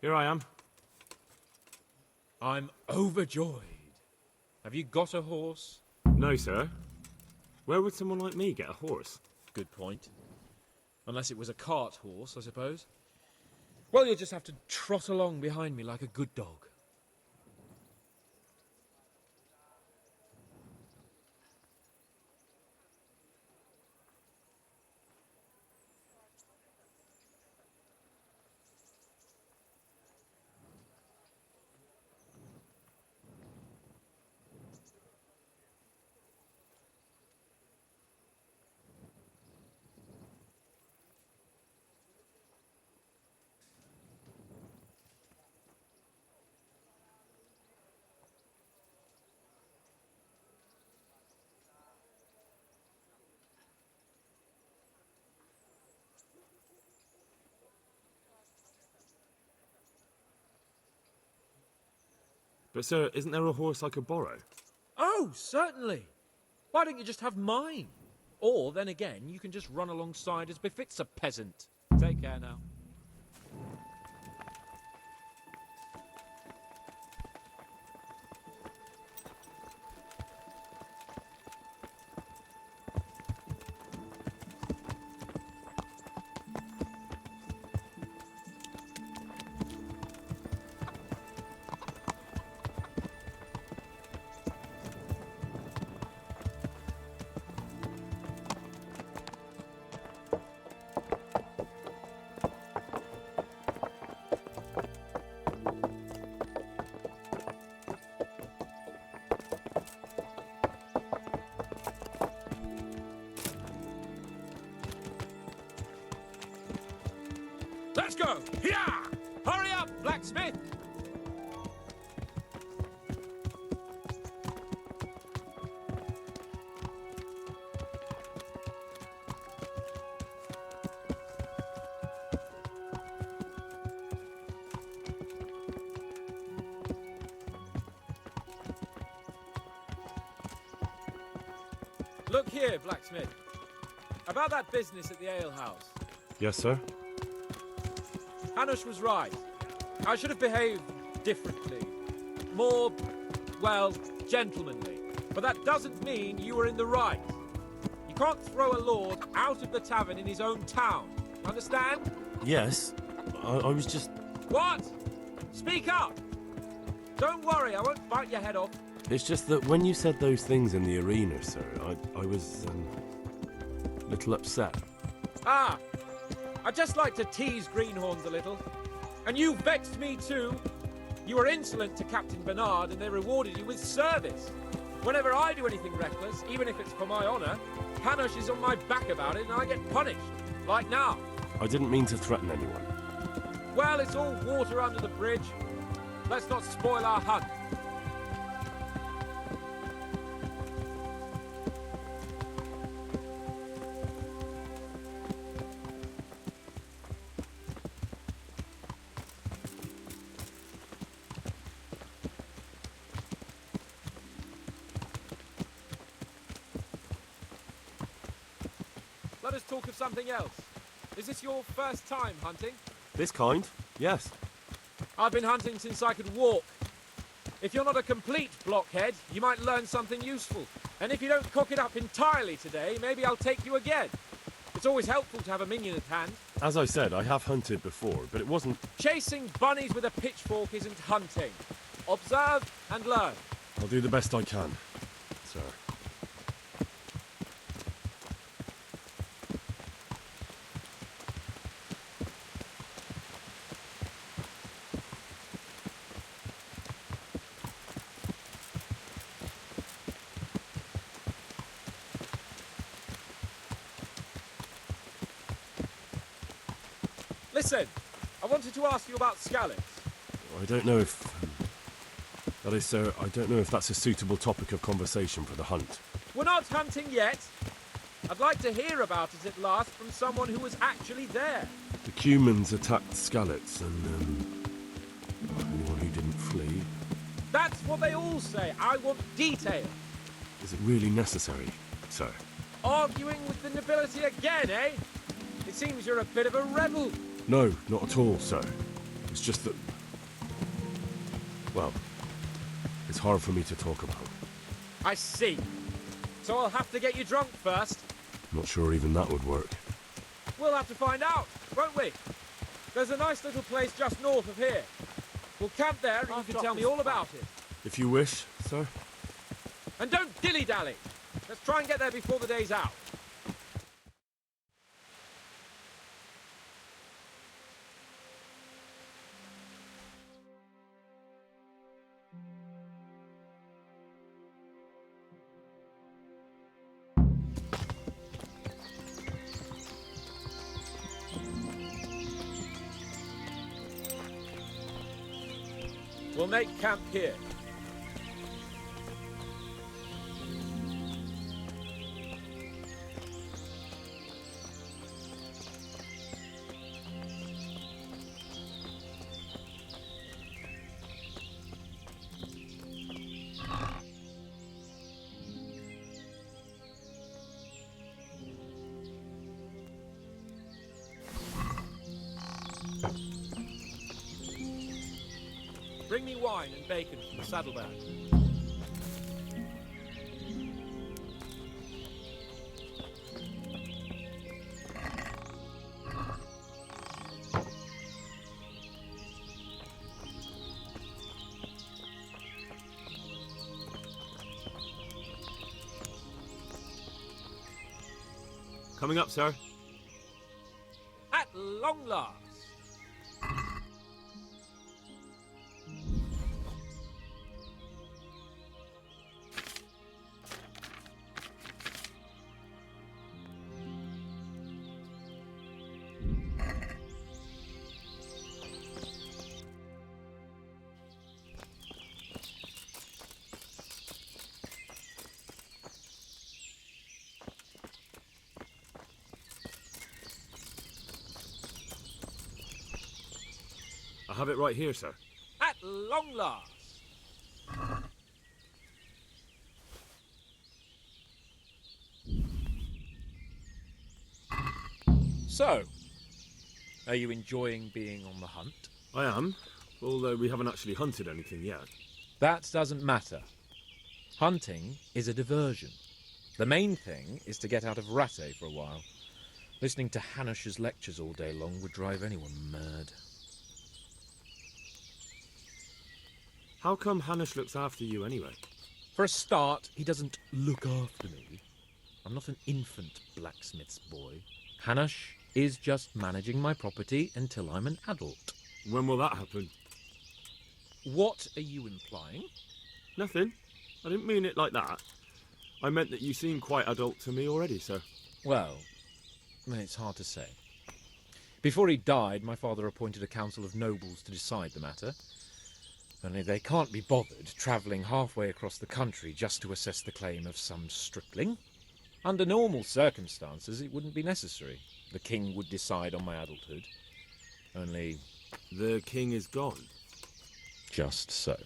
Here I am. I'm overjoyed. Have you got a horse? No, sir. Where would someone like me get a horse? Good point. Unless it was a cart horse, I suppose. Well, you'll just have to trot along behind me like a good dog. But, sir, isn't there a horse I could borrow? Oh, certainly. Why don't you just have mine? Or, then again, you can just run alongside as befits a peasant. Take care now. Let's go! Yeah! Hurry up, blacksmith! Look here, blacksmith. About that business at the alehouse. Yes, sir. Hanush was right. I should have behaved differently. More, well, gentlemanly. But that doesn't mean you were in the right. You can't throw a lord out of the tavern in his own town. Understand? Yes, I was just... What? Speak up! Don't worry, I won't bite your head off. It's just that when you said those things in the arena, sir, I was, a little upset. Ah! I just like to tease greenhorns a little. And you vexed me too. You were insolent to Captain Bernard and they rewarded you with service. Whenever I do anything reckless, even if it's for my honour, Hanush is on my back about it and I get punished. Like now. I didn't mean to threaten anyone. Well, it's all water under the bridge. Let's not spoil our hunt. Let us talk of something else. Is this your first time hunting? This kind? Yes. I've been hunting since I could walk. If you're not a complete blockhead, you might learn something useful. And if you don't cock it up entirely today, maybe I'll take you again. It's always helpful to have a minion at hand. As I said, I have hunted before, but it wasn't... Chasing bunnies with a pitchfork isn't hunting. Observe and learn. I'll do the best I can, sir. Listen, I wanted to ask you about scallops. I don't know if... that is, sir, I don't know if that's a suitable topic of conversation for the hunt. We're not hunting yet. I'd like to hear about it at last from someone who was actually there. The Cumans attacked Skallets and, anyone who didn't flee. That's what they all say. I want detail. Is it really necessary, sir? Arguing with the nobility again, eh? It seems you're a bit of a rebel. No, not at all, sir. It's just that... well, it's hard for me to talk about. I see. So I'll have to get you drunk first. Not sure even that would work. We'll have to find out, won't we? There's a nice little place just north of here. We'll camp there and you can tell me all about it. If you wish, sir. And don't dilly-dally. Let's try and get there before the day's out. We'll make camp here. Bring me wine and bacon from the saddlebag. Coming up, sir. At long last. I have it right here, sir. At long last. So, are you enjoying being on the hunt? I am, although we haven't actually hunted anything yet. That doesn't matter. Hunting is a diversion. The main thing is to get out of Rattay for a while. Listening to Hanush's lectures all day long would drive anyone mad. How come Hanush looks after you anyway? For a start, he doesn't look after me. I'm not an infant blacksmith's boy. Hanush is just managing my property until I'm an adult. When will that happen? What are you implying? Nothing. I didn't mean it like that. I meant that you seem quite adult to me already, sir. Well, it's hard to say. Before he died, my father appointed a council of nobles to decide the matter. Only they can't be bothered travelling halfway across the country just to assess the claim of some stripling. Under normal circumstances, it wouldn't be necessary. The king would decide on my adulthood. Only... The king is gone. Just so.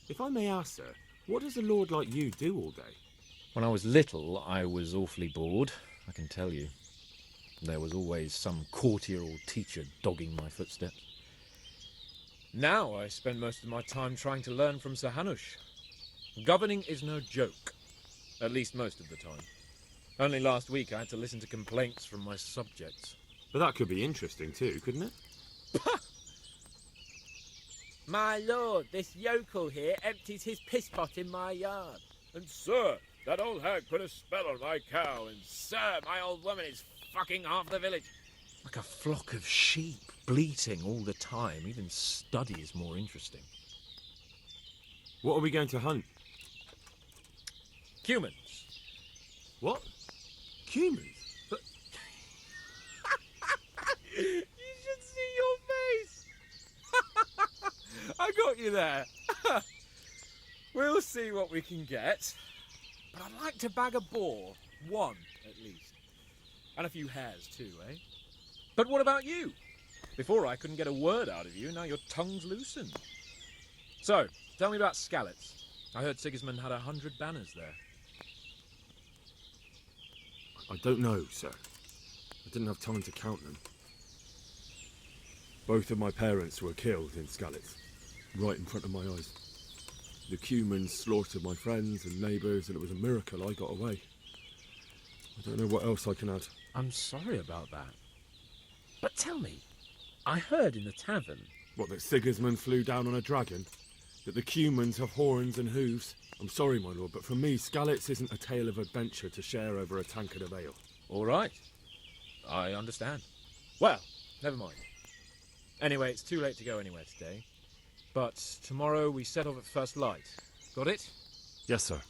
If I may ask, sir, what does a lord like you do all day? When I was little, I was awfully bored, I can tell you. There was always some courtier or teacher dogging my footsteps. Now I spend most of my time trying to learn from Sir Hanush. Governing is no joke, at least most of the time. Only last week I had to listen to complaints from my subjects. But that could be interesting too, couldn't it? My lord, this yokel here empties his piss pot in my yard. And sir, that old hag put a spell on my cow, and Sir, my old woman is fucking half the village. Like a flock of sheep, bleating all the time. Even study is more interesting. What are we going to hunt? Humans. What? Humans? But... You should see your face. I got you there. We'll see what we can get. But I'd like to bag a boar. One, at least. And a few hares too, eh? But what about you? Before I couldn't get a word out of you, now your tongue's loosened. So, tell me about Skalitz. I heard Sigismund had 100 banners there. I don't know, sir. I didn't have time to count them. Both of my parents were killed in Skalitz, right in front of my eyes. The Cumans slaughtered my friends and neighbours, and it was a miracle I got away. I don't know what else I can add. I'm sorry about that. But tell me, I heard in the tavern... What, that Sigismund flew down on a dragon? That the Cumans have horns and hooves? I'm sorry, my lord, but for me, Skalitz isn't a tale of adventure to share over a tankard of ale. All right. I understand. Well, never mind. Anyway, it's too late to go anywhere today. But tomorrow we set off at first light. Got it? Yes, sir.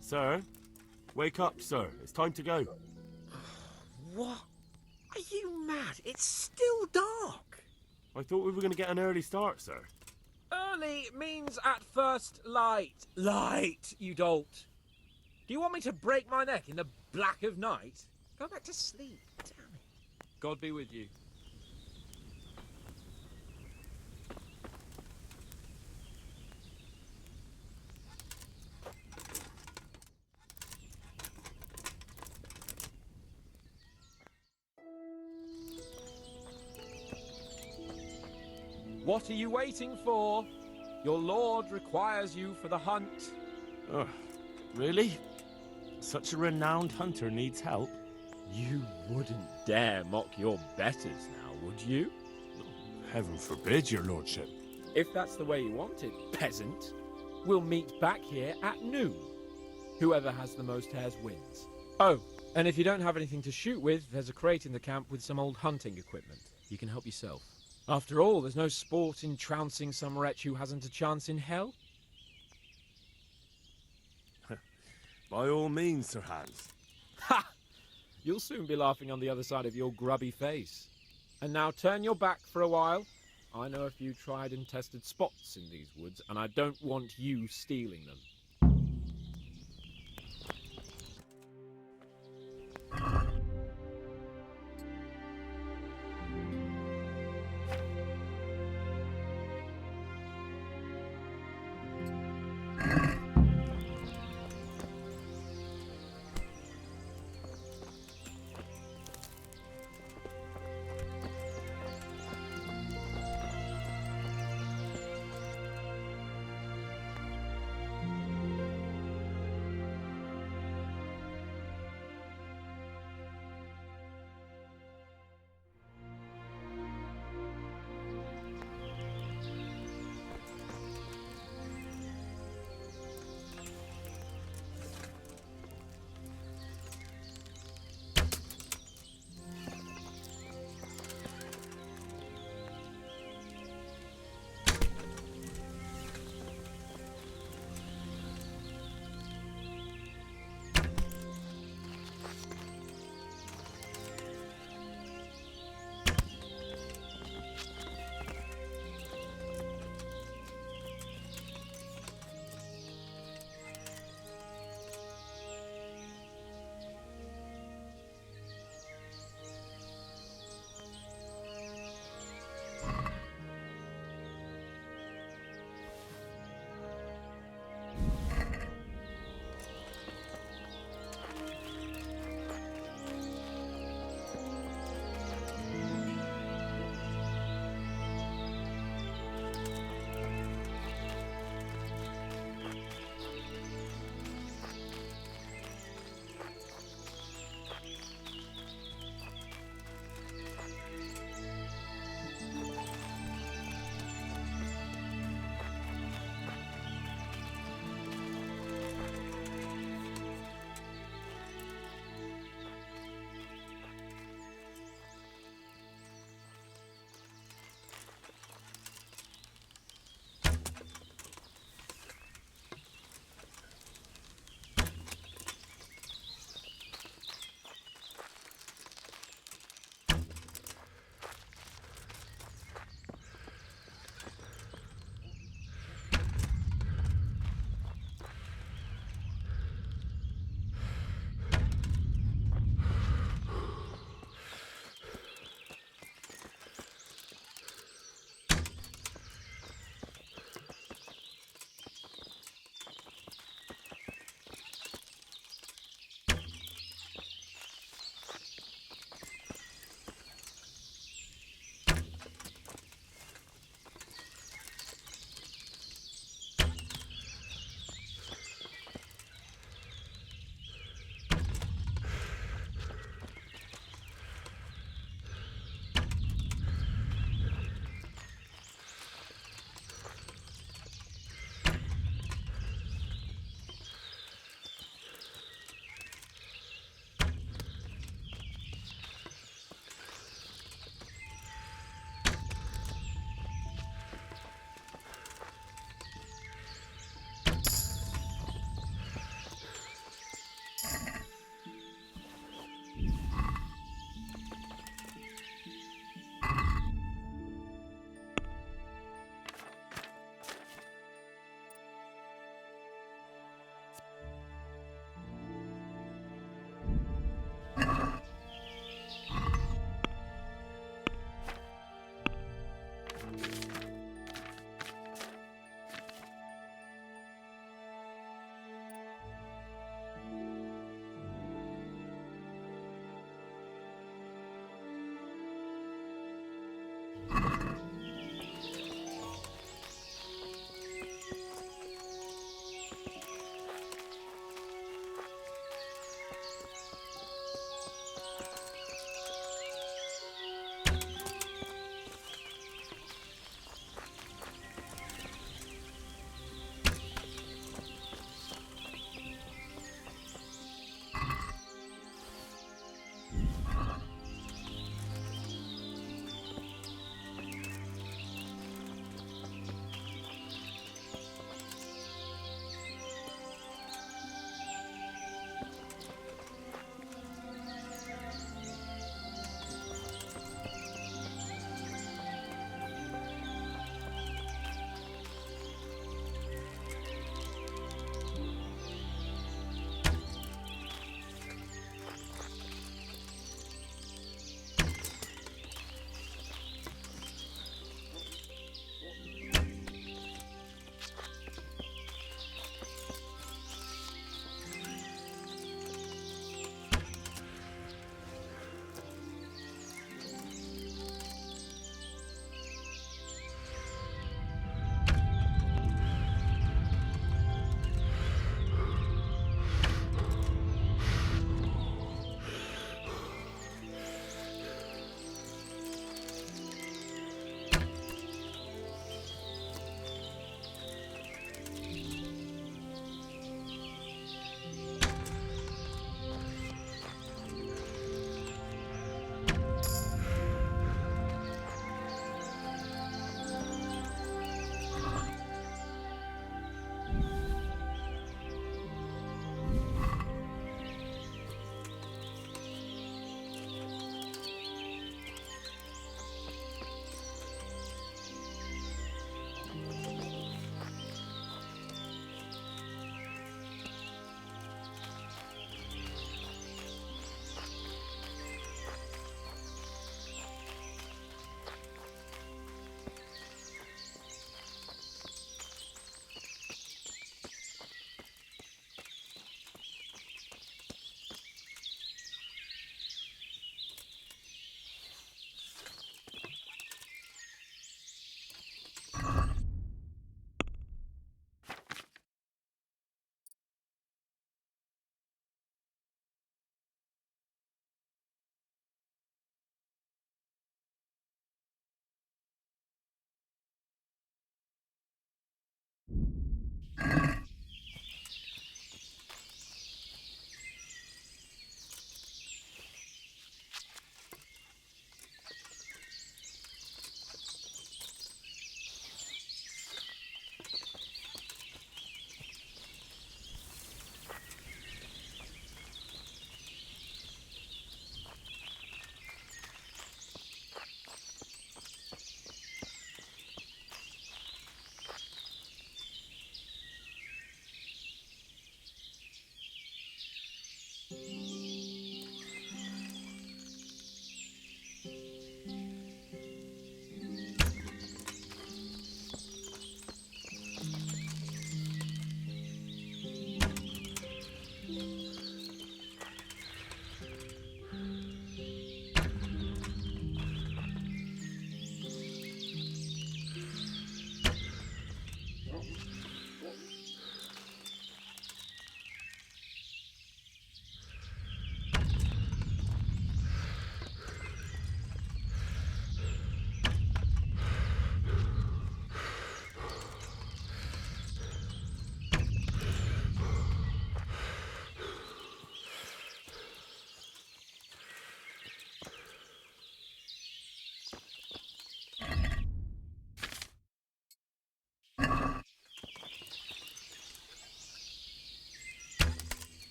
Sir, Wake up, sir. It's time to go. What? Are you mad? It's still dark. I thought we were going to get an early start, sir. Early means at first light. Light, you dolt. Do you want me to break my neck in the black of night? Go back to sleep. Damn it. God be with you. What are you waiting for? Your lord requires you for the hunt. Oh, really? Such a renowned hunter needs help? You wouldn't dare mock your betters now, would you? Heaven forbid, your lordship. If that's the way you want it, peasant, we'll meet back here at noon. Whoever has the most hares wins. Oh, and if you don't have anything to shoot with, there's a crate in the camp with some old hunting equipment. You can help yourself. After all, there's no sport in trouncing some wretch who hasn't a chance in hell. By all means, Sir Hans. Ha! You'll soon be laughing on the other side of your grubby face. And now turn your back for a while. I know a few tried and tested spots in these woods, and I don't want you stealing them.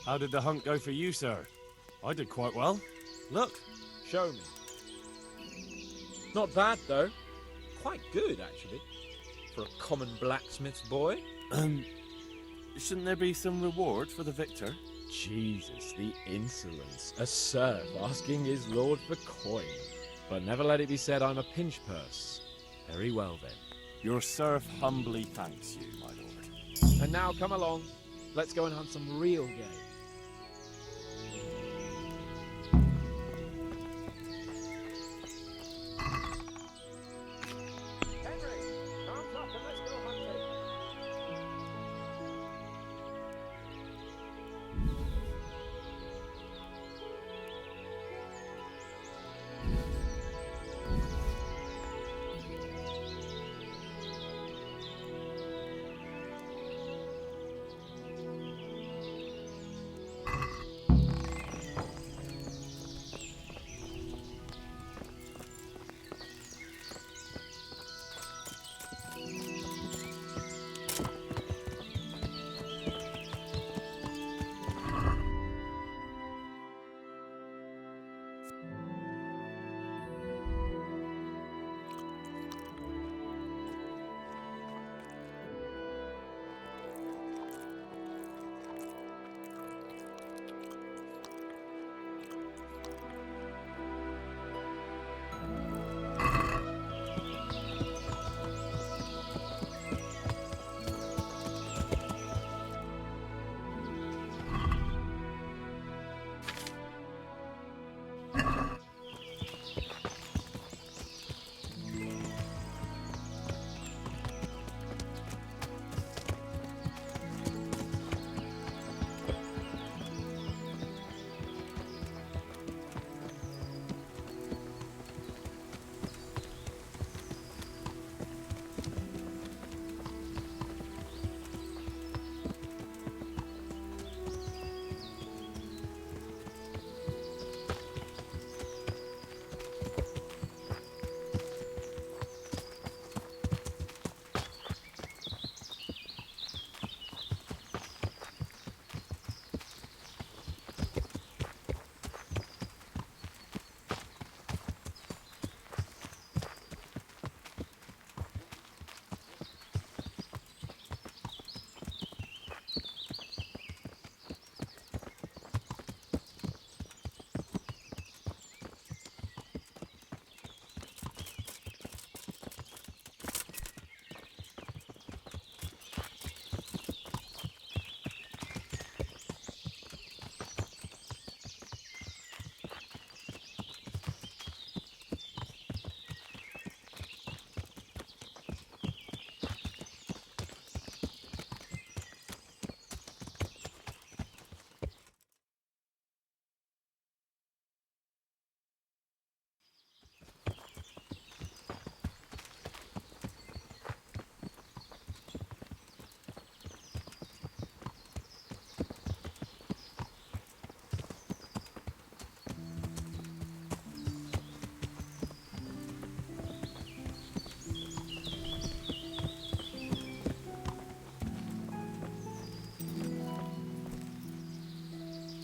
How did the hunt go for you, sir? I did quite well. Look. Show me. Not bad, though. Quite good, actually. For a common blacksmith's boy. Shouldn't there be some reward for the victor? Jesus, the insolence. A serf asking his lord for coin. But never let it be said I'm a pinch purse. Very well, then. Your serf humbly thanks you, my lord. And now come along. Let's go and hunt some real game.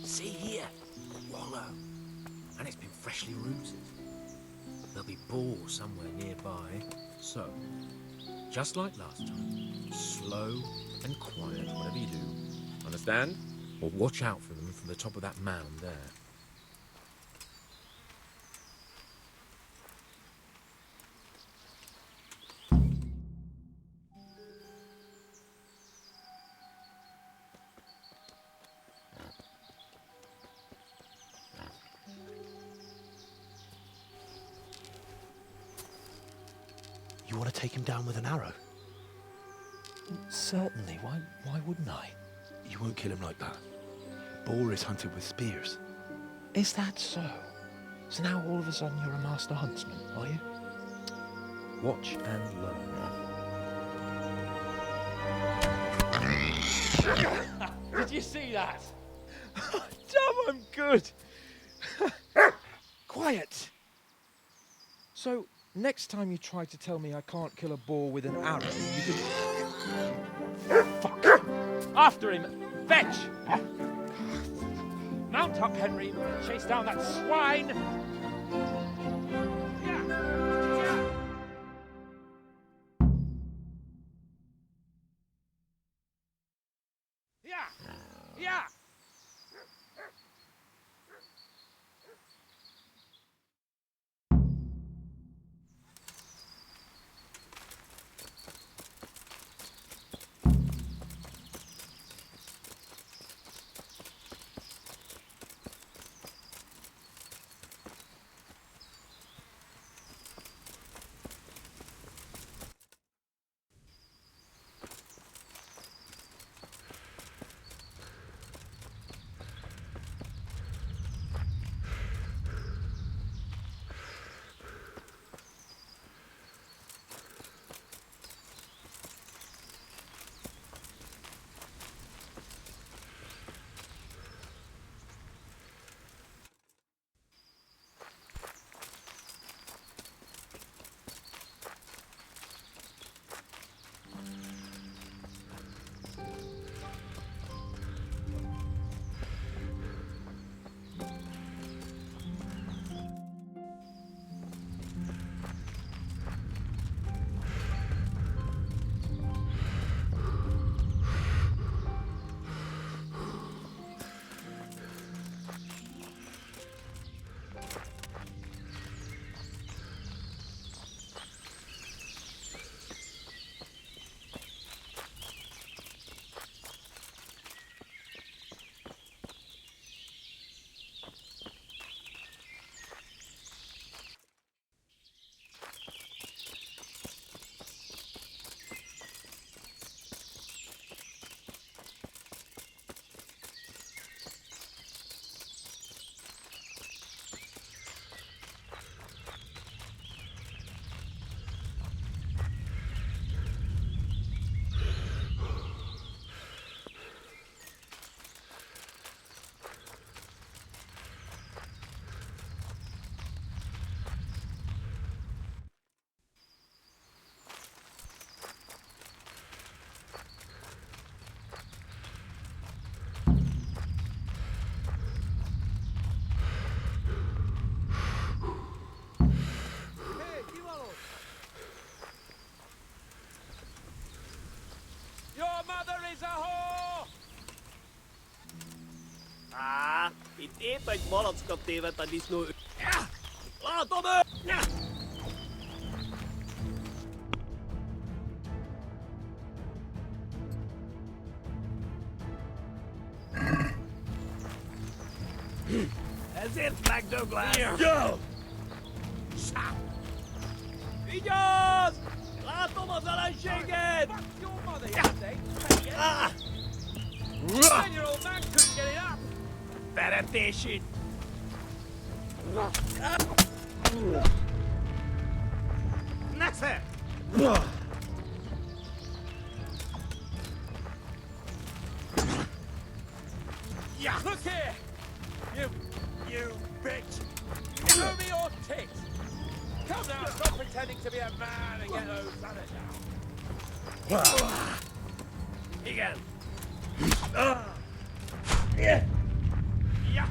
See here, a wallow, and it's been freshly rooted. There'll be boar somewhere nearby, so, just like last time, slow and quiet, whatever you do. Understand? Or watch out for them from the top of that mound there. You want to take him down with an arrow? Certainly, why wouldn't I? You won't kill him like that. Boar is hunted with spears. Is that so? So now all of a sudden you're a master huntsman, are you? Watch and learn. Did you see that? Damn, I'm good. Quiet. So, next time you try to tell me I can't kill a boar with an arrow, you can... Fuck! After him! Fetch! Mount up, Henry. We're going to chase down that swine. Yeah. Itt épp egy malackat tévedt a disznó. Látom ő! Ezért megdög lesz! Jó! Vigyázz! Látom az ellenséget! Veretését! Nesze! Yeah. Look here! You bitch! Show me your tits! Come now, stop pretending to be a man and get those others out. Igen! Yeah! Yeah!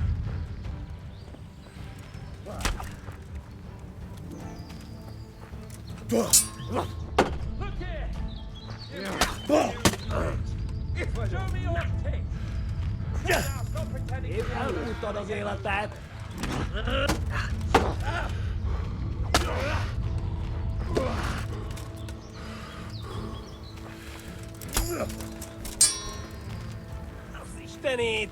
Look here! Show me your tits! Come now, stop pretending to be a man. Elhúztad az életet! Az Istenét!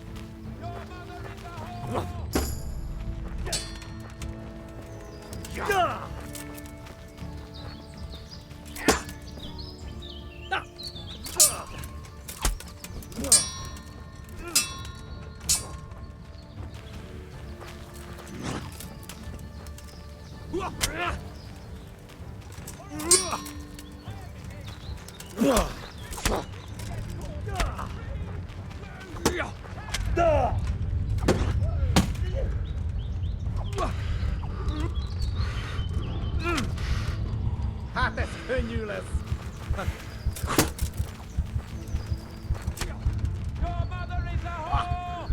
Hát ez könnyű lesz! Your mother is a whore!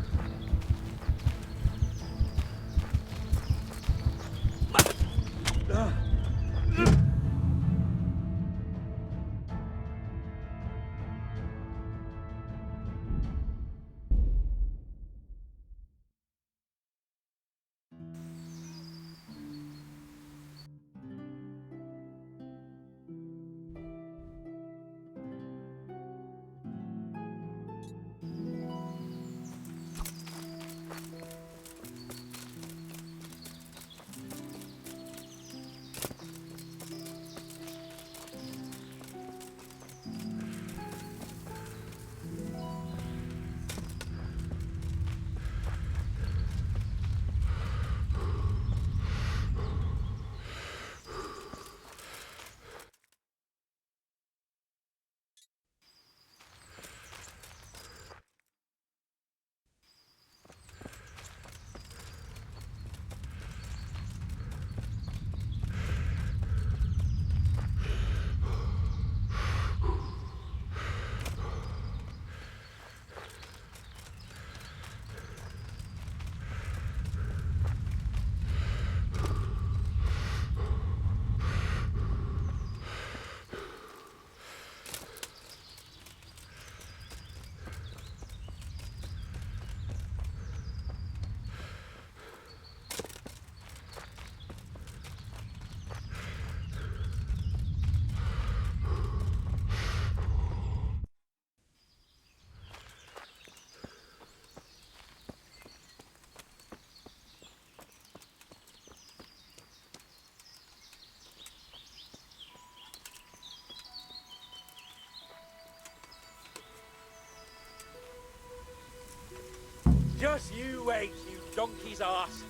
Just you wait, you donkey's arse.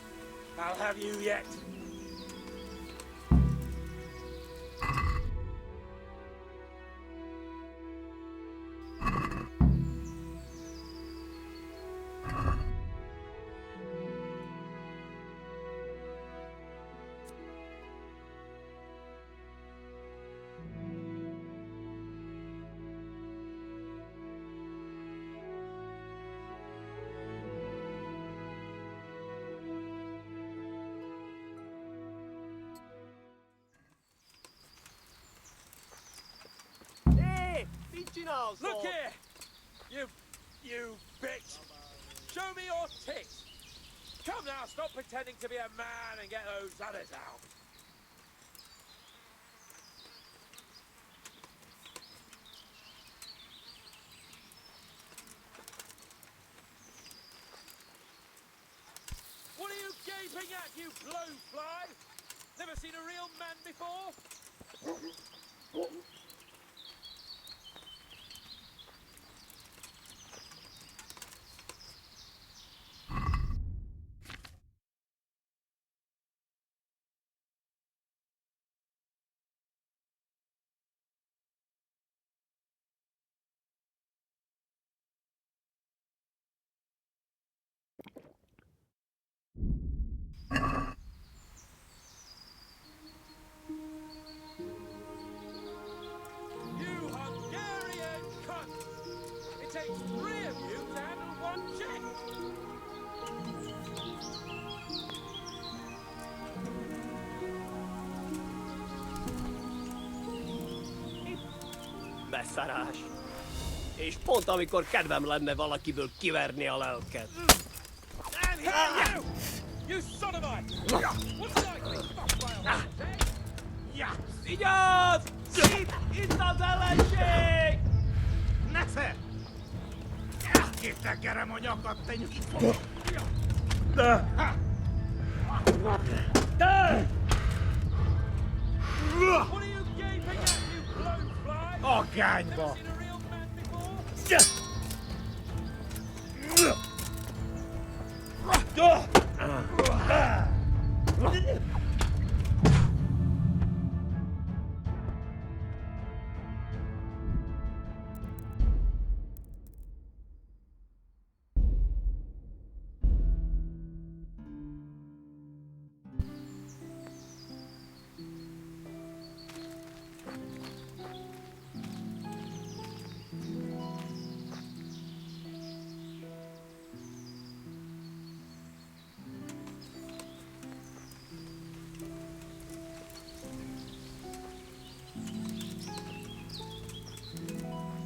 I'll have you yet. Hey, Finchinals! Look here! You bitch! Show me your tits! Come now, stop pretending to be a man and get those others out! What are you gaping at, you blowfly? Never seen a real man before? You Hungarian cunt! It takes 3 of you to handle 1 chick! Beszarás. És pont amikor kedvem lenne valakiből kiverni a lelket. And here you! You sodomite! What's likely? Fuck by a horse, eh? Vigyázz! Itt az ellenség! Nesze! Kitekerem a nyakat, te nyitva! What are you gaping at, you blowfly? Agányba!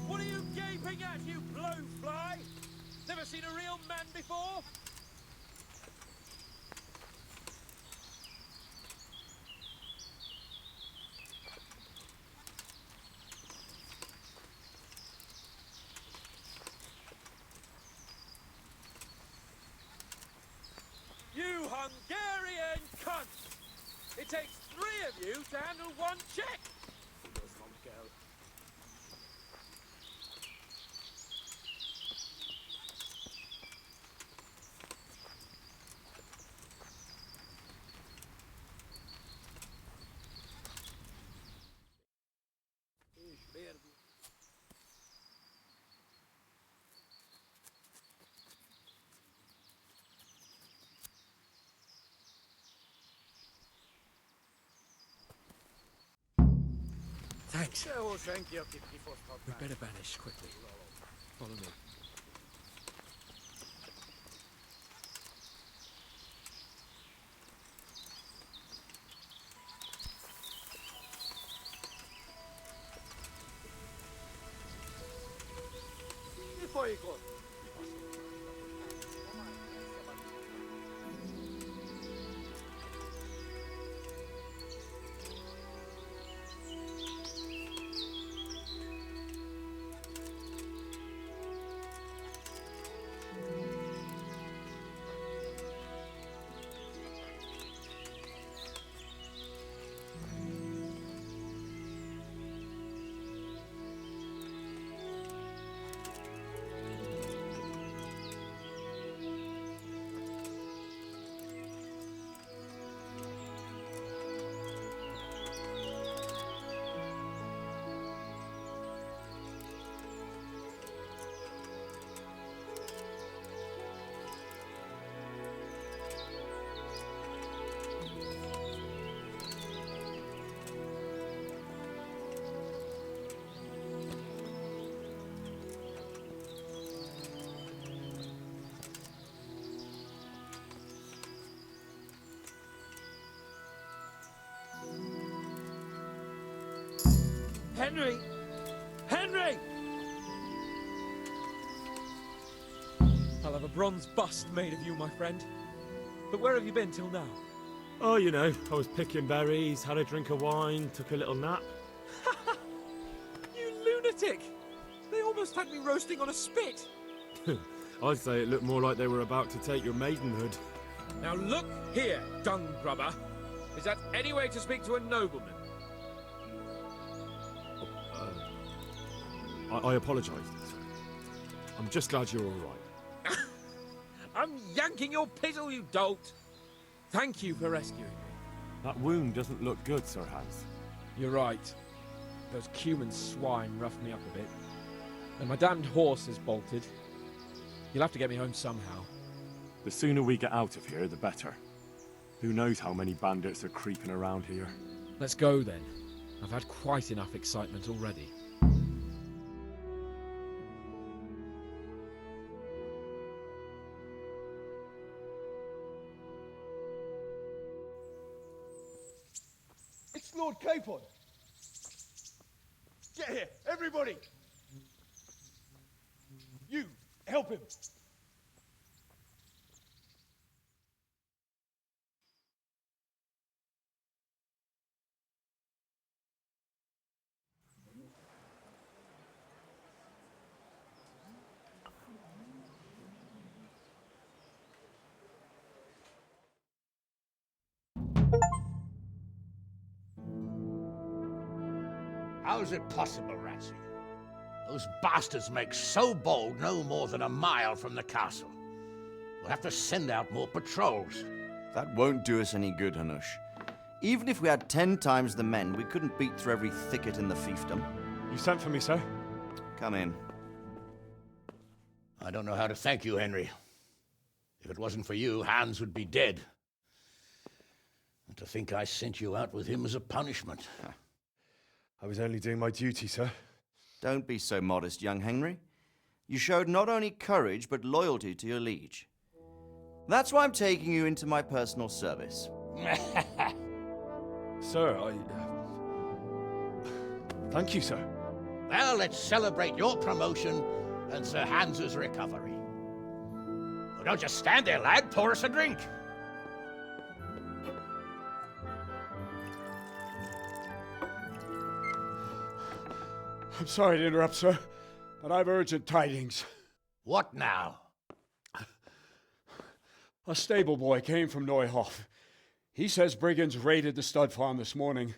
What are you gaping at, you blowfly? Never seen a real man before? You Hungarian cunt! It takes 3 of you to handle 1 chick! Thanks. We We better vanish quickly. Follow me. Henry! Henry! I'll have a bronze bust made of you, my friend. But where have you been till now? Oh, you know, I was picking berries, had a drink of wine, took a little nap. You lunatic! They almost had me roasting on a spit! I'd say it looked more like they were about to take your maidenhood. Now look here, dung grubber. Is that any way to speak to a nobleman? I apologise. I'm just glad you're all right. I'm yanking your pizzle, you dolt! Thank you for rescuing me. That wound doesn't look good, Sir Hans. You're right. Those Cuman swine roughed me up a bit. And my damned horse has bolted. You'll have to get me home somehow. The sooner we get out of here, the better. Who knows how many bandits are creeping around here. Let's go then. I've had quite enough excitement already. It's Lord Capon! Get here, everybody! You, help him! How is it possible, Ratsy? Those bastards make so bold no more than a mile from the castle. We'll have to send out more patrols. That won't do us any good, Hanush. Even if we had 10 times the men, we couldn't beat through every thicket in the fiefdom. You sent for me, sir? Come in. I don't know how to thank you, Henry. If it wasn't for you, Hans would be dead. And to think I sent you out with him as a punishment. I was only doing my duty, sir. Don't be so modest, young Henry. You showed not only courage, but loyalty to your liege. That's why I'm taking you into my personal service. Sir, thank you, sir. Well, let's celebrate your promotion and Sir Hans's recovery. Well, don't just stand there, lad. Pour us a drink. I'm sorry to interrupt, sir, but I've urgent tidings. What now? A stable boy came from Neuhof. He says brigands raided the stud farm this morning.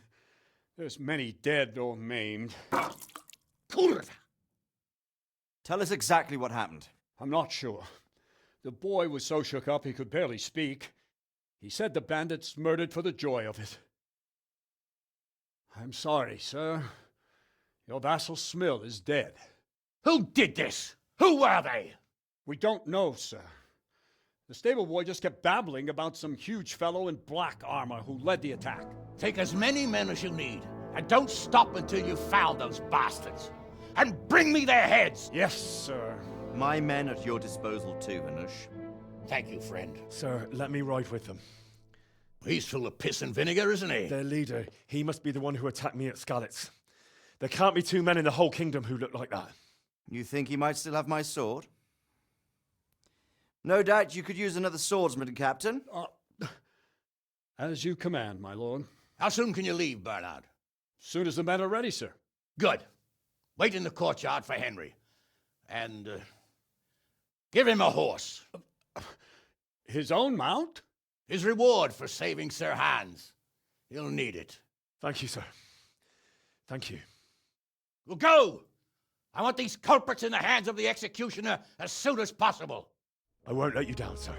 There's many dead or maimed. Tell us exactly what happened. I'm not sure. The boy was so shook up he could barely speak. He said the bandits murdered for the joy of it. I'm sorry, sir. Your vassal Smill is dead. Who did this? Who were they? We don't know, sir. The stable boy just kept babbling about some huge fellow in black armor who led the attack. Take as many men as you need, and don't stop until you've found those bastards. And bring me their heads! Yes, sir. My men at your disposal too, Hanush. Thank you, friend. Sir, let me ride with them. He's full of piss and vinegar, isn't he? Their leader, he must be the one who attacked me at Skalitz. There can't be 2 men in the whole kingdom who look like that. You think he might still have my sword? No doubt you could use another swordsman, Captain. As you command, my lord. How soon can you leave, Bernard? Soon as the men are ready, sir. Good. Wait in the courtyard for Henry. And give him a horse. His own mount? His reward for saving Sir Hans. He'll need it. Thank you, sir. Thank you. Well, go! I want these culprits in the hands of the executioner as soon as possible. I won't let you down, sir.